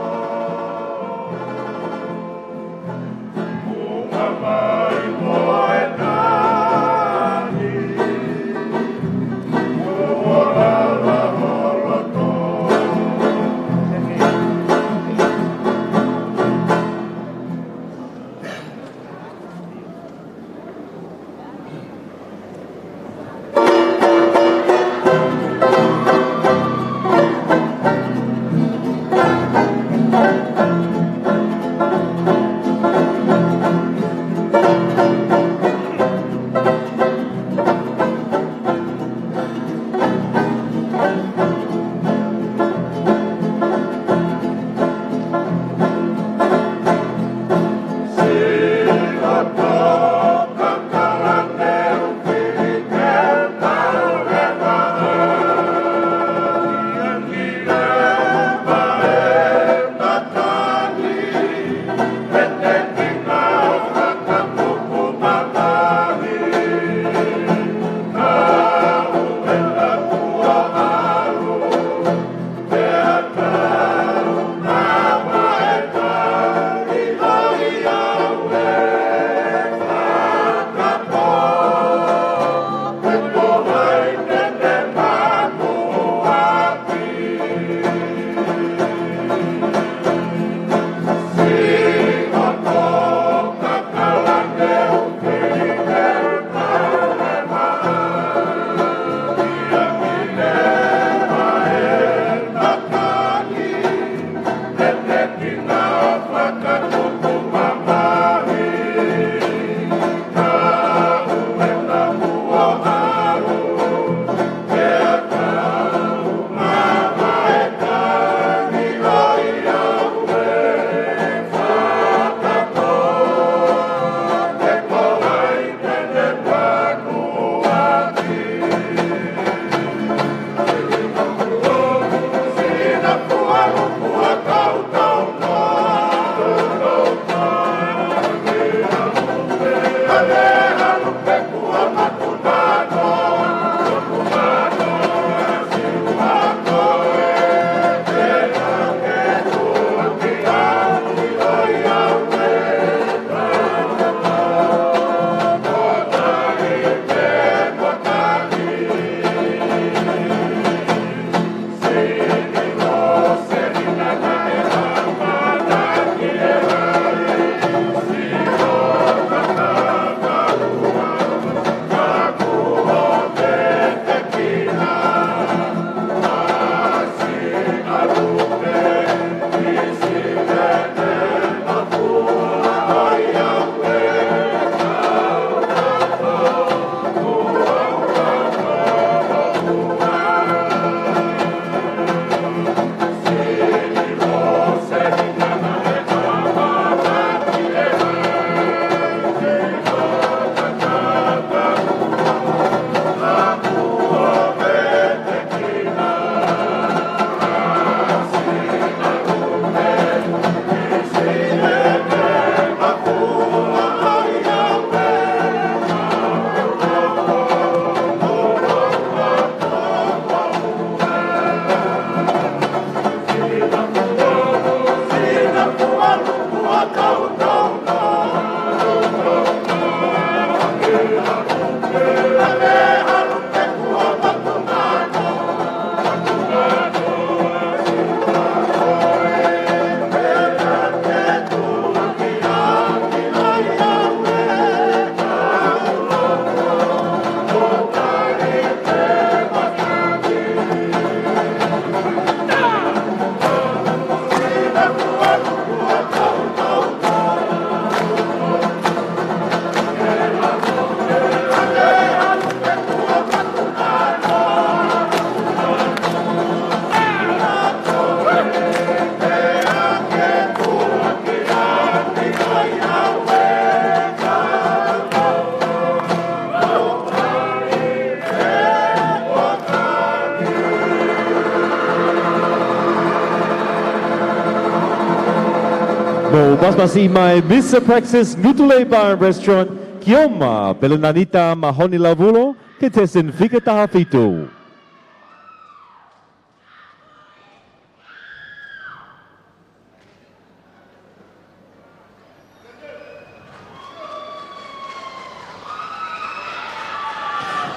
Mo Basmasi Mai Mr. Praxis Nutule Bar and Restaurant Kioma Belenanita Mahoni Lavulo Ketesin Fikataha Fitu.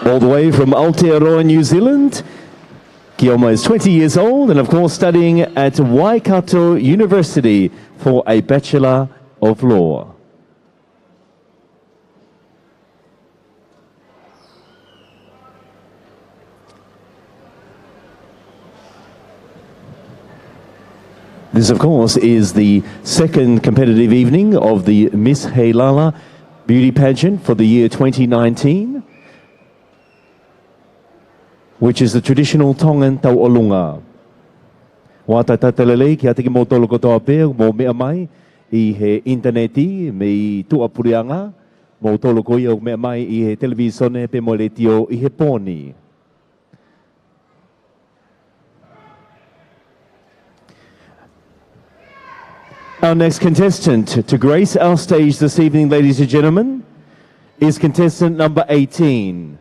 All the way from Aotearoa, New Zealand, Kioma is 20 years old and of course studying at Waikato University for a Bachelor of Law. This of course is the second competitive evening of the Miss Heilala beauty pageant for the year 2019. Which is the traditional Tongan Tau'olunga. Wā tatatalele ki atiki mō tolo kotoa pēr mō mea mai I he interneti me I tuapurianga mō tolo koia o mea mai I he televisone pe mo le tio I he pōni. Our next contestant to grace our stage this evening, ladies and gentlemen, is contestant number 18,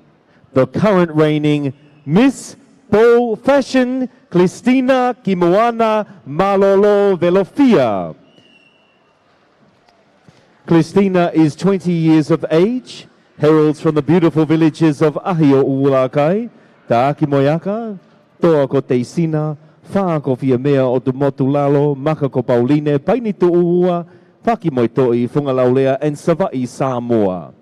the current reigning Miss Bow Fashion, Cristina Kimoana Malolo Velofia. Cristina is 20 years of age, heralds from the beautiful villages of Ahio Uulakai, Ta'aki Moyaka, Toa ko Teisina, Wha ko Fia Mea o Tu Motu Lalo, Maka ko Pauline, Paini Tu Uua, Paki Moitoi, Whungalaulea, and Savai Samoa.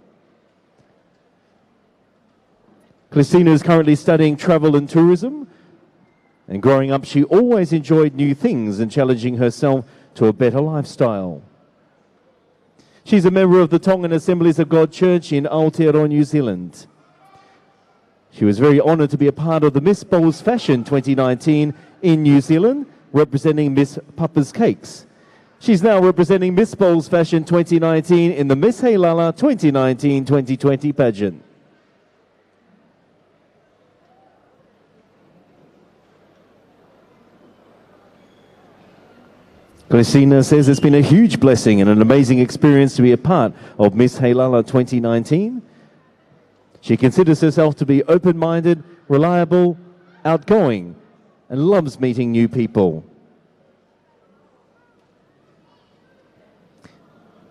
Cristina is currently studying travel and tourism, and growing up she always enjoyed new things and challenging herself to a better lifestyle. She's a member of the Tongan Assemblies of God Church in Aotearoa, New Zealand. She was very honoured to be a part of the Miss Bowls Fashion 2019 in New Zealand, representing Miss Papa's Cakes. She's now representing Miss Bowls Fashion 2019 in the Miss Heilala 2019-2020 pageant. Cristina says it's been a huge blessing and an amazing experience to be a part of Miss Heilala 2019. She considers herself to be open-minded, reliable, outgoing, and loves meeting new people.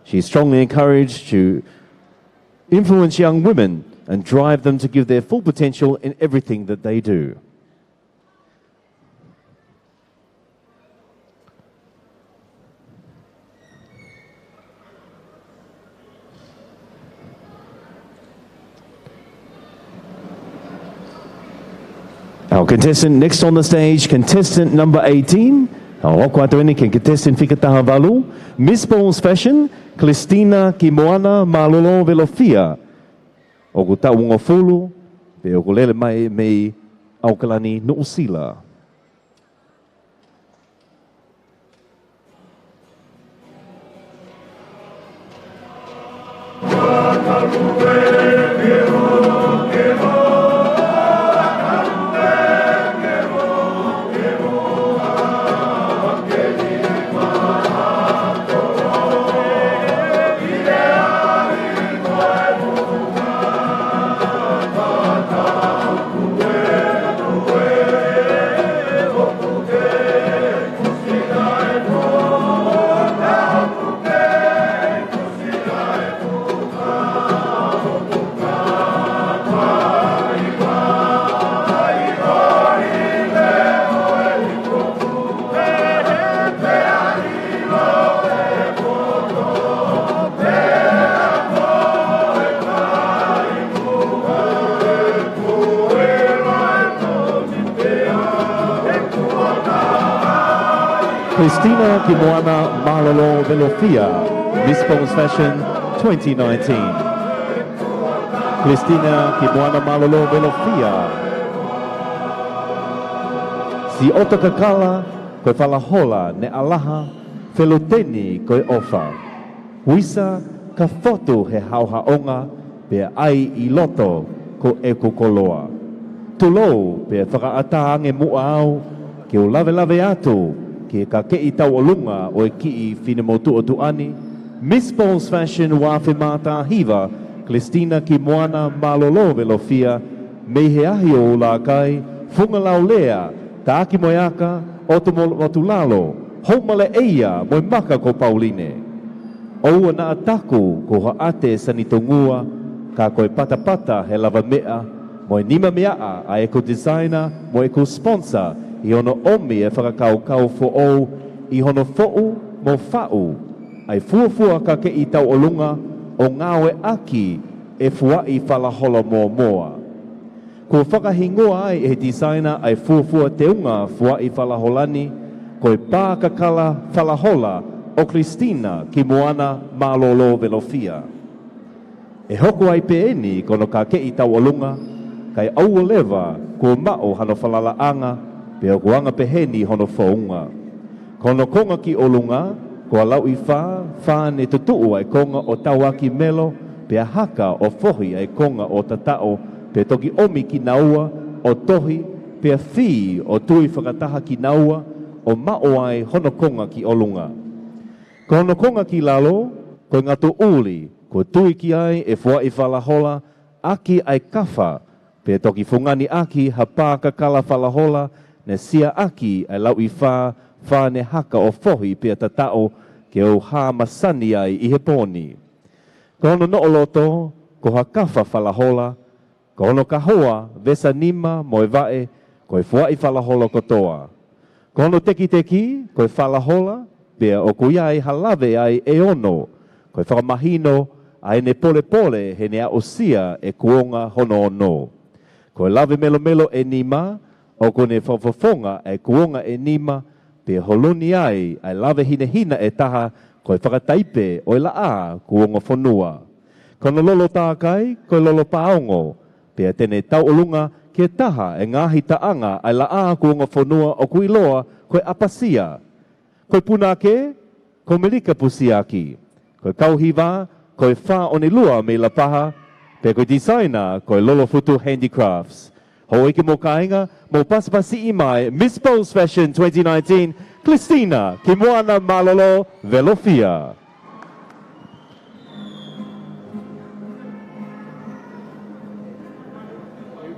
She is strongly encouraged to influence young women and drive them to give their full potential in everything that they do. Our contestant next on the stage, contestant number 18. Our Wakwatuini can contestant Fikataha Valu. Miss Bowls Fashion, Cristina Kimoana Malolo Velofia. O ku taunga fulu, pe o ku lele mai mei Aukalani Nu'usila. Cristina Kimoana Malolo Velofia, Miss Bowls Fashion 2019. Cristina Kimoana Malolo Velofia. Si Otokakala, koe whalahola ne alaha, wheloteni koe ofa. Wisa ka fotu he hauhaonga, pe ai I loto ko e kukoloa. Tulou pe whakaata ange mua au, ke o lave atu, ki ka kei tau o lunga o e ki I whine motu o tuani, Miss Balls Fashion Wafe Mata Hiva, Christina ki moana malolo velofia, mei he ahi o la kai, funga lau lea, ta aki moeaka, o te motulalo, haumale eia, moi maka ko Pauline. Oua na ataku ko haate sanitongua, ka koe patapata he lava mea, moi nima mea a eco designer, mo eco sponsor, I ono omi e whakakau fo o, I hono fo'u mo fa'u, ai fuafua ka ke I tau olunga, o ngawe aki e fuai whalahola moa moa. Ko whakahingua ai e designer ai fuafua te unga fuai whalaholani, koe pā kakala whalahola o Christina ki moana malolo velofia. E hoko ai peeni kono ka ke I tau olunga, kai aua lewa ko mao hano whalalaanga, pe o kuanga peheni hono whaunga. Kono konga ki olunga, ko lau I wha ne tutuu ai konga o tauaki melo, pe a haka o fohi ai konga o tatao, pe toki omi ki naua, o tohi, pe a whi o tui whakataha ki naua, o mao ai hono konga ki olunga. Kono konga ki lalo, ko ngatu uli, ko tui ki ai e fua I whalahola, aki ai kafa, pe toki fungani aki hapa kakala whalahola, ne sia aki ai lau I wha ne haka o fohi pe tatao ke o ha masani ai I he poni. Kono no oloto, ko hakafa whalahola, kono kahoa, vesa nima, moe vae, ko e fua I whalahola kotoa. Kono teki teki, ko e whalahola, pea o kuiai halave ai e ono, ko e whakamahino, ai ne pole pole he nea osia e kuonga hono ono. Ko e lave melo melo e nima, o ko ne whawhawhonga e kuonga e nima, pe holoni ai lave hina hina e taha, ko e whakataipe o e la a kuonga whanua. Kono lolo tākai, ko e lolo paongo, pe tene tau olunga ke taha e ngahi taanga ai la a kuonga whanua o kui loa ko e apasia. Ko e punake, ko melika pusiaki. Ko e kauhiwa, ko e wha o ne lua me la paha, pe ko e designer, ko e lolo futu handicrafts. Ho ike mo kainga, mo pasapasi I mai, Miss Balls Fashion 2019, Christina Kimoana Malolo Velofia.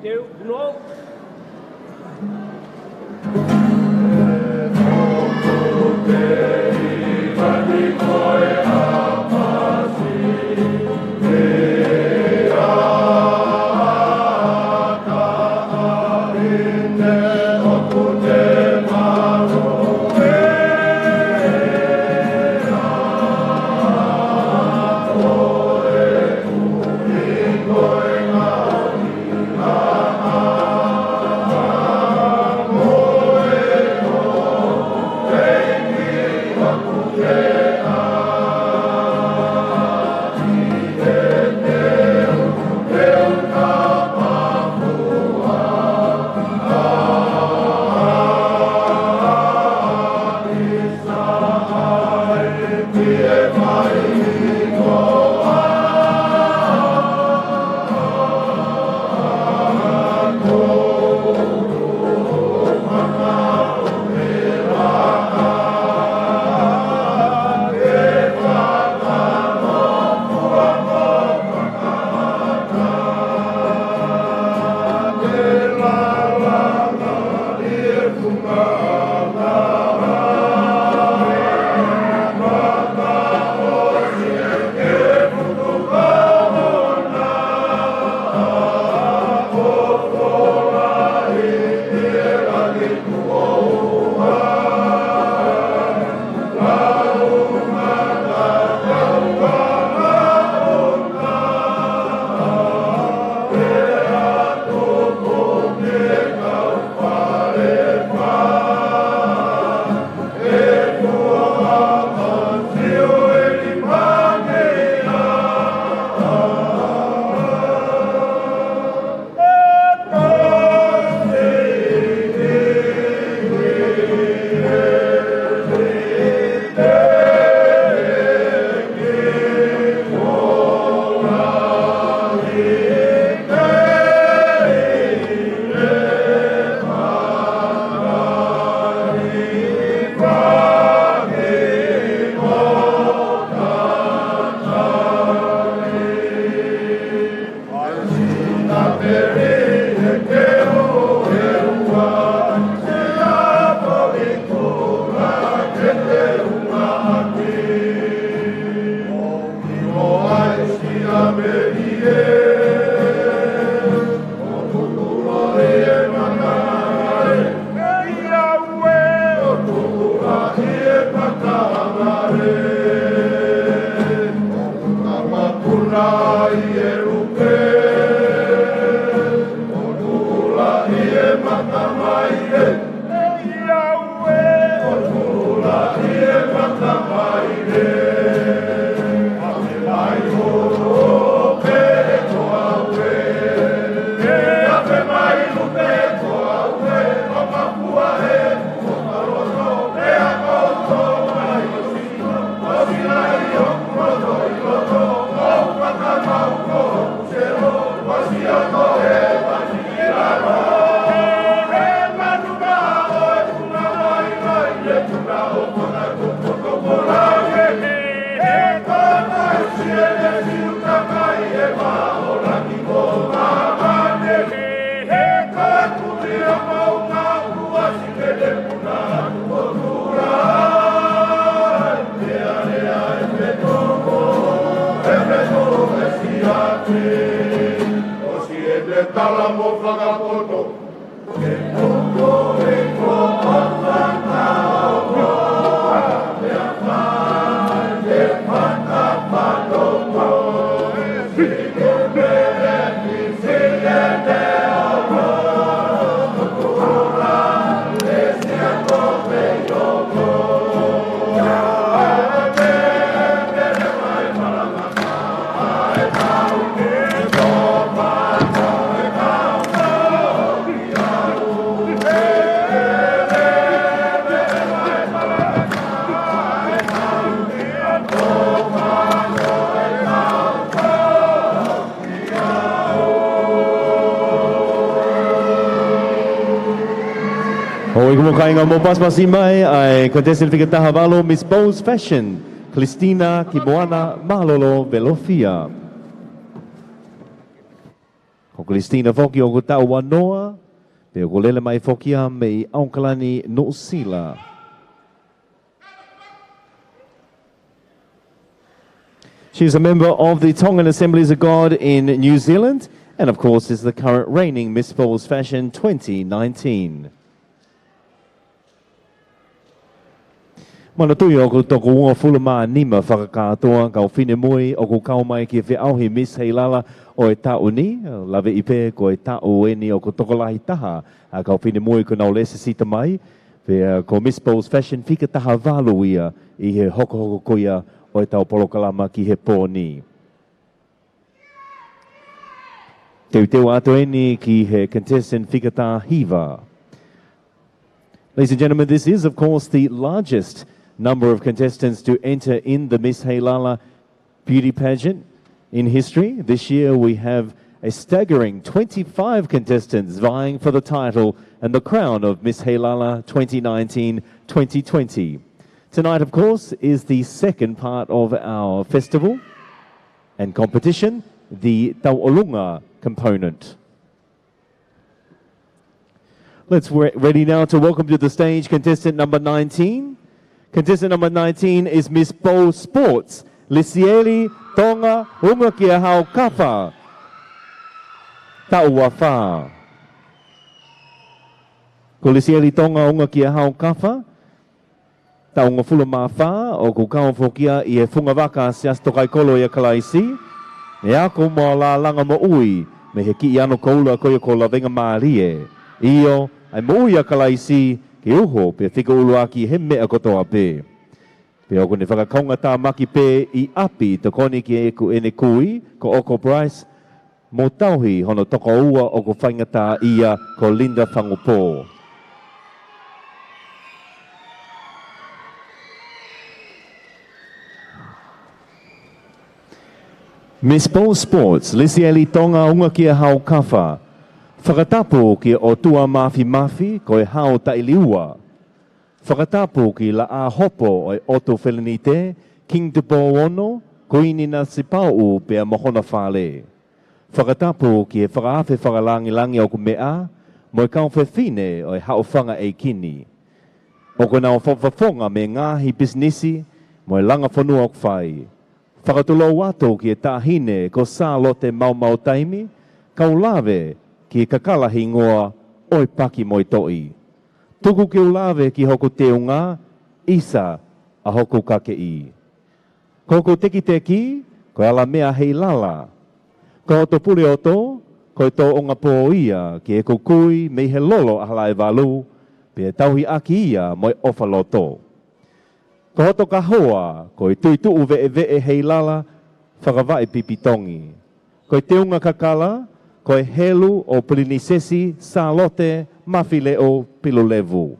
Thank you. No. O si e te tala mo whakapoto, e koko e koko whakao mo. Mea whai te whakapato mo. Si te pere ni si e te oro. Kukura e si a kope yoko. Oi kumakainga mo paspas imay ay contestant figata Havalo Miss Bowes Fashion Cristina Kibuana Malolo Velofia. Ko Cristina foki o tau wanoa pe ko lele mai fokia me Aunkalani no sila. She is a member of the Tongan Assemblies of God in New Zealand and of course is the current reigning Miss Bowes Fashion 2019. Mana tui o ko toko unga fulama nima whakakātoa kau whine mui o ko kau mai ki whi auhi Miss Heilala o e tau ni, lawe ipe ko e tau e ni o ko toko lahi taha a kau whine mui ko nau lese sita mai ko Miss Bowes Fashion whika taha walu ia I he hoko hoko koia o e tau polokalama ki he pōni. Teu teu ato e ni ki he contestant whika tā hiva. Ladies and gentlemen, this is of course the largest number of contestants to enter in the Miss Heilala beauty pageant in history. This year we have a staggering 25 contestants vying for the title and the crown of Miss Heilala 2019-2020. Tonight, of course, is the second part of our festival and competition, the Tauolunga component. Let's ready now to welcome to the stage contestant number 19. Contestant number 19 is Miss Bow Sports, Lisieli Tonga Umakia Hau Kafa, Tauafa. Ko Lisieli Tonga Umakia Hau Kafa, Taunga Fula Mafa, o ko kau fokia I e funga waka sias tokai kolo I a kalaisi, e ako mo la langa mo ui, me he ki ano koula koia ko la venga maarie, Io, ai mo ui a kalaisi, ke uho pe whika ulua ki he mea kotoa pe. Pe o kone whakakonga tā maki pe I api te koni ki e ku ene kui, ko Oko Bryce, mo tauhi hono toko ua o ko whaingata ia ko Linda Whangupō. Miss Bow Sports, Lisieli Tonga unga ki a hau kawha. Whakatapu ki o tua mafi ko e hao tailiua. Whakatapu ki la a hopo o e oto whelenite, King Te Pōono, koini na sipau pe a mohona whale. Whakatapu ki e whakaafe whakalangi o ku mea, mo e kau whewhine o e hao whanga e kini. O ko nao whawhawhonga me ngāhi bisnisi, mo e langa whanua o kwhai. Whakatulo wato ki e tāhine ko sālote mau taimi, kau lawe ki kakalahi ngoa oi paki moi toi. Tuku ki ulawe ki hoko te unga, isa a hoko kake I. Koko teki, ko ala mea hei lala. Ko oto pule oto, ko e tō onga pō ia, ki e kukui mei he lolo ahala e walu, pe e tauhi aki ia moi ofa loto. Ko hoto ka hoa, ko e tuitu uve hei lala, whakawai pipitongi. Ko e te unga kakala, ko e helu o Pilinisesi, Salote, Mafileo, Pilulevu.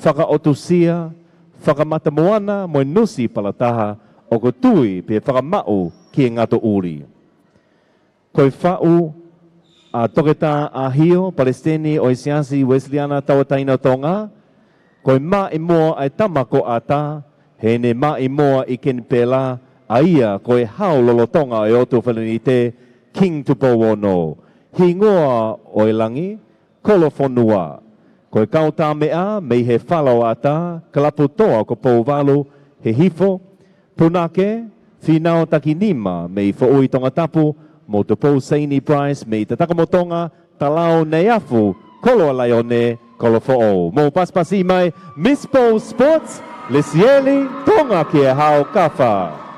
Whakaotusia, whakamatamoana, mo nusi palataha, o ko tui pe whakamau ki e ngato uri. Ko e whau a toketa a hio, Palestini o Isiasi, Wesleyana, Tawataina Tonga, ko e ma I moa ai tamako ata, he ne ma I moa I ken pela, a ia ko e hao lolotonga e otu whalenite, King Te Pōono. Hi ngoa o e langi, kolofonua. Ko e kauta mea, mei he whalau ata, kalapu toa ko Pōwalu, he hifo, punake, whinao taki nima, mei fo ui tonga tapu, mo te pou Saini Price me te takamotonga talao nei afu kolo alai o ne kolo fo'o. Mo paspasi mai Miss Po Sports Lesieli tonga ki e hao kafa.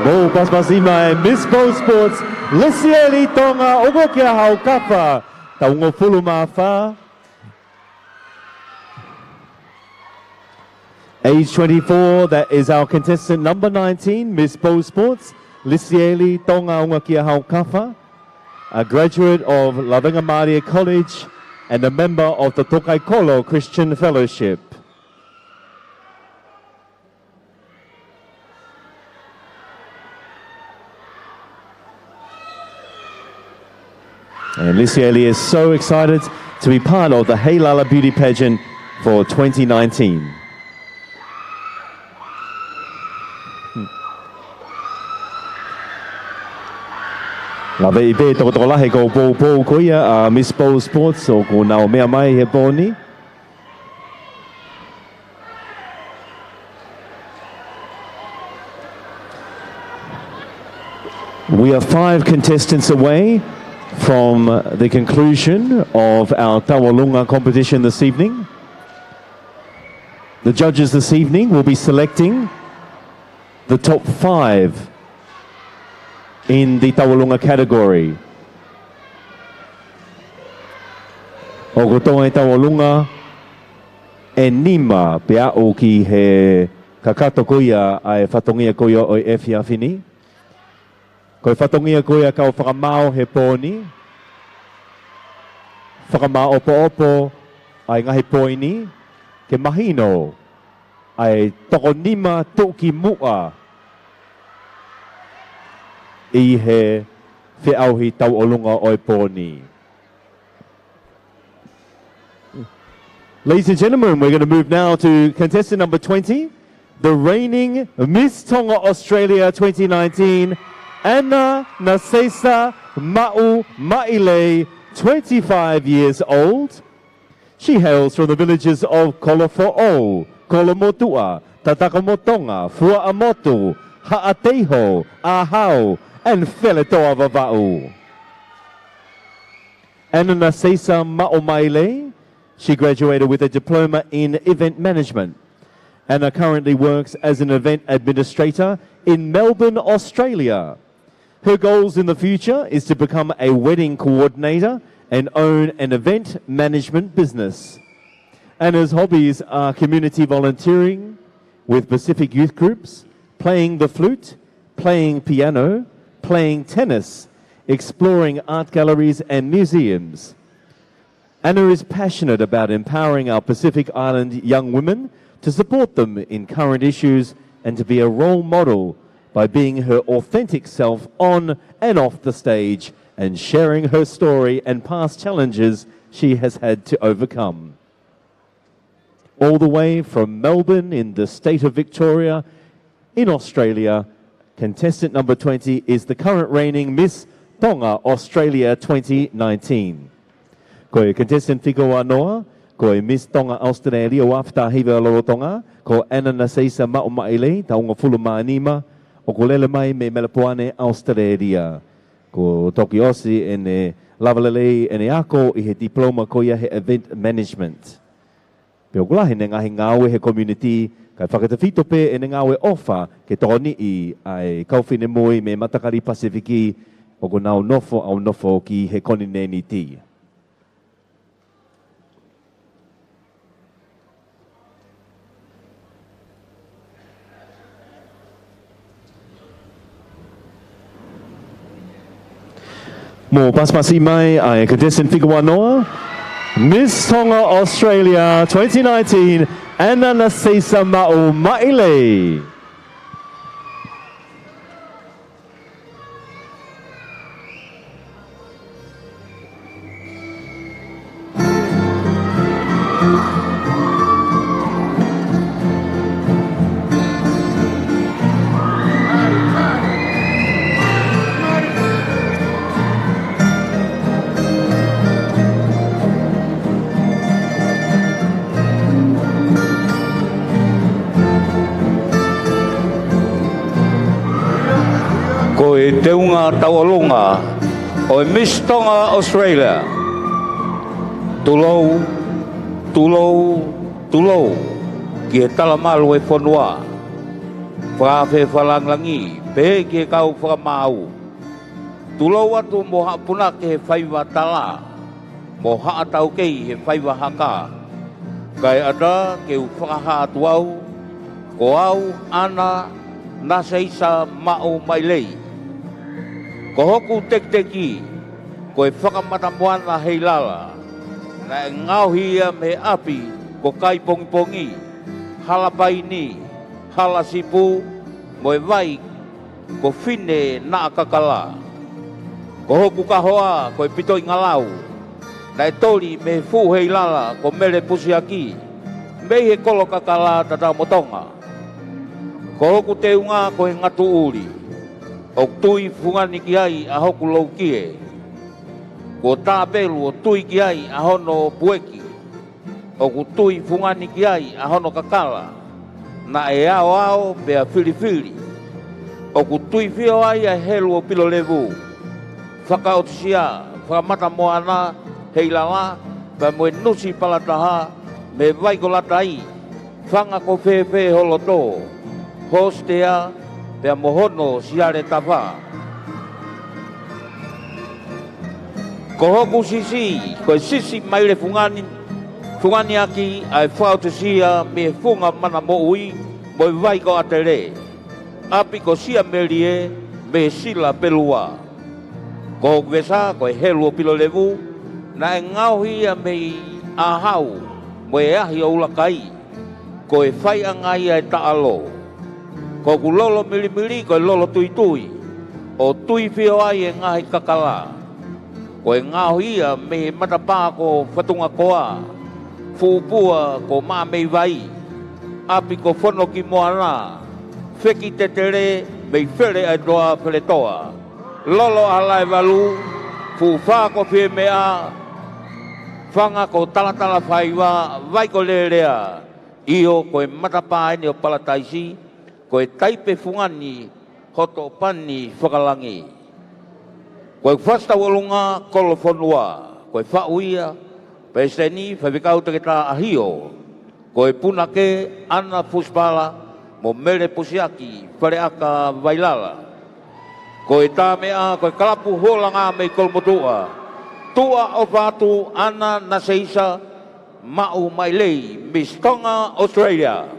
Mo Pasmasima and Miss Bo Sports, Lisieli Tonga, Ogokia Haukapa, Taungo Fulumafa. Age 24, that is our contestant number 19, Miss Bo Sports, Lisieli Tonga Ongakia Haukapa, a graduate of Lavenga Maria College and a member of the Tokai Kolo Christian Fellowship. And Lisieli is so excited to be part of the Hey Lala Beauty Pageant for 2019. Lawe I pe toko lahe ko po koia Miss Bo Sports o ko nao mea mai he poni. We are 5 contestants away from the conclusion of our Tawalunga competition this evening. The judges this evening will be selecting the top 5 in the Tawalunga category. O kotonga I Tawalunga e nima pea o ki he kakato koia ai whatongia koia o e whiawhini. Koe whatongia koia kau whakamao he pōni. Whakamao opo ai ngahi poini. Ke mahino ai toko nima toki mua. I he whiauhi tau olunga o e pōni. Ladies and gentlemen, we're going to move now to contestant number 20, the reigning Miss Tonga Australia 2019, Anna Nasesa Ma'u Ma'ile, 25 years old. She hails from the villages of Kolofo'o, Kolomotua, Tatakamotonga, Fua'amotu, Ha'ateho, Ahau, and Wheletoa Vava'u. Anna Nasesa Ma'u Ma'ile, she graduated with a diploma in event management. Anna currently works as an event administrator in Melbourne, Australia. Her goals in the future is to become a wedding coordinator and own an event management business. Anna's hobbies are community volunteering with Pacific youth groups, playing the flute, playing piano, playing tennis, exploring art galleries and museums. Anna is passionate about empowering our Pacific Island young women to support them in current issues and to be a role model by being her authentic self on and off the stage and sharing her story and past challenges she has had to overcome. All the way from Melbourne in the state of Victoria in Australia, contestant number 20 is the current reigning Miss Tonga Australia 2019. Koe contestant whiko anoa, koe Miss Tonga Australia o awhitahiwa Lorotonga, ko Anna Nasesa Ma'u Ma'ile, taunga fulu ma'anima, o ko lele mai me Melapuane Australia. Ko toki osi e ne lavalele e ne ako I he diploma ko ia he event management. Peo kulahi ne ngahi ngawe he community, kai whakatawhito pe e ne ngawe ofa ke toni I ai kauwhine moi me Matakari Pasifiki o ko nau nofo au nofo ki he konineni ti. Mo paspasi mai ai contestant whiko anoa, Miss Tonga Australia 2019, Anna Nasesa Ma'u Ma'ile. Ko e teunga Tawalunga o e Miss Tonga Australia. Tulou, tulou, tulou ki e talamalu e whanua. Whawhe whalanglangi pehe ki kau whakamau. Tulau atu mo hapuna ke he whaiwa tala, mo haatau kei he whaiwa haka. Kai ada ke u whakaha atu au, ko au ana nasa isa mau mai lei. Ko hoku tek-teki, ko e whakamatamoana hei lala, na e ngauhia me api ko kai pongi-pongi, hala paini, hala sipu, mo e vai ko fine na kakala. Ko hoku kahoa ko e pitoi ngalau, na e tori me fu hei lala ko mele pusiaki, mei he kolo kakala tata motonga. Ko hoku te unga ko e ngatu uri, o tui fungani ki ai a hoku lau kie. Ko tā pelu o tui ki ai a hono pueki, o ku tui fungani ki ai a hono kakala, na e ao ao pea whiri. O ku tui whio ai a helu o pilo levu, whakaotusia, whakamata moana, hei lala, pa moe nusi palataha, me vaiko latai, whanga ko whewhe holoto, hostea, pea mohono siare tapa. Ko hoku sisi, ko sisi maile fungani aki, ai whaotusia, me funga mana mo ui, mo vaiko atere. Api ko sia melie, me sila pelua. Ko vesa ko helu o pilo levu, na e ngauhia me ahau, mo e ahi o ulakai, ko e whai angai ai taalo. Ko ku lolo milimili ko e lolo tui, o tui whio ai e ngahi kakala. Ko e ngauhia me matapā ko whatunga koa, fupua ko maa mei vai, api ko whono ki moana, wheki te tere, mei where ai doa where toa. Lolo alai walu, fu wha ko whie mea, whanga ko talatala whaiwa, vai ko lerea, io ko e matapā ene o palataisi, ko e taipe fungani, hoto pani whakalangi. Ko e whasta walunga kolo whanua, ko e whauia, peseni whawikau te ta ahio, ko e punake ana fuspala, mo mere pusiaki, whare aka vailala. Ko e tā mea, ko e kalapu holanga mei kolmotua. Tua o whātu ana naseisa mau mai lei, Miss Tonga, Australia.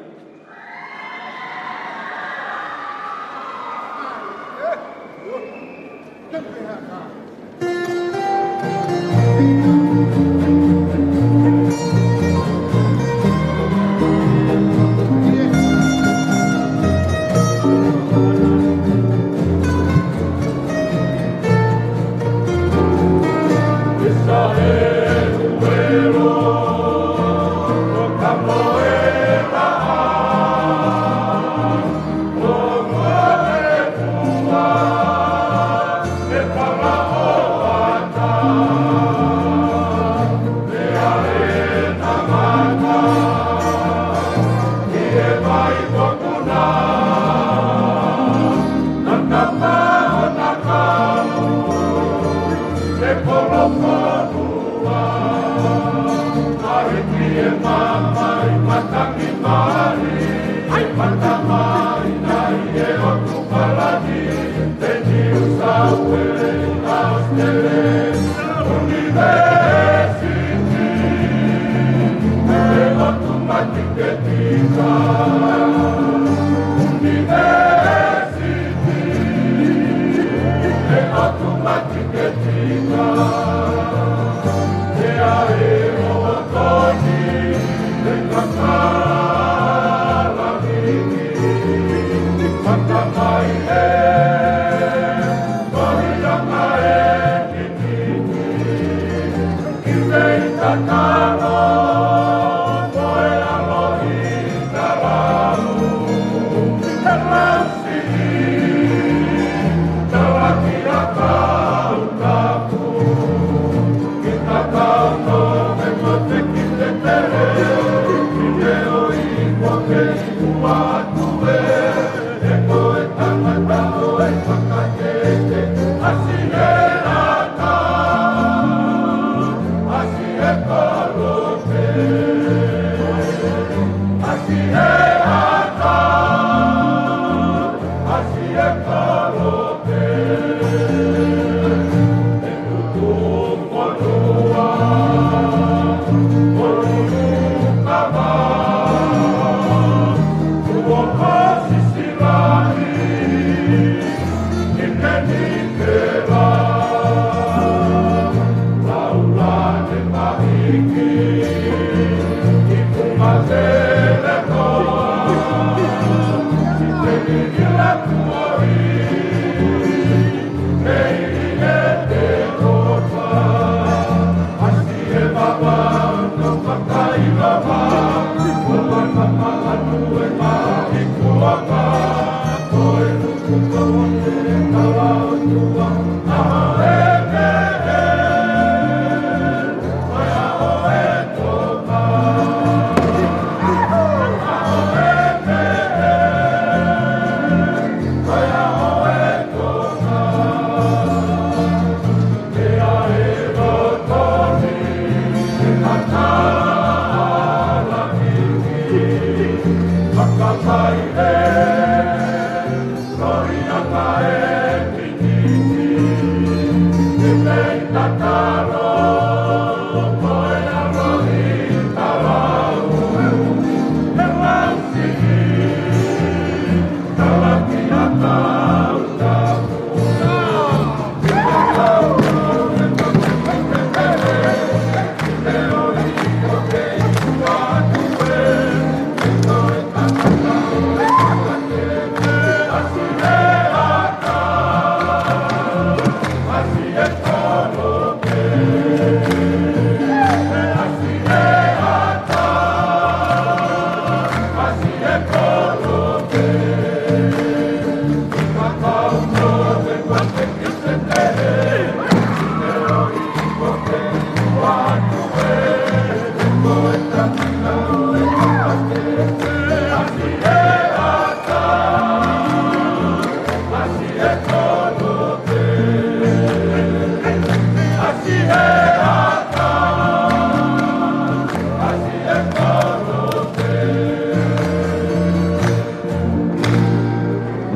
Así es.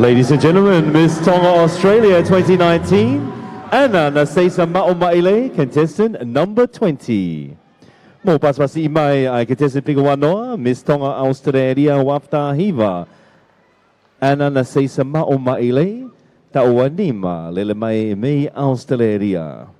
Ladies and gentlemen, Miss Tonga Australia 2019, Anna Nasesa Ma'omaile, contestant number 20. Mo pasipasi imai ai contestant piga wanoa, Miss Tonga Australia wafta hiva. Anna Nasesa Ma'omaile, ta'uanima lele mai mei Australia.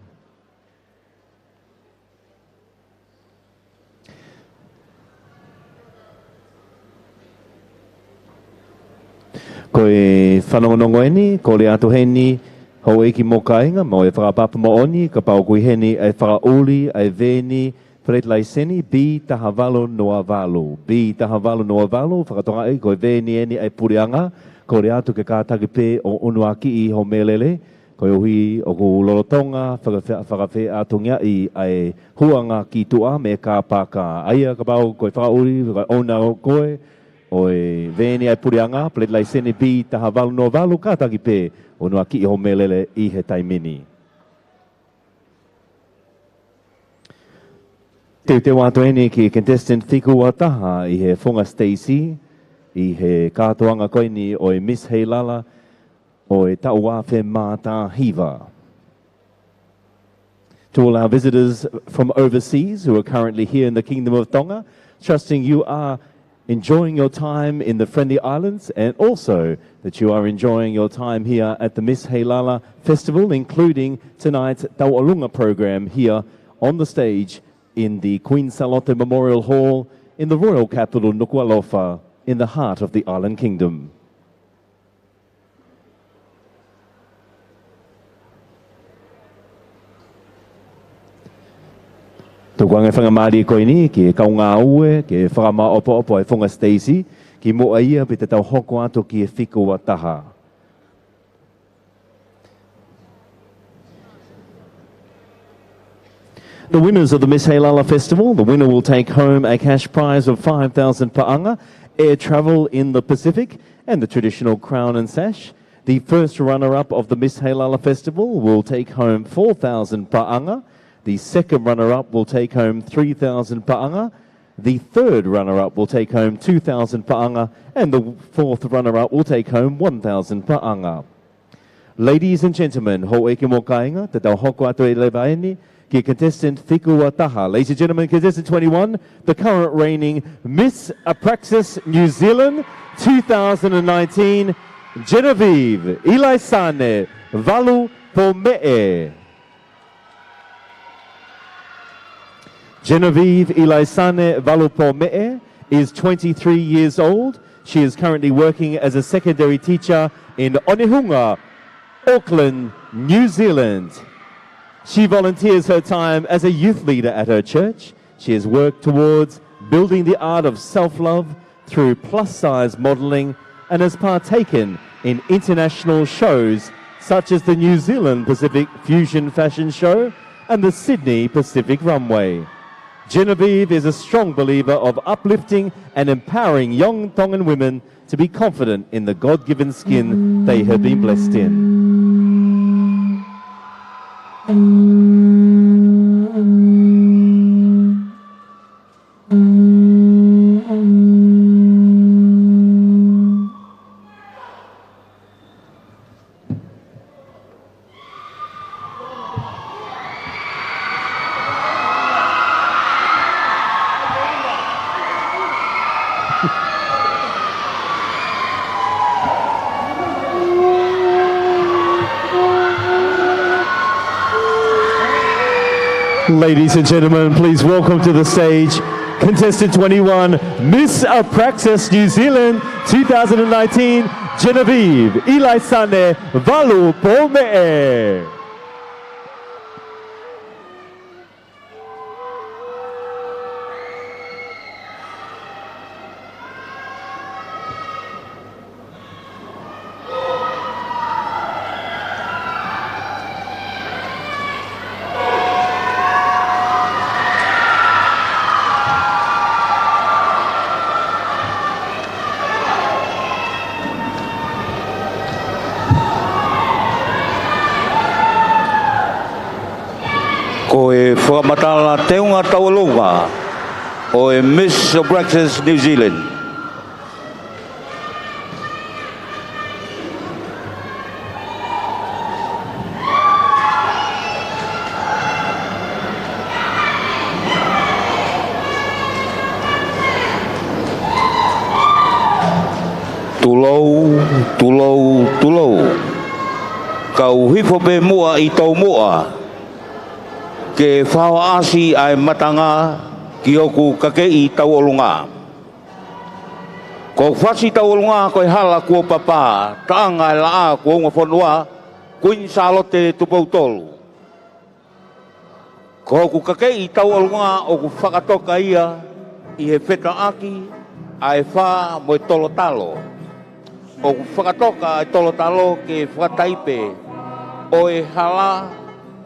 Ko e whanongonongo eni, ko le ato heni, hau eki mō kāinga, mo e whakapapa mo oni, ka pau kui heni, e whakauli, e veni, Fred Laiseni, bi taha valo noa valo. Bi taha valo noa valo, whakatonga e, ko e veni eni, e purianga, ko le ato ke kātaki pē o unuaki i ho melele, ko e hui o ku lorotonga, whakawhi atongia i ai huanga ki tua, me kā pāka aia, ka pau, ko e whakauli, ona o koe, Oi veni ai purianga, Fred Laiseni bi taha valo no valo kātaki pē o noa ki ho melele i he taimini. Te wāto eni ki contestant Thiku Wataha i he Whonga Stacey, i he kātoanga koini o Miss Heilala o e Tauawhe Mātā Hiva. To all our visitors from overseas who are currently here in the Kingdom of Tonga, trusting you are enjoying your time in the Friendly Islands and also that you are enjoying your time here at the Miss Heilala Festival, including tonight's Taualunga program here on the stage in the Queen Salote Memorial Hall in the royal capital Nuku'alofa in the heart of the Island Kingdom. Tōku angai whangamari koe ni, ki e kaunga ue, ki e whakama opo e Whonga Stacey, ki moa ia pe te tau hoko ato ki e whiko wa taha. The winners of the Miss Heilala Festival, the winner will take home a cash prize of 5,000 pa'anga, air travel in the Pacific, and the traditional crown and sash. The first runner-up of the Miss Heilala Festival will take home 4,000 pa'anga. The second runner-up will take home 3,000 pa'anga. The third runner-up will take home 2,000 pa'anga. And the fourth runner-up will take home 1,000 pa'anga. Ladies and gentlemen, ho eke mō kāinga, te tau hoko ato e lewa eni, ki contestant Thiku Wataha. Ladies and gentlemen, contestant 21, the current reigning Miss Apraxis New Zealand 2019, Genevieve Ilaisane Valu Pome'e. Genevieve Ilaisane Valupome'e is 23 years old. She is currently working as a secondary teacher in Onehunga, Auckland, New Zealand. She volunteers her time as a youth leader at her church. She has worked towards building the art of self-love through plus-size modelling and has partaken in international shows such as the New Zealand Pacific Fusion Fashion Show and the Sydney Pacific Runway. Genevieve is a strong believer of uplifting and empowering young Tongan women to be confident in the God-given skin they have been blessed in. Ladies and gentlemen, please welcome to the stage contestant 21, Miss Praxis New Zealand 2019, Genevieve Ilaisane Valupome. Ko e whakamatala teunga taualunga o e Miss Praxis New Zealand. Tulou. Kau hifo pe mua I tau mua. Ke whawa asi ai matanga ki oku kake I tau olunga. Ko whasi tau olunga koe hala kua papa, taanga la a kua unga whanua, kuin salote tupau tolu. Ko oku kake I tau olunga oku whakatoka ia I he wheta aki ai wha mo tolo talo. Oku whakatoka ai tolo talo ke whakataipe o e hala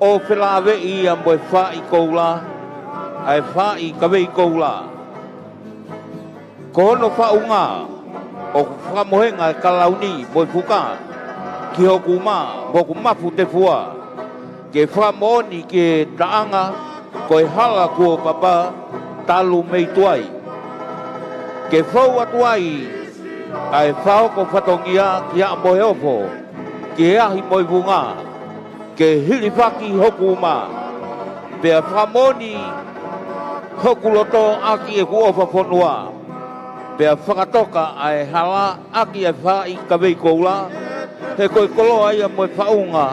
o whilawe I a moe wha I koula, ai wha I kawe I koula. Ko hono wha unga, o whakamohenga kalauni moe puka, ki hoku ma, moku mafu te fua, ke whakamoni ke taanga, koe hala kua papa, talu mei tuai. Ke whau atuai, ai whaoko whatongia ki a moe ofo, ke ahi moe vunga, ke hilifaki hoku ma, pea whamoni hoku loto aki e kuofa whanua, pea whakatoka ai hala aki e wha I kawei koula, he koe koloa ia moe whaunga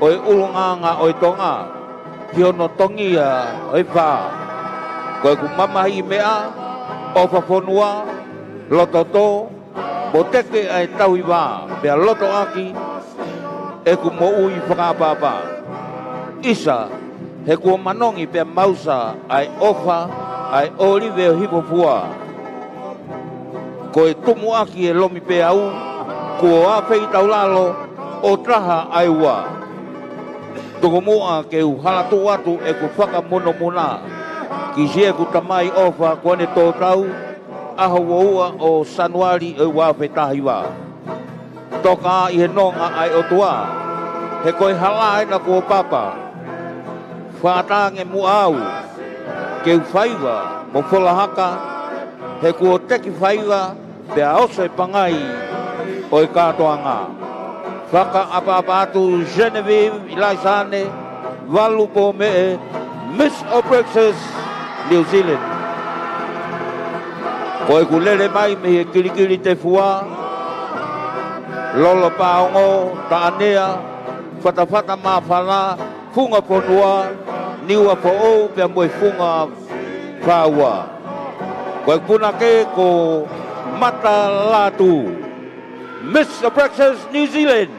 o e ulunganga o e tonga, ki ono tongia o e wha. Koe ku mamahi mea, o whanua, loto to, mo teke ai taui wā, pea loto aki, e ku mo ui whakapapa. Isa, he kua manongi pe mausa ai ofa, ai olive o hipo pua. Ko e tumu aki e lomi pe au, kua awhei taulalo o traha ai ua. Toko mua ke u halatu atu e ku whakamono muna, ki sie ku tamai ofa kone tō tau, aho ua o Sanuari e wawhe tahiwa. Toka I he nonga ai o tua, he koe halai na kua papa, whātange mu au, ke u whaiwa mo wholahaka, he kua teki whaiwa, pea oso e pangai o e kātoanga. Whaka apa atu Genevieve Ilaisane, Valupome, Miss Praxis New Zealand. Koe ku lele mai me he kirikiri te fua, lolo paongo, taanea, whatawhata mawhana, funga ponua, niua po o, pia moe funga whaua. Koe puna ke ko mata latu, Miss Praxis New Zealand.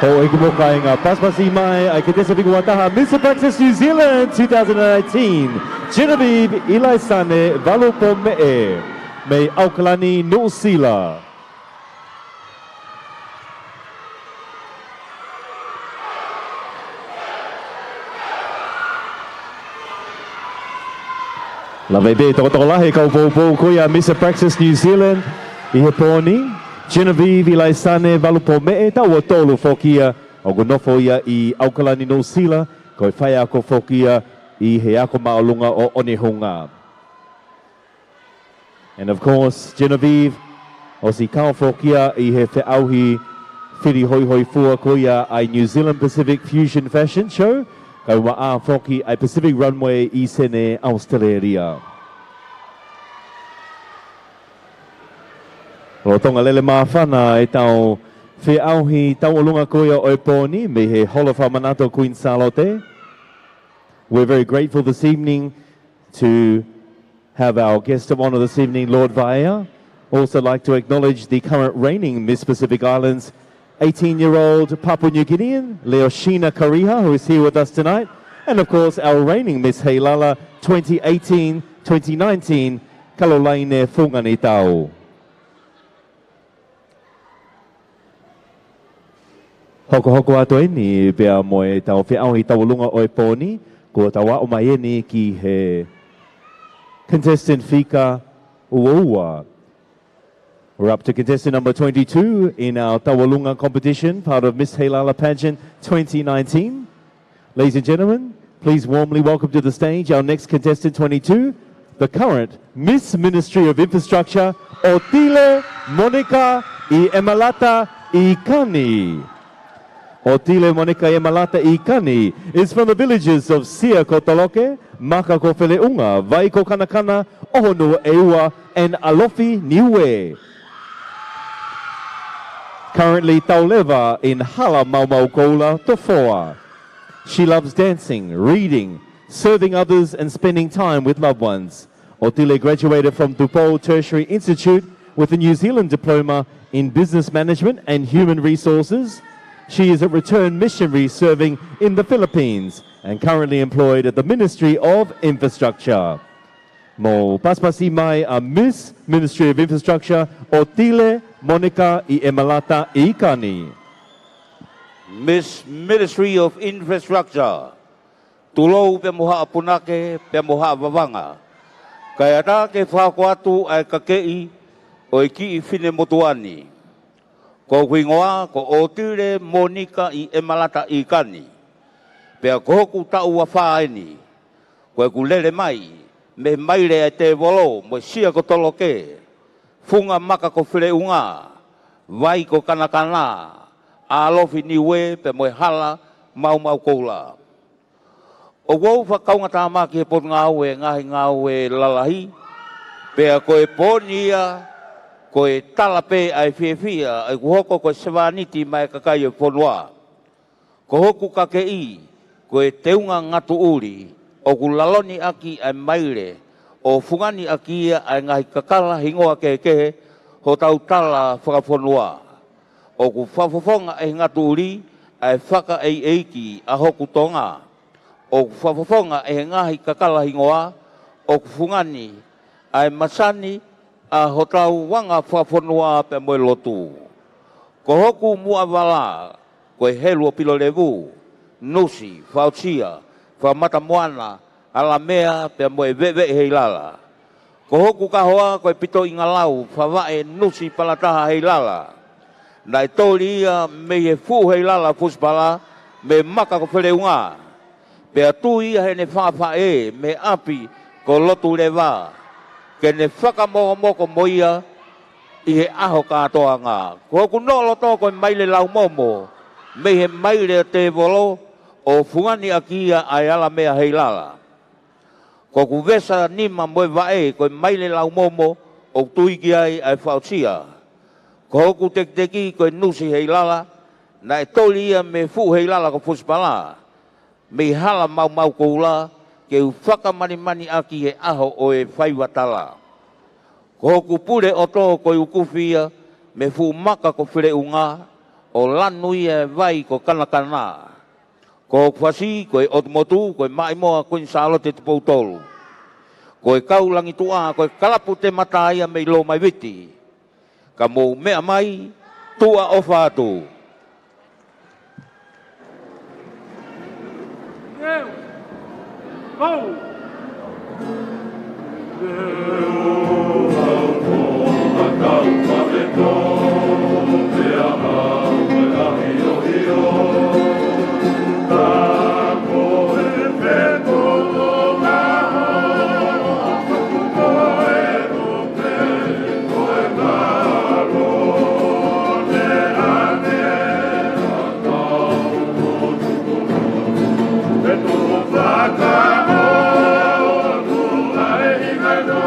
Ho eke mo kai ngā paspasi mai ai ke tesa piku wataha Mr. Praxis New Zealand 2019 Genevieve Ilaisane Valupo Me'e mei Aukalani Nu'usila. Lawe be toko lahe kau pou koia Mr. Praxis New Zealand I he pōni Genevieve Ilaisane Valupo Me'e tau o tolu fokia o gonofo ia I Aukalani Nu'usila koe whai ako fokia I he ako maolunga o Onehunga. And of course, Genevieve o si kao fokia I he whiauhi whiri hoi hoi fua koia ai New Zealand Pacific Fusion Fashion Show kau wa a foki ai Pacific Runway I sene Australia. Rotonga lele mawhana e tau whiauhi tau olunga koia o e pōni me he holofa manato Queen Salote. We're very grateful this evening to have our guest of honor this evening, Lord Vaea. Also like to acknowledge the current reigning Miss Pacific Islands 18-year-old Papua New Guinean, Leoshina Kariha, who is here with us tonight. And of course, our reigning Miss Heilala 2018-2019, Kalolaine Fungani Tau. Hoko ato ni pea moe tau whiau hi tawalunga o e pōni, ko tawa o mai ni ki he contestant Fika Uoua. We're up to contestant number 22 in our Tawalunga competition, part of Miss Heilala Pageant 2019. Ladies and gentlemen, please warmly welcome to the stage our next contestant 22, the current Miss Ministry of Infrastructure, Otile Monica I Emalata Ikani. Otile Monica Emalata Ikani is from the villages of Sia Kotaloke, Maka Kofeleunga, Vaiko Kanakana, Ohonu Eua, and Alofi Niue. Currently Tauleva in Hala Maumaukola, Tofoa. She loves dancing, reading, serving others, and spending time with loved ones. Otile graduated from Tupou Tertiary Institute with a New Zealand diploma in Business Management and Human Resources. She is a returned missionary serving in the Philippines and currently employed at the Ministry of Infrastructure. Mo paspasi mai a Miss Ministry of Infrastructure, Otile Monica I Emalata Ikani. Miss Ministry of Infrastructure, tulou pe moha apunake pe moha vavanga. Kaya ta ke whakuatu ai kakei o iki I whine motuani. Ko huingoa ko Otile Monica I Emalata Ikani. Pea ko hoku tau wa whaeni. Ko e kulele mai, me maire ai te volo mo Sia Kotoloke. Funga maka ko whileunga, vai ko kanakana. Alofi Niue pe moe hala Maumaukola. O wau whakaunga tāma ki he pot ngāu e ngahi ngāu e lalahi. Pea koe pōnia, koe talape ai whiawhia, ai kuhoko koe sewaniti mai kakai e whonua. Ko hoku kakei, koe teunga ngatu uri, o ku laloni aki ai maire, o fungani aki ai ngahi kakala hingoa kehe, ho tau tala whakawhonua. O ku whafofonga e ngatu uri, ai whaka ei eiki a hoku tonga. O ku whafofonga e ngahi kakala hingoa, o ku fungani, ai masani a hotau wanga whafonua pe moe lotu. Ko hoku mua wala, koe helu o pilo levu, nusi, whautia, whamatamoana, ala mea pe moe vewe heilala. Ko hoku kahoa koe pito ingalau, whawae nusi palataha heilala. Nai tōri ia me he fu heilala fuspala, me maka ko whereunga. Pea tu ia he ne whawha e, me api ko lotu lewa. Ke ne whakamoko moia I he aho katoa ngā. Ko hoku nolo tō koe maile lau momo, me he maile te volo, o fungani akia ai ala mea heilala. Ko ku vesa nima moe vae koe maile lau momo, o tuiki ai whautia. Ko hoku teki koe nusi heilala, na e toli ia me fu heilala ko fuspala. Me hala mau koula, ke u whakamani aki he aho o e whaiwatala. Ko hoku pure o tō koe ukufia, me fu maka ko whireunga, o lanu ia vai ko kanakana. Ko hoku whasi koe otumotu, koe maimoa koe salote te poutolu. Koe kaulangi tua, koe kalapu te mata ia me lo mai viti. Ka mou mea mai, tua o whātu. Baka o tu ai hingano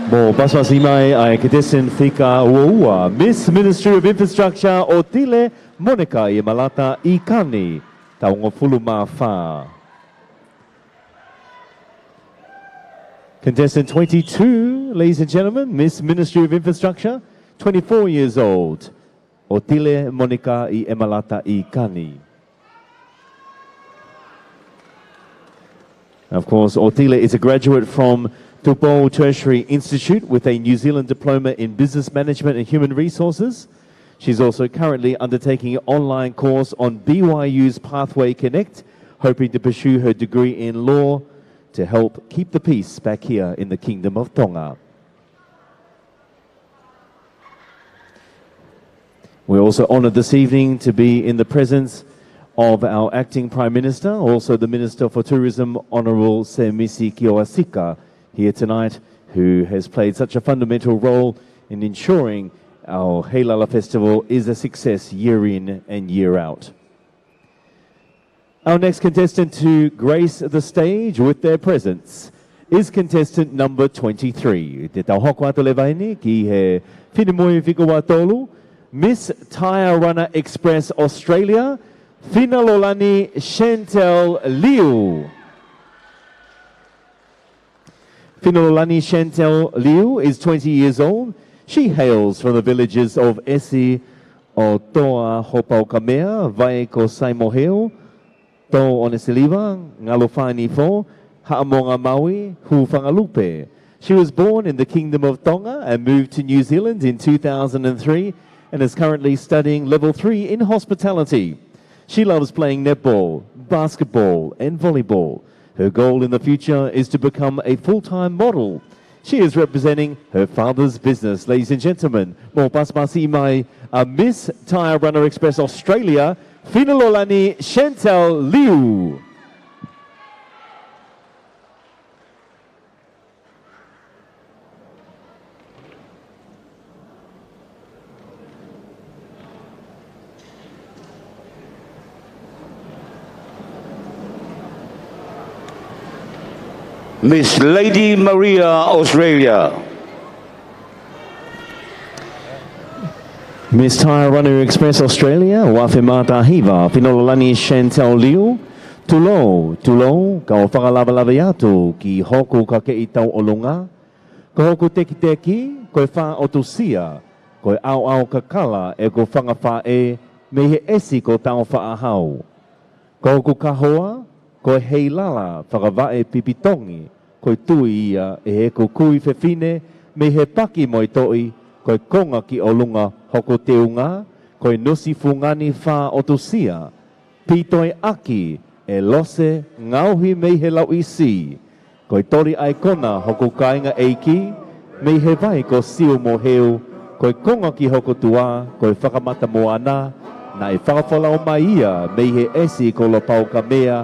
Mo paswasi mai ai contestant Thika Uaua, Miss Ministry of Infrastructure Otile Monica i Malata i Kani, taonga fulu ma fa. Contestant 22, ladies and gentlemen, Miss Ministry of Infrastructure, 24 years old, Otile Monica i Emalata i Kani. Of course, Otile is a graduate from Tupou Tertiary Institute with a New Zealand Diploma in Business Management and Human Resources. She's also currently undertaking an online course on BYU's Pathway Connect, hoping to pursue her degree in law to help keep the peace back here in the Kingdom of Tonga. We're also honoured this evening to be in the presence of our Acting Prime Minister, also the Minister for Tourism, Honourable Semisi Kioasika, here tonight, who has played such a fundamental role in ensuring our Heilala Festival is a success year in and year out. Our next contestant to grace the stage with their presence is contestant number 23. Te tauhoko ato le vaini ki he Whinemoi Whikawa Tolu, Miss Tyre Runner Express Australia, Finalolani Chantel Liu. Finalolani Chantel Liu is 20 years old. She hails from the villages of Esi o Toa Hopaukamea, Vaeko Saimoheo, To Onesiliva, Ngalofani Fo, Haamonga Maui, Hufangalupe. She was born in the Kingdom of Tonga and moved to New Zealand in 2003 and is currently studying level 3 in hospitality. She loves playing netball, basketball and volleyball. Her goal in the future is to become a full-time model. She is representing her father's business. Ladies and gentlemen, mo pasmasi mai Miss Tyre Runner Express Australia, Finalolani Chantel Liu. Miss Lady Maria Australia. Miss Tyre Runner Express Australia, Wafemata Hiva, Finalolani Chantel Liu, Tulo, ka o whakalawalawa atu ki hoku ka ke i tau olunga, ka hoku teki, koe wha o tusia, koe au ka kala e ko whangawha e me he esi ko tau whaahau. Ka hoku kahoa, koe hei lala whakawae pipitongi, koe tui ia e he ko kui whewhine, me he paki moi toi, koe konga ki olunga hoko teunga, koe nusi fungani wha o tusia, pitoi aki e lose ngauhi mei he lau isi, koe tori ai kona hoko kainga eiki, mei he vai ko siu mo heu, koe konga ki hoko tua, koe whakamata mo ana, na e whakawhala o mai ia, mei he esi ko lo pau ka mea,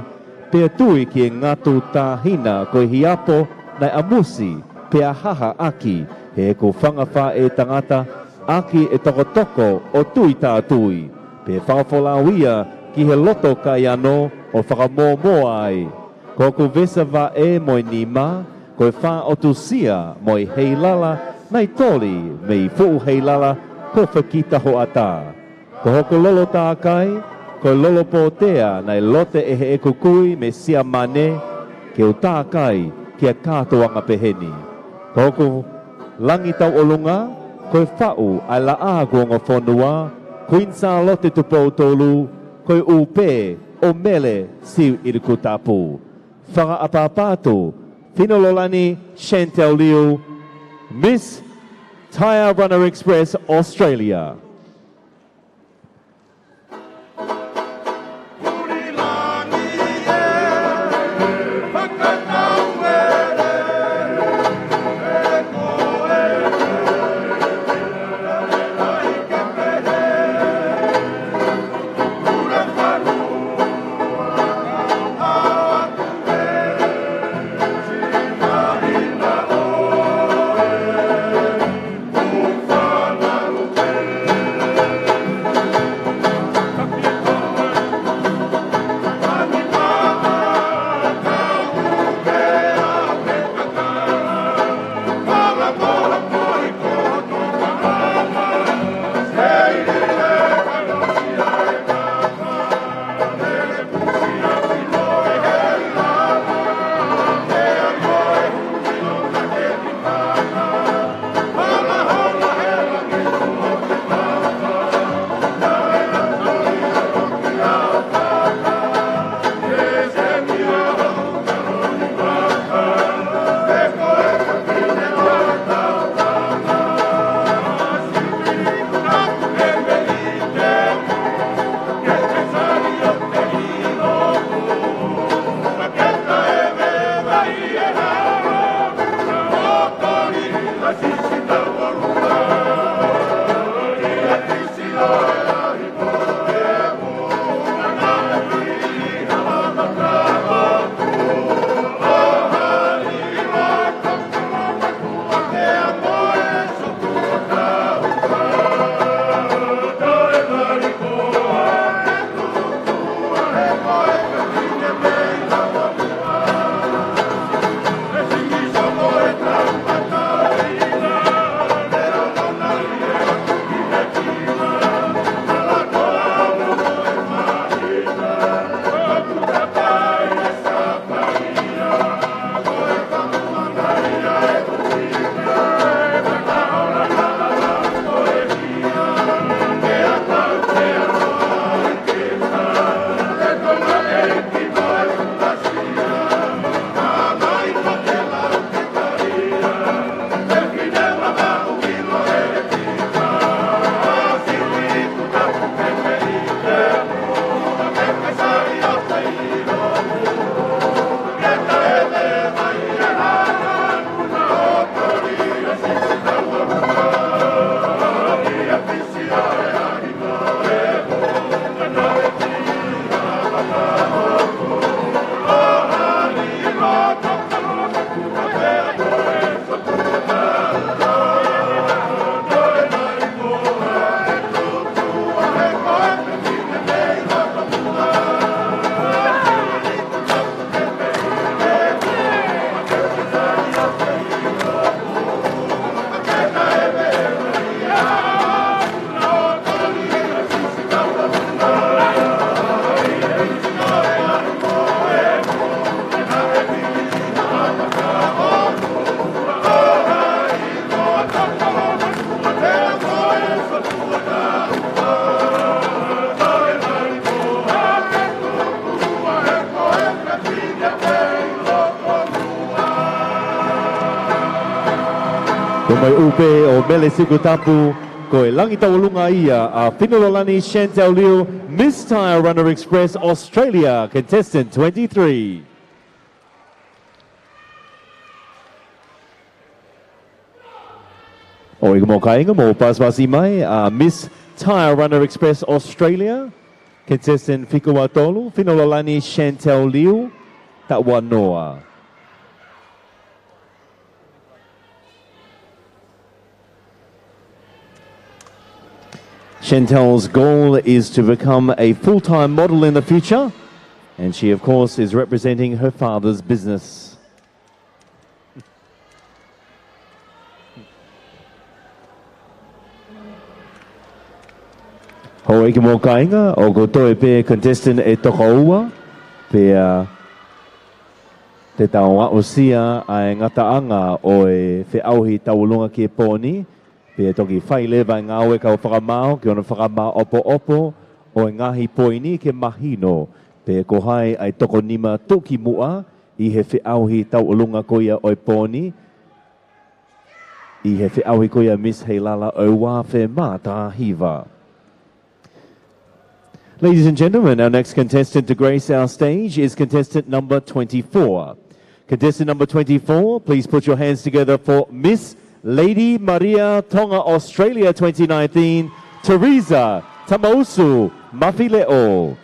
pea tui ki e ngatu tā hina koe hiapo nai amusi, pea haha aki, he ko whangawha e tangata, aki e toko o tui tā tui, pea whakawhala ia ki he loto kai ano o whakamō ai. Ko ku vesa wa e moi nima, koe wha o tusia moi heilala, nai toli mei fuu heilala, ko whakita ho ata. Ko hoko lolo tā kai, ko lolo pōtea nai lote e he kukui me sia mane ke o tā kai kia kātoanga peheni. Ko hoko langi tau olunga, koe whau ai la a kuonga whanua, kuinsa lote tupo tolu, koe upe o mele siu iriku tapu. Whaka apapatu, Finalolani Chantel Liu, Miss Tyre Runner Express Australia. mai upe o mele siku tapu koe langi taulunga ia a Finololani Chantel Liu, Miss Tire Runner Express Australia, contestant 23. O i mo kainga mo paswasi mai a Miss Tire Runner Express Australia, contestant Fikawa Tolu, Finololani Chantel Liu, Tawa Noa. Chantel's goal is to become a full-time model in the future, and she, of course, is representing her father's business. Ho eke mō kainga, o ko toe pe contestant e toko ua, pe te tau a osia ai ngata anga o e whi auhi taulunga ki e pōni, pe toki whai lewa ngā oe kau whakamau, ki ona whakamau opo opo, o e ngahi poini ke mahino, pe ko hai ai toko nima tuki mua, i he whi auhi taulunga koia o e pōni, i he whi auhi koia Miss Heilala o wā whi māta hiva. Ladies and gentlemen, our next contestant to grace our stage is contestant number 24. Contestant number 24, please put your hands together for Miss Lady Maria Tonga Australia 2019, Teresa Tamausu Mafileo.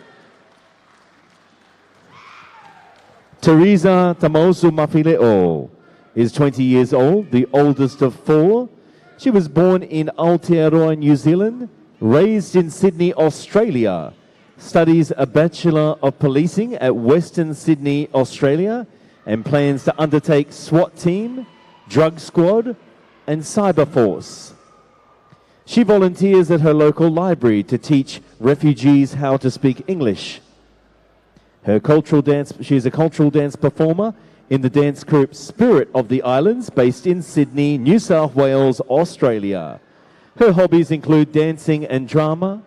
Teresa Tamausu Mafileo is 20 years old, the oldest of four. She was born in Aotearoa, New Zealand, raised in Sydney, Australia, studies a Bachelor of Policing at Western Sydney, Australia, and plans to undertake SWAT team, drug squad, and cyber force. She volunteers at her local library to teach refugees how to speak English. She is a cultural dance performer in the dance group Spirit of the Islands, based in Sydney, New South Wales, Australia. Her hobbies include dancing and drama.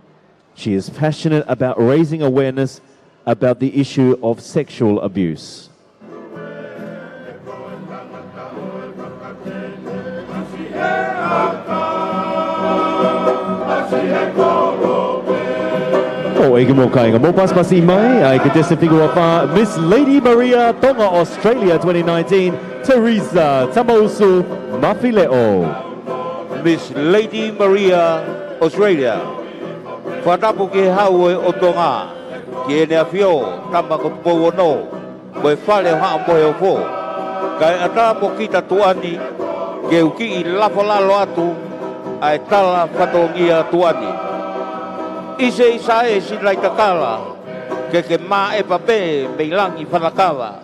She is passionate about raising awareness about the issue of sexual abuse. O eke mō kainga mō paspasi mai, ai contestant figure wha Miss Lady Maria Tonga Australia 2019, Teresa Tamausu Mafileo. Miss Lady Maria Australia. Whatapu ke hau e o tonga, ki e nea whio, tama ko pou no, koe whale haa mohe o fō. Kai ata po kita tuani, ke uki I lafo lalo atu, ai tala whatongia tuani. Ise isa e sinai takala, ke mā e pape mei langi whanakawa.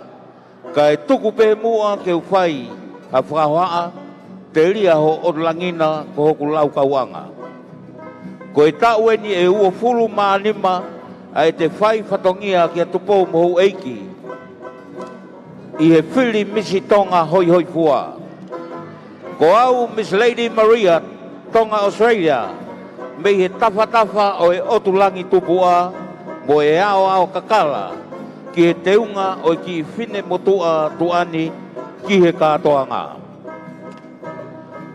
Kai tuku pe mua ke uwhai, a whakahoa, te ria ho o langina ko hoku lau kauanga. Ko e tau eni e ua fulu maa lima ai te whai whatongia ki a tupo mohu eiki. I he whiri misi Tonga hoi hoi fua. Ko au Miss Lady Maria Tonga Australia me he tafa o e otulangi tupua mo e ao kakala ki he teunga o ki whine motua tuani ki he katoanga.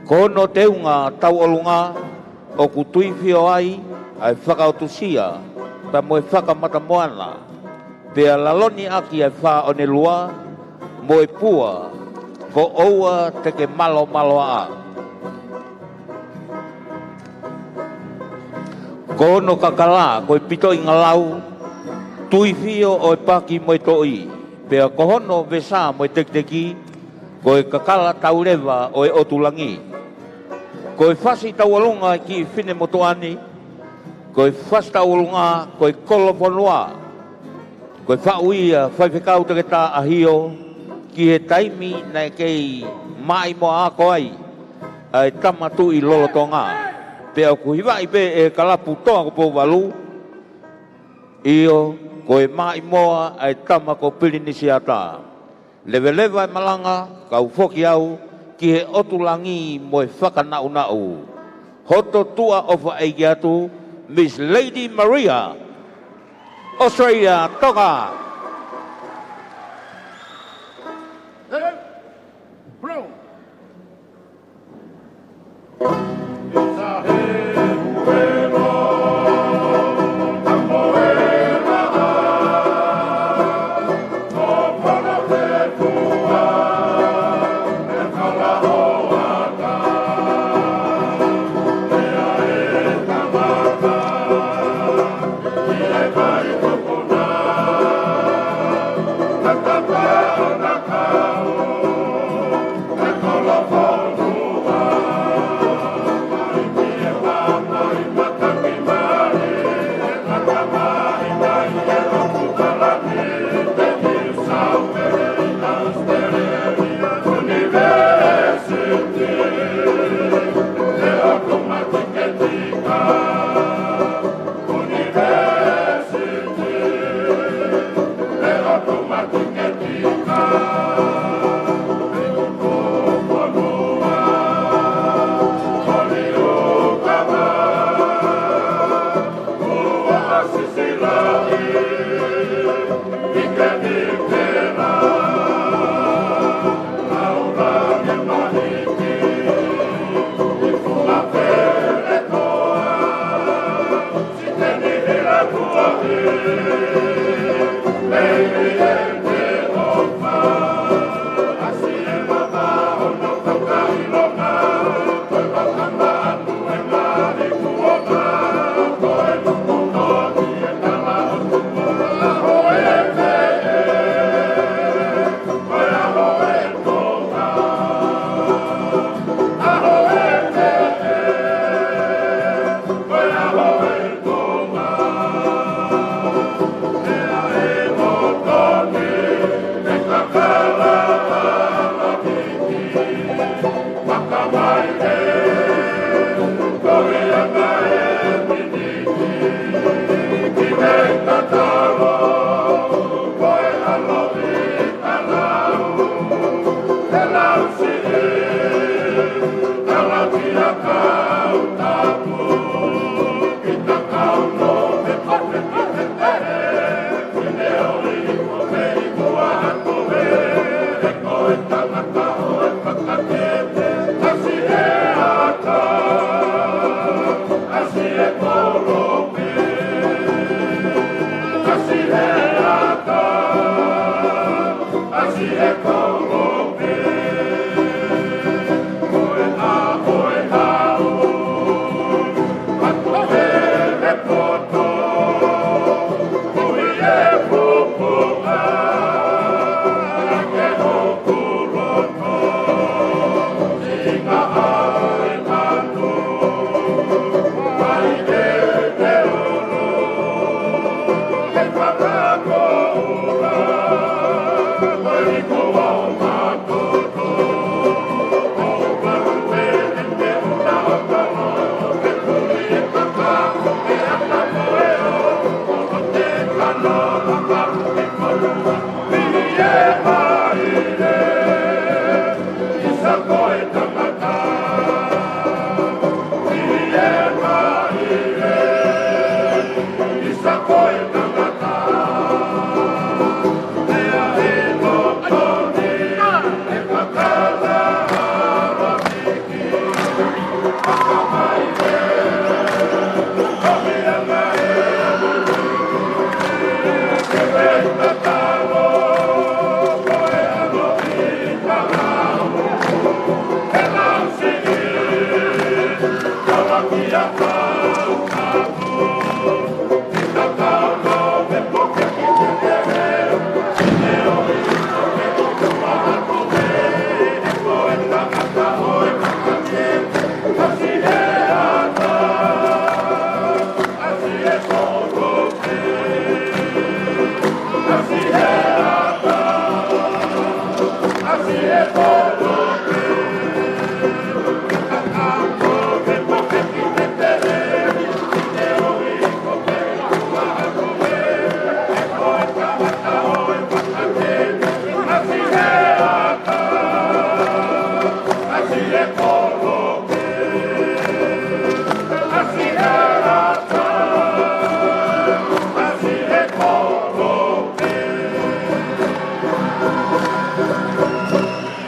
Ko no teunga tau olunga o ku tui whio ai whakautusia pa mo e whakamata moana. Pea laloni aki ai wha o ne lua mo e pua ko oua te ke malo a. Ko no kakala ko e pito I ngalau tui whio o e paki mo e toi. Pea ko hono vesa mo e tekteki ko e kakala taurewa o e otulangi. Ko e whasi taualunga ki whine motoani, ko e whasi taualunga ko e koloponua, ko e whauia whaiwhekau te ta ahio, ki he taimi nei kei mai mo ako ai, ai tamatu I lolo tonga. Pea ku hiwai pe e kalapu toa ko po walu, io ko e mai moa ai tamako pilinisiata. Lewe ai malanga, kau foki au, ki he otulangi mo e whakanau-nau. Hoto tua ofa eiki atu, Miss Lady Maria, Australia, Tonga.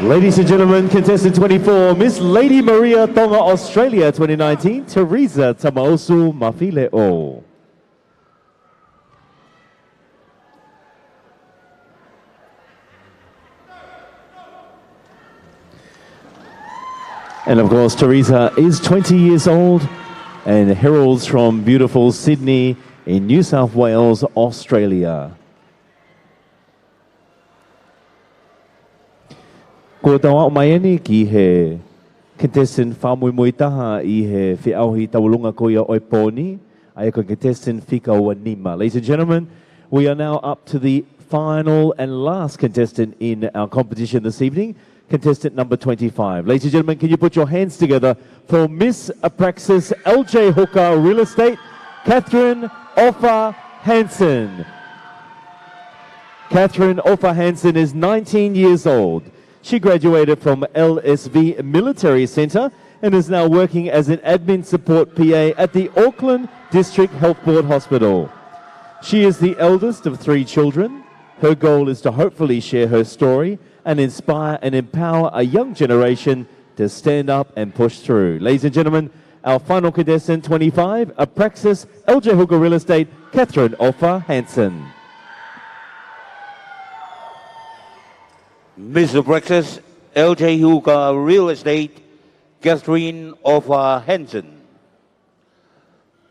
Ladies and gentlemen, contestant 24, Miss Lady Maria Tonga Australia 2019, Teresa Tamaosu Mafileo. And of course, Teresa is 20 years old and heralds from beautiful Sydney in New South Wales, Australia. Ko tawa o mai ani ki he contestant whamui taha I he whiauhi tawalunga ko ia oiponi, ai ko contestant Fika Wanima. Ladies and gentlemen, we are now up to the final and last contestant in our competition this evening, contestant number 25. Ladies and gentlemen, can you put your hands together for Miss Apraxis LJ Hooker Real Estate, Catherine Offa Hansen. Catherine Offa Hansen is 19 years old. She graduated from LSV Military Centre and is now working as an admin support PA at the Auckland District Health Board Hospital. She is the eldest of 3 children. Her goal is to hopefully share her story and inspire and empower a young generation to stand up and push through. Ladies and gentlemen, our final contestant, 25, Apraxis LJ Hooker Real Estate, Catherine Offa Hansen. Miss Apraxis LJ Hooker Real Estate, Catherine Offa Hansen.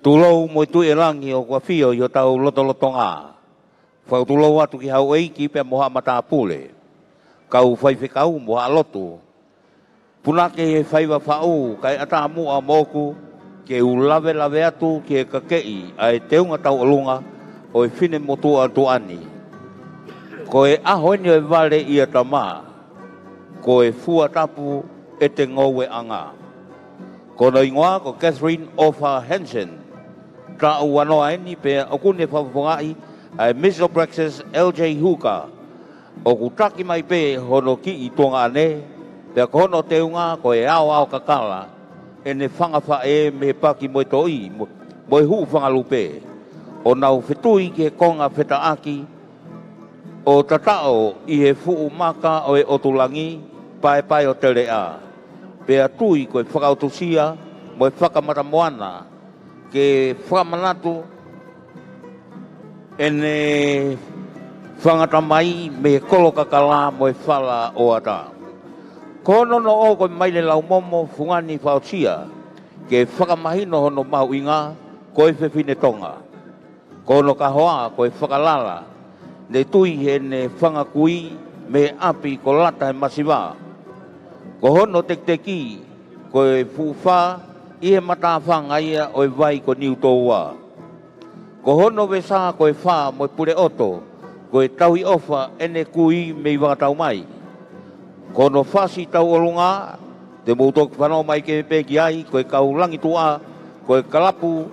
Tulo mo tu elangi o kwa fio yo tau loto nga. Fau tulo watu ki hau ei ki pe moha mata pule. Kau fai fikau moha lotu. Punake he fai wa fau kai ata mu a moku ke ulave lave atu ke kakei ai teunga tau alunga o e fine motu atu ani. Ko e ahoni e vale ia tama. Ko e fua tapu e te ngowe anga. Ko no ingoa ko Catherine Offa Hansen. Ka uano aini pe okune whapongai ai Miss Apraxis LJ Hooker. O kutaki mai pe hono ki I tonga ane, pe kono teunga ko e ao kakala, e ne whangawha e me paki moe toi, moe hu whangalupe. O nau whetui ke konga whetaaki, o tatao I he fuu maka o e otulangi, pai o te rea. Pe atui ko e whakautusia, moe whakamata moana, ke whakamanatu ene whangata mai me kolo kakala mo e whala o ata. Kono no o koe mai le lau momo fungani whausia ke whakamahino hono mau inga koe whewhine tonga. Kono ka hoa koe whakalala ne tui he ne whangakui me api ko lata he masiwa. Ko hono tekteki koe fuwha I he mata whangaia o e vai ko niu toua. Ko hono we sa ko e wha mo e pure oto, ko e tauhi ofa ene kui me I wakatau mai. Ko no whasi tau olunga, te moutok whanau mai ke peki ai, ko e kau langi tua, ko e kalapu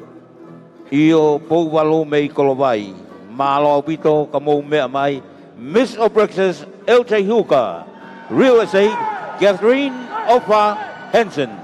I o pouwalo me I kolovai. Malo pito ka mou mea mai, Miss Apraxis LJ Hooker, Real Estate, Catherine Offa Hansen.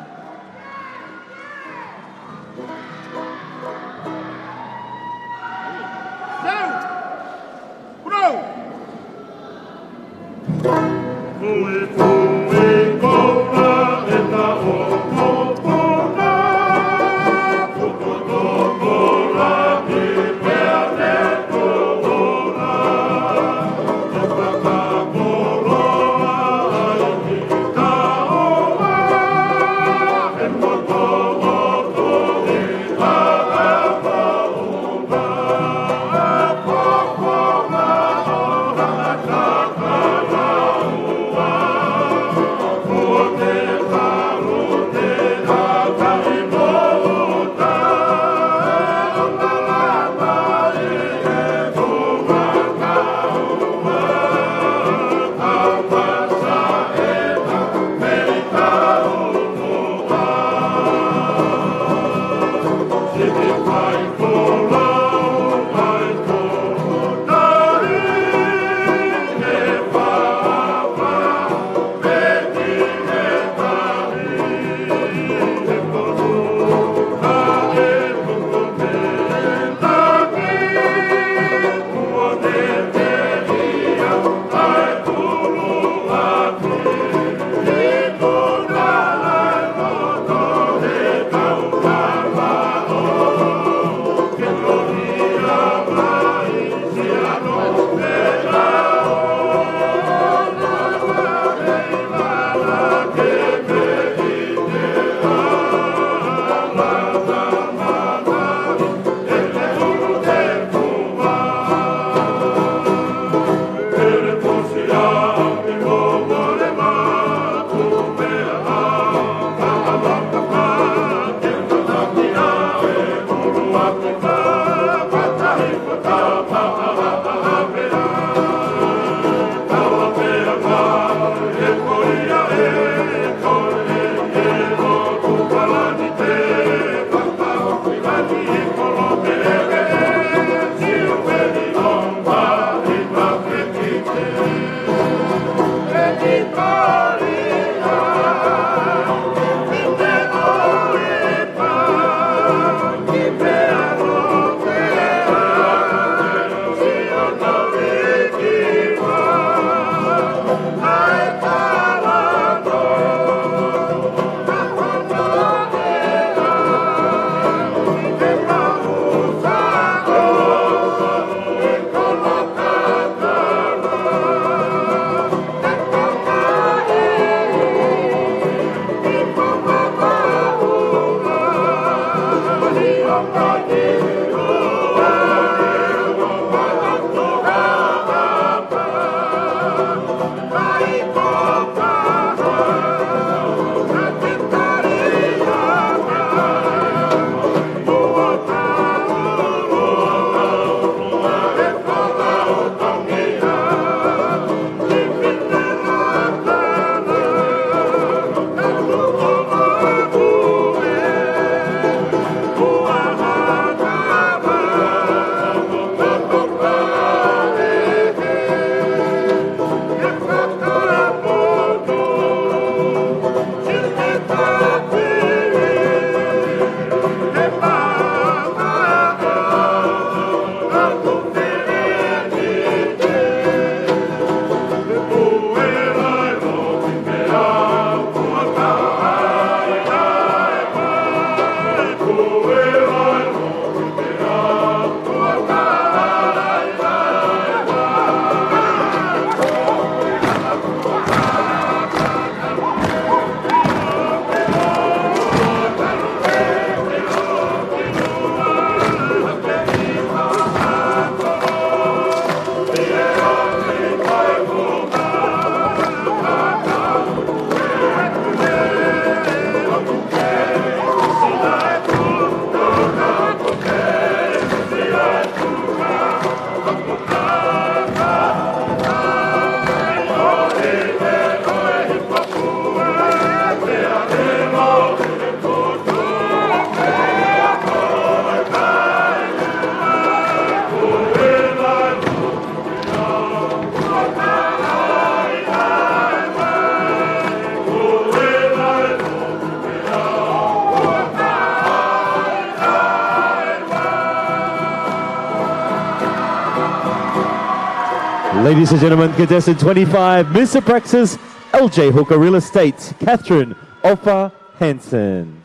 Ladies and gentlemen, contestant 25, Mr. Praxis, LJ Hooker Real Estate, Catherine Offa Hansen.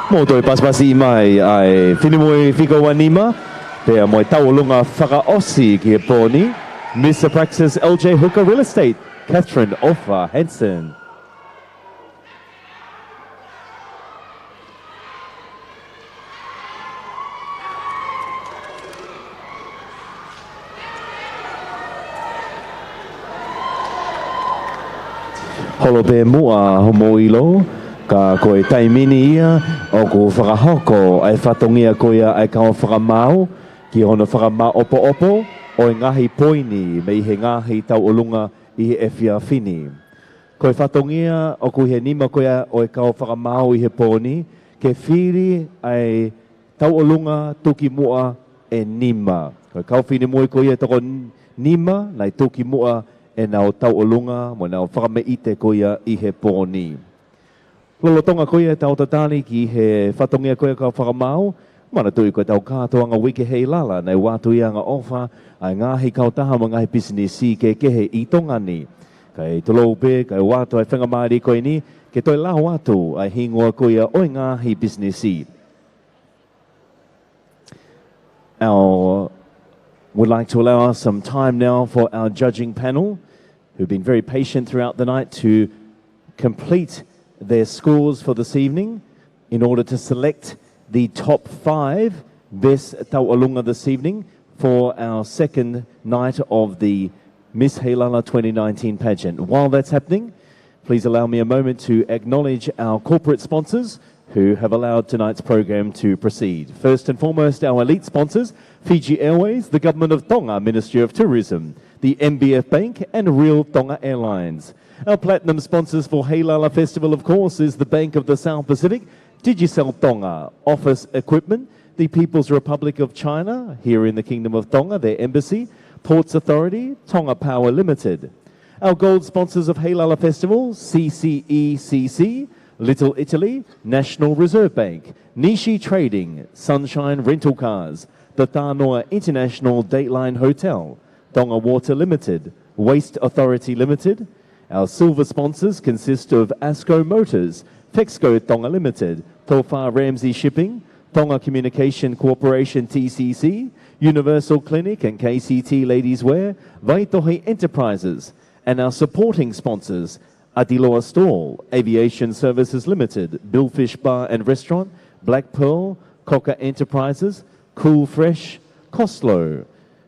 Mo toi paspasi mai ai finimoi fiko wanima pe mo taulunga whakaosi ki e poni Mr. Praxis LJ Hooker Real Estate Catherine Offa Hansen. Holo pe mua homoilo ka koe taimini ia o ko whakahoko ai whatongia koea ai kao whakamau ki hono whakamau opo opo o e ngahi poini me i he ngahi tau olunga i he ewhia whini. Koe whatongia o ko he nima koea o e kao whakamau i he poni ke whiri ai tau olunga tuki mua e nima. Koe kau whini mua koea toko nima nai tuki mua e nao tau olunga mo nao whakameite koea i he poni. Lolotonga koea tau tatani ki he whatongia koea ka whakamau, mana tui koe tau kātoanga wike hei lala nei wātu ia ngā ofa ai ngāhi kautaha ma ngāhi pisinisi ke kehe i tongani. Kai tolou pe, kai wātu ai whangamari koe ni, ke toi lau wātu ai hingoa koea oi ngāhi pisinisi. Would like to allow us some time now for our judging panel, who've been very patient throughout the night to complete their scores for this evening in order to select the top 5 best taualunga this evening for our second night of the Miss Heilala 2019 pageant. While that's happening, please allow me a moment to acknowledge our corporate sponsors who have allowed tonight's program to proceed. First and foremost, our elite sponsors, Fiji Airways, the Government of Tonga Ministry of Tourism, the MBF Bank and Real Tonga Airlines. Our platinum sponsors for Heilala Festival, of course, is the Bank of the South Pacific, Digicel Tonga, Office Equipment, the People's Republic of China, here in the Kingdom of Tonga, their embassy, Ports Authority, Tonga Power Limited. Our gold sponsors of Heilala Festival, CCECC, Little Italy, National Reserve Bank, Nishi Trading, Sunshine Rental Cars, the Tānoa International Dateline Hotel, Tonga Water Limited, Waste Authority Limited. Our silver sponsors consist of Asco Motors, Fexco Tonga Limited, Tofar Ramsey Shipping, Tonga Communication Corporation TCC, Universal Clinic and KCT Ladies Wear, Vaitohi Enterprises, and our supporting sponsors, Adiloa Stall, Aviation Services Limited, Billfish Bar and Restaurant, Black Pearl, Coca Enterprises, Cool Fresh, Costlo,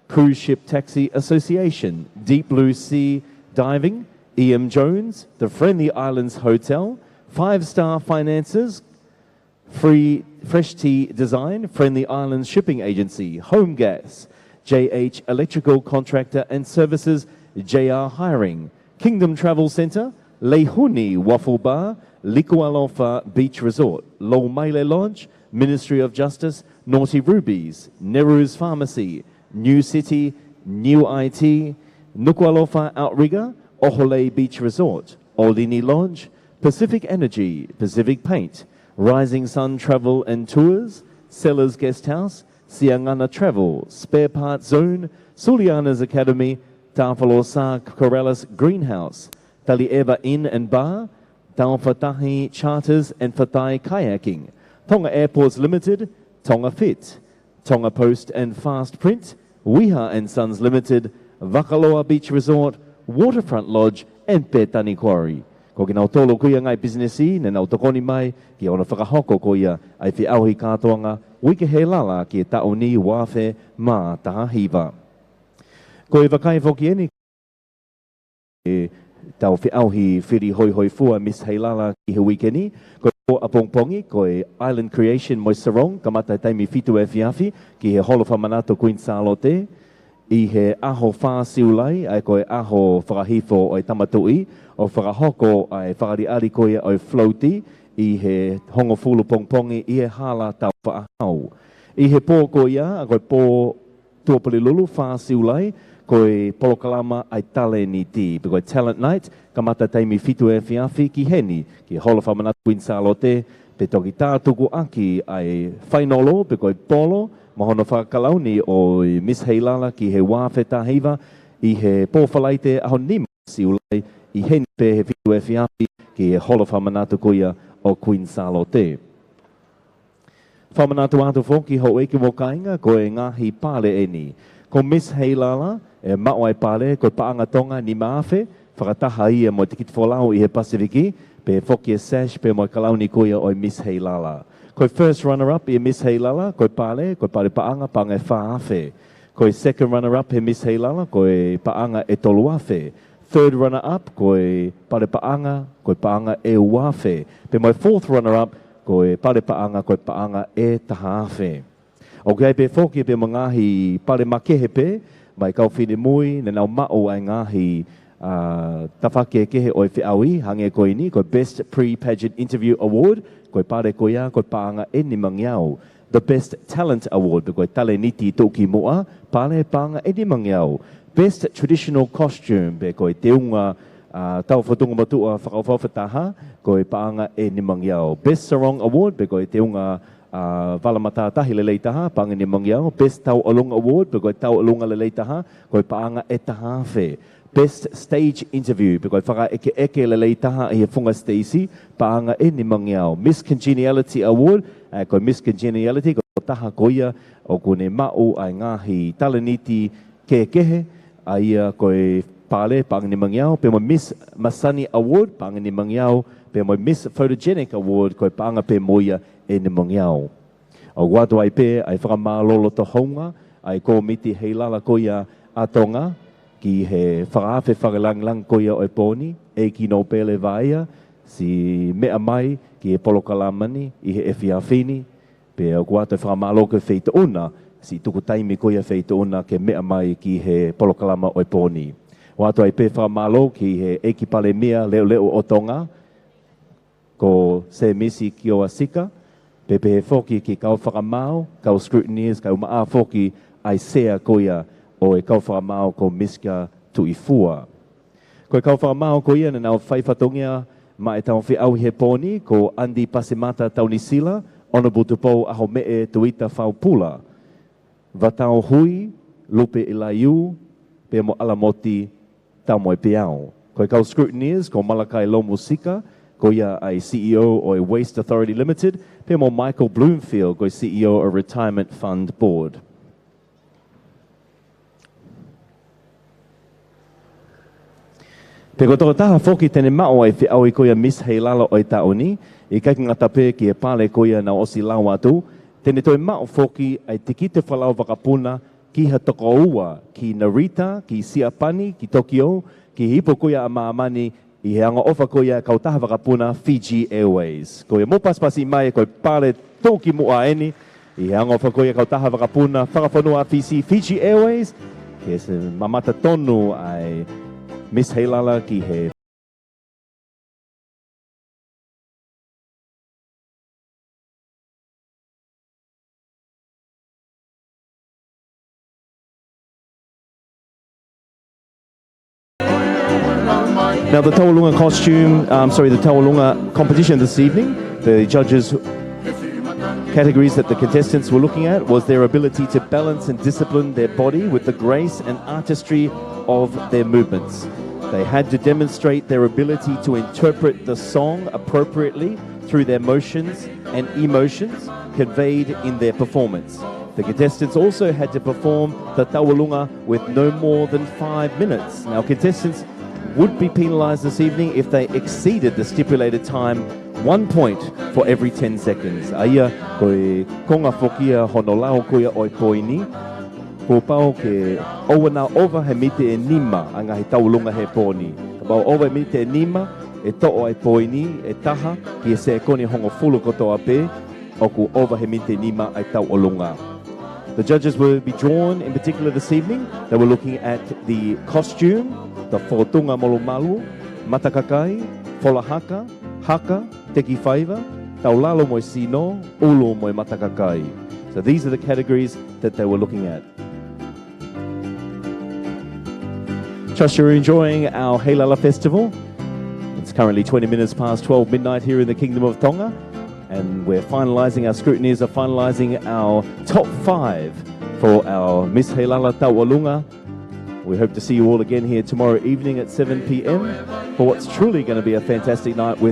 Cruise Ship Taxi Association, Deep Blue Sea Diving, EM Jones, the Friendly Islands Hotel, 5-Star Finances, Free Fresh Tea Design, Friendly Islands Shipping Agency, Home Gas, JH Electrical Contractor and Services, JR Hiring, Kingdom Travel Centre, Leihuni Waffle Bar, Likualofa Beach Resort, Lo Maile Lodge, Ministry of Justice, Naughty Rubies, Neru's Pharmacy, New City, New IT, Nukualofa Outrigger, Ohole Beach Resort, Olini Lodge, Pacific Energy, Pacific Paint, Rising Sun Travel and Tours, Sellers Guest House, Siangana Travel, Spare Parts Zone, Suliana's Academy, Tawhalosa Corrales Greenhouse, Talieva Inn and Bar, Tawhatahi Charters and Fatai Kayaking, Tonga Airports Limited, Tonga Fit, Tonga Post and Fast Print, Wiha and Sons Limited, Vakaloa Beach Resort, Waterfront Lodge and Petani Quarry. Ko ki nau tolo kuia ngai businessi, ne nau tokoni mai, ki ona whakahoko kuia, ai whi auhi kātoanga, wike he lala ki e taoni wāwhe mā taha hiva. Ko e wakai whoki eni, e tau whi auhi whiri hoi hoi fua Miss Heilala ki he wikeni, ko e a pongpongi, ko e Island Creation moi Sarong, ka mata taimi fitu e whiawhi, ki he holo whamanato Queen Salote, i he aho wha siulai, ai koe aho whakahifo o e tamatui, o whakahoko ai whakariari koe o floaty, i he hongo fulu pongpongi, i he hala tau whaahau. I he pō ko ia, a koe pō tuapali lulu wha siulai, koe polokalama ai tale ni ti. Pe koe talent night, ka mata taimi fitu e fiafi ki heni, ki holo whamanatu Queen Salote, pe toki tātuku aki ai whainolo, pe koe polo, mahono whakalauni o Miss Heilala ki he wāwhe tāhiva, i he pōwhalaite aho nima si ulai, i heni pe he fitu e fiafi ki he holo whamanatu kuia o Queen Salote. Whamanatu atu whoki ho eke mo kainga ko e ngahi pāle e ni. Ko Miss Heilala e mawai pāle ko paanga tonga ni maafe, whakataha ia mo tikit wholau i he Pasifiki, pe whoki e sash pe mo kalauni kuia o Miss Heilala. Ko first runner-up i Miss Heilala, ko pāle paanga e whaafe. Ko second runner-up i Miss Heilala, ko paanga e toluafe. Third runner-up, ko pāle paanga e uafe. Pe mo fourth runner-up, ko pare paanga e tahaafe. O kai pe whoki pe ngahi pare makehe pe, mai kau whine mui, ne nau mao ai ngahi tawhake kehe o e whiaui, hange koe ni, ko Best Pre-Pageant Interview Award, ko pare ko ia, ko paanga e ni mangiau. The Best Talent Award, ko tale niti toki moa, pare paanga e ni mangiau. Best Traditional Costume, pe ko te unga tau whatunga matua whakawhawhataha, ko paanga e ni mangiau. Best Sarong Award, pe ko te unga walamata tahi le leitaha, paanga ni mangiau. Best Tau Alunga Award, pe ko tau alunga le leitaha, ko paanga e tahawhe. Best Stage Interview, pe ko whaka eke le leitaha i he whunga Stacey, paanga e ni mangiau. Miss Congeniality Award, ko Miss Congeniality, ko taha koia o kone mau ai ngahi taleniti kehe, ai ko pāle, paanga ni mangiau, pe mo Miss Masani Award, paanga ni mangiau, pe mo Miss Photogenic Award, ko paanga pe moia e ni mangiau. O watu ai pe, ai whakamālolo to honga, ai ko miti Heilala koia atonga, ki he whakaafe whakalanglang koia o e poni, e ki no pele vaia, si mea mai, ki he polokalamani, i he ewhiawhini, pe o watu whakamālo ke wheita una, si tuku taimi koia wheita una, ke mea mai ki he polokalama o e poni. Watu ai pe whamalo ki he eki pale mea leo o tonga, ko se misi ki o asika, pe he whoki ki kau whakamau, kau scrutineers, kau maa whoki ai sea koia o e kau whakamau ko miska tui fua. Ko e kau whakamau ko ia na nau whaifatongia ma e tau whiau he poni, ko Andi Pasemata Taunisila, Honorable Tupou aho mee tuita whaupula. Vatau hui, lupe ilaiu, pe mo alamoti, tau moe peao. Ko kau scrutineers, ko Malakai Lomusika, ko ia ai CEO o Waste Authority Limited, pe mo Michael Bloomfield, ko CEO o Retirement Fund Board. Pe ko toko taha whoki tene mao ai whiau i koia Miss Heilala o i taoni, i kaiki ngata pe ki e pāle koia na osi lau atu, tene toi mao whoki ai tiki te whalau wakapuna, ki ha toko ua, ki Narita, ki Siapani, ki Tokyo, ki hipo koia a maamani, i he anga ofa koia kautaha wakapuna Fiji Airways. Koia mopaspasi mai koe pare toki mua eni, i he anga ofa koia kautaha wakapuna whakawhanua Fiji Airways, ke se mamata tonu ai Miss Heilala ki he Now the Taualunga costume, the Taualunga competition this evening, the judges' categories that the contestants were looking at was their ability to balance and discipline their body with the grace and artistry of their movements. They had to demonstrate their ability to interpret the song appropriately through their motions and emotions conveyed in their performance. The contestants also had to perform the Taualunga with no more than 5 minutes. Now contestants would be penalised this evening if they exceeded the stipulated time, 1 point for every 10 seconds. Aia, koe konga whokia honolau koia oi poini, ko pao ke owana ova he mite e nima anga he Taualunga he poni. Ka pao ova mite e nima, e to'o ai poini, e taha, ki e se koni hongo fulu kotoa pe, o ku ova he mite e nima ai Taualunga. The judges will be drawn in particular this evening. They were looking at the costume, the whotunga molomalu, matakakai, wholahaka, haka, teki whaiva, taulalo moi sino, ulo moi matakakai. So these are the categories that they were looking at. Trust you're enjoying our Heilala Festival. It's currently 20 minutes past 12 midnight here in the Kingdom of Tonga, and we're finalising, our scrutineers are finalising our top 5 for our Miss Heilala Taualunga. We hope to see you all again here tomorrow evening at 7 p.m. for what's truly going to be a fantastic night with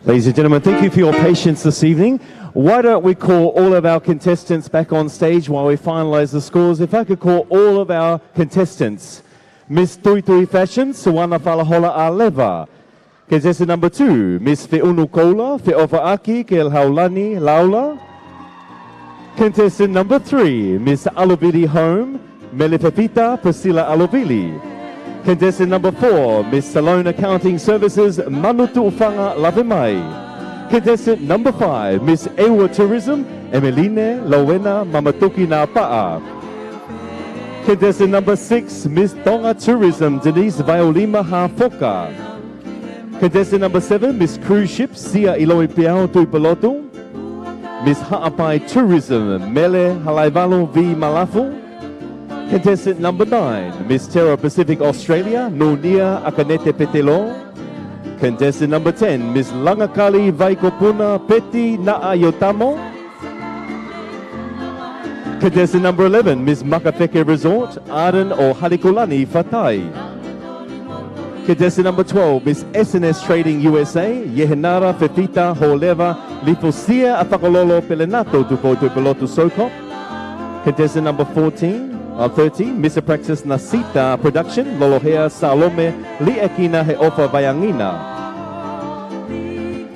Ladies and gentlemen, thank you for your patience this evening. Why don't we call all of our contestants back on stage while we finalise the scores? If I could call all of our contestants. Miss Tui Tui Fashion, Suwana Falahola Aleva. Contestant number 2, Miss Feunu Kola, Feofaaki, Kel Haulani Laula. Contestant number 3, Miss Alovili Home, Melifepita Priscilla Alovili. Contestant number 4, Miss Salone Accounting Services, Manutu Ufanga Lavemai. Contestant number 5, Miss Ewa Tourism, Emeline Lowena Mamatuki Napa'a. Contestant number 6, Miss Tonga Tourism, Denise Violima Hafoka. Contestant number 7, Miss Cruise Ship, Sia Iloi Piao Tuipalotu. Miss Ha'apai Tourism, Mele Halaivalo V Malafu. Contestant number 9, Miss Terra Pacific Australia, Nunia Akanete Petelo. Contestant number 10, Miss Langakali Vaikopuna Peti Naayotamo. Contestant number 11, Miss Makafeke Resort, Arden or Halikulani Fatai. Contestant number 12, Miss SNS Trading USA, Yehenara Fefita Holeva Lifosia Afakololo Pelenato Tupo Tupelotu Sokop. Contestant number 13, Miss Praxis Nasita Production, Lolohea Salome Liekina Heofa Bayangina.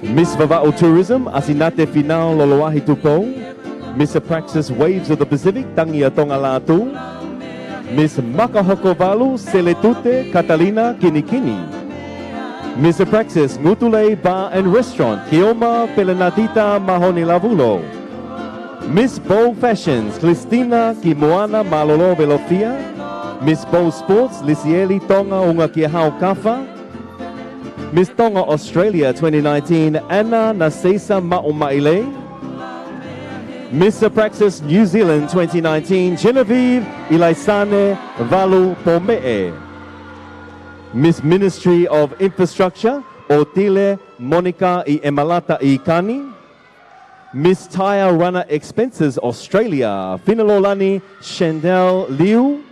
Miss Vava'o Tourism, Asinate Final Loloahi Tupo. Miss Praxis Waves of the Pacific, Tangia Tonga Latu. Miss Makahokovalu, Seletute, Catalina Kinikini. Miss Praxis Ngutule Bar and Restaurant, Kioma Pelenatita Mahoni Lavulo. Miss Bow Fashions, Cristina Kimoana Malolo Velofia. Miss Bow Sports, Lisieli Tonga Unga Kihau Kafa. Miss Tonga Australia 2019, Anna Nasesa Maumaile. Miss Praxis New Zealand 2019, Genevieve Ilaisane Valu Pomee. Miss Ministry of Infrastructure, Otile Monica I Emalata Ikani. Miss Tire Runner Expenses Australia, Finalolani Shandell Liu.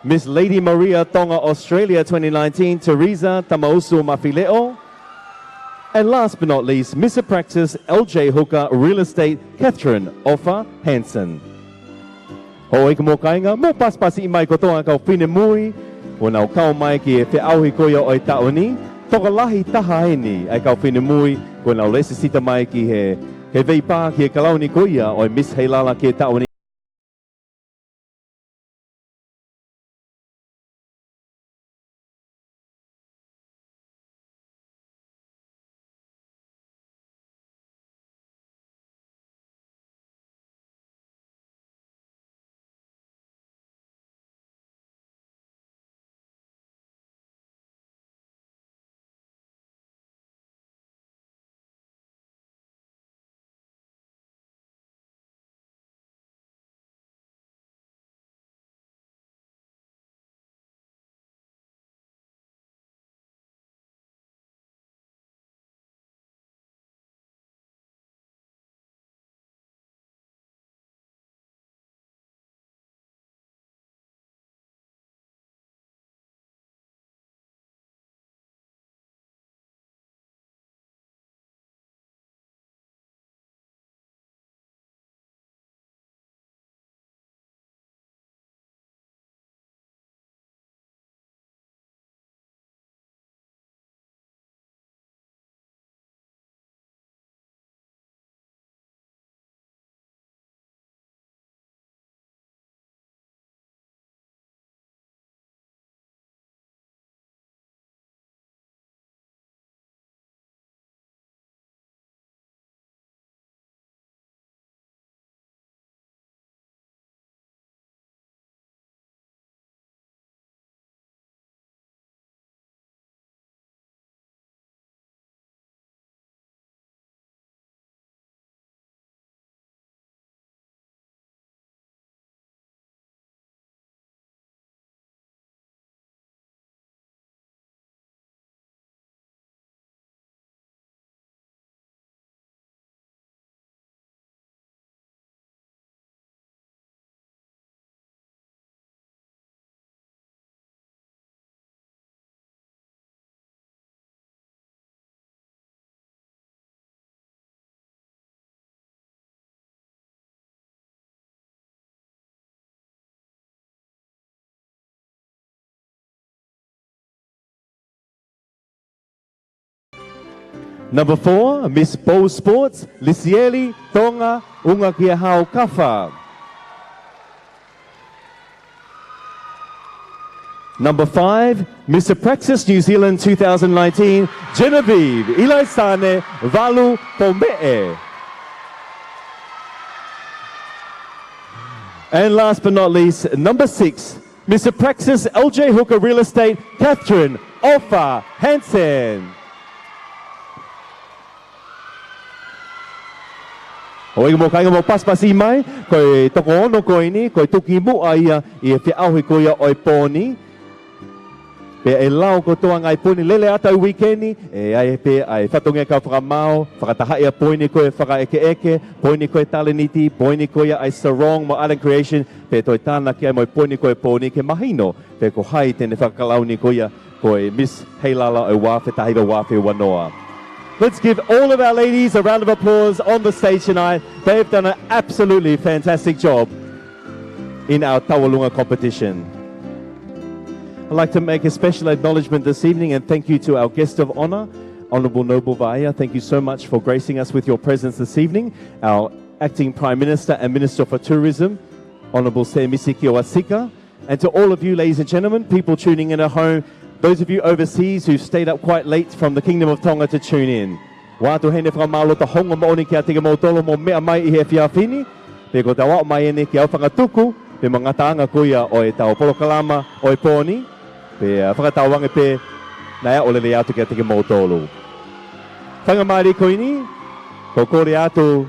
Miss Lady Maria Tonga Australia 2019, Teresa Tamausu Mafileo. And last but not least, Miss Praxis LJ Hooker Real Estate, Catherine Offa Hansen. Ho'oi ka mo kainga, mo paspasi imai ko tonga kau pine mui, o nau kau mai ki e whiauhi koia oi taoni, toka lahi taha eni ai kau pine mui, o nau lesi sita mai ki he veipa ki e kalauni koia oi Miss Heilala ki e taoni. Number 4, Miss Bow Sports, Lisieli Tonga Unga Kia Hao Kafa. Number 5, Mr. Praxis New Zealand 2019, Genevieve Ilaisane Valu Pome'e. And last but not least, number 6, Mr. Praxis LJ Hooker Real Estate, Catherine Ofa Hansen. Hoi mo kainga mo paspasi mai, koe toko ono koe ni, koe tuki mu aia i e whiauhi koe oi pōni. Pe e lau ko toa ngai pōni lele ata i weekendi, e ai pe ai whatongia kau whakamau, whakatahai a pōni koe whaka eke eke, pōni koe taleniti, pōni koe ai Sarong mo Island Creation, pe toi tāna ki ai mo pōni koe pōni ke mahino, pe ko hai tene whakalauni koe Miss Heilala o Wawhe Tahiwa Wawhe Wanoa. Let's give all of our ladies a round of applause on the stage tonight. They've done an absolutely fantastic job in our Tawalunga competition. I'd like to make a special acknowledgement this evening and thank you to our guest of honour, Honourable Noble Vaea. Thank you so much for gracing us with your presence this evening. Our Acting Prime Minister and Minister for Tourism, Honourable Se Misiki Owasika. And to all of you, ladies and gentlemen, people tuning in at home, those of you overseas who stayed up quite late from the Kingdom of Tonga to tune in. Wātu hene whakamalo ta honga maoni kia tika mautolo mo mea mai I he whiawhini. Pe ko ta wao mai ene ki au whangatuku, pe mga taanga kuia o e tau polokalama o e pōni. Pe whakatauange pe na ea olele atu kia tika mautolo. Whangamari koini, ko kore atu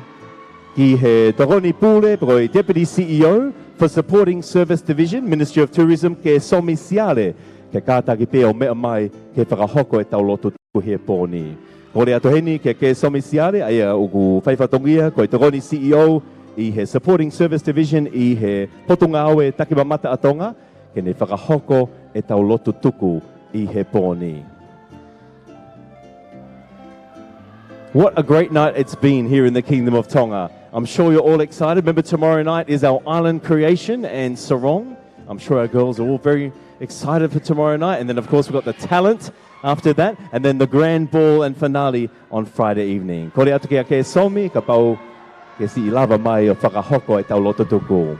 ki he Toroni Pule, ko i Deputy CEO for Supporting Service Division, Ministry of Tourism, ke Somi Siale. Ke kātaki pe o mea mai ke whakahoko e tau lotu tuku he pōni. Kore ato heni ke Somi Siare, aia uku whaiwhatongia, ko i Toroni CEO I he Supporting Service Division I he potunga au e takimamata atonga, ke ne whakahoko e tau lotu tuku I he pōni. What a great night it's been here in the Kingdom of Tonga. I'm sure you're all excited. Remember tomorrow night is our Island Creation and Sarong. I'm sure our girls are all very excited for tomorrow night. And then, of course, we've got the talent after that. And then the grand ball and finale on Friday evening. Kore atu kia ke somi, ka pau ke si ilava mai o whakahoko e tau loto tuku.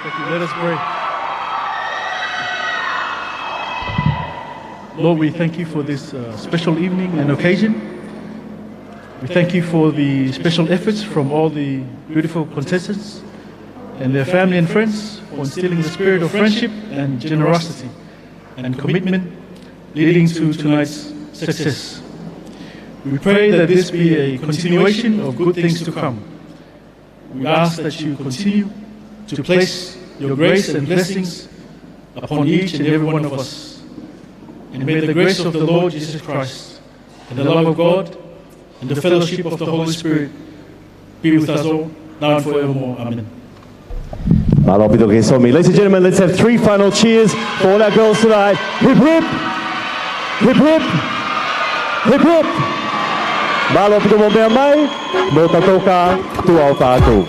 Thank you. Let us pray. Lord, we thank you for this special evening and occasion. We thank you for the special efforts from all the beautiful contestants and their family and friends for instilling the spirit of friendship and generosity and commitment leading to tonight's success. We pray that this be a continuation of good things to come. We ask that you continue to place your grace and blessings upon each and every one of us. And may the grace of the Lord Jesus Christ and the love of God and the fellowship of the Holy Spirit be with us all, now and forevermore. Amen. Ladies and gentlemen, let's have 3 final cheers for all our girls tonight. Hip hip! Hip hip! Hip hip! Malo pito mo mea mai, mo tatoka, tu au tātou.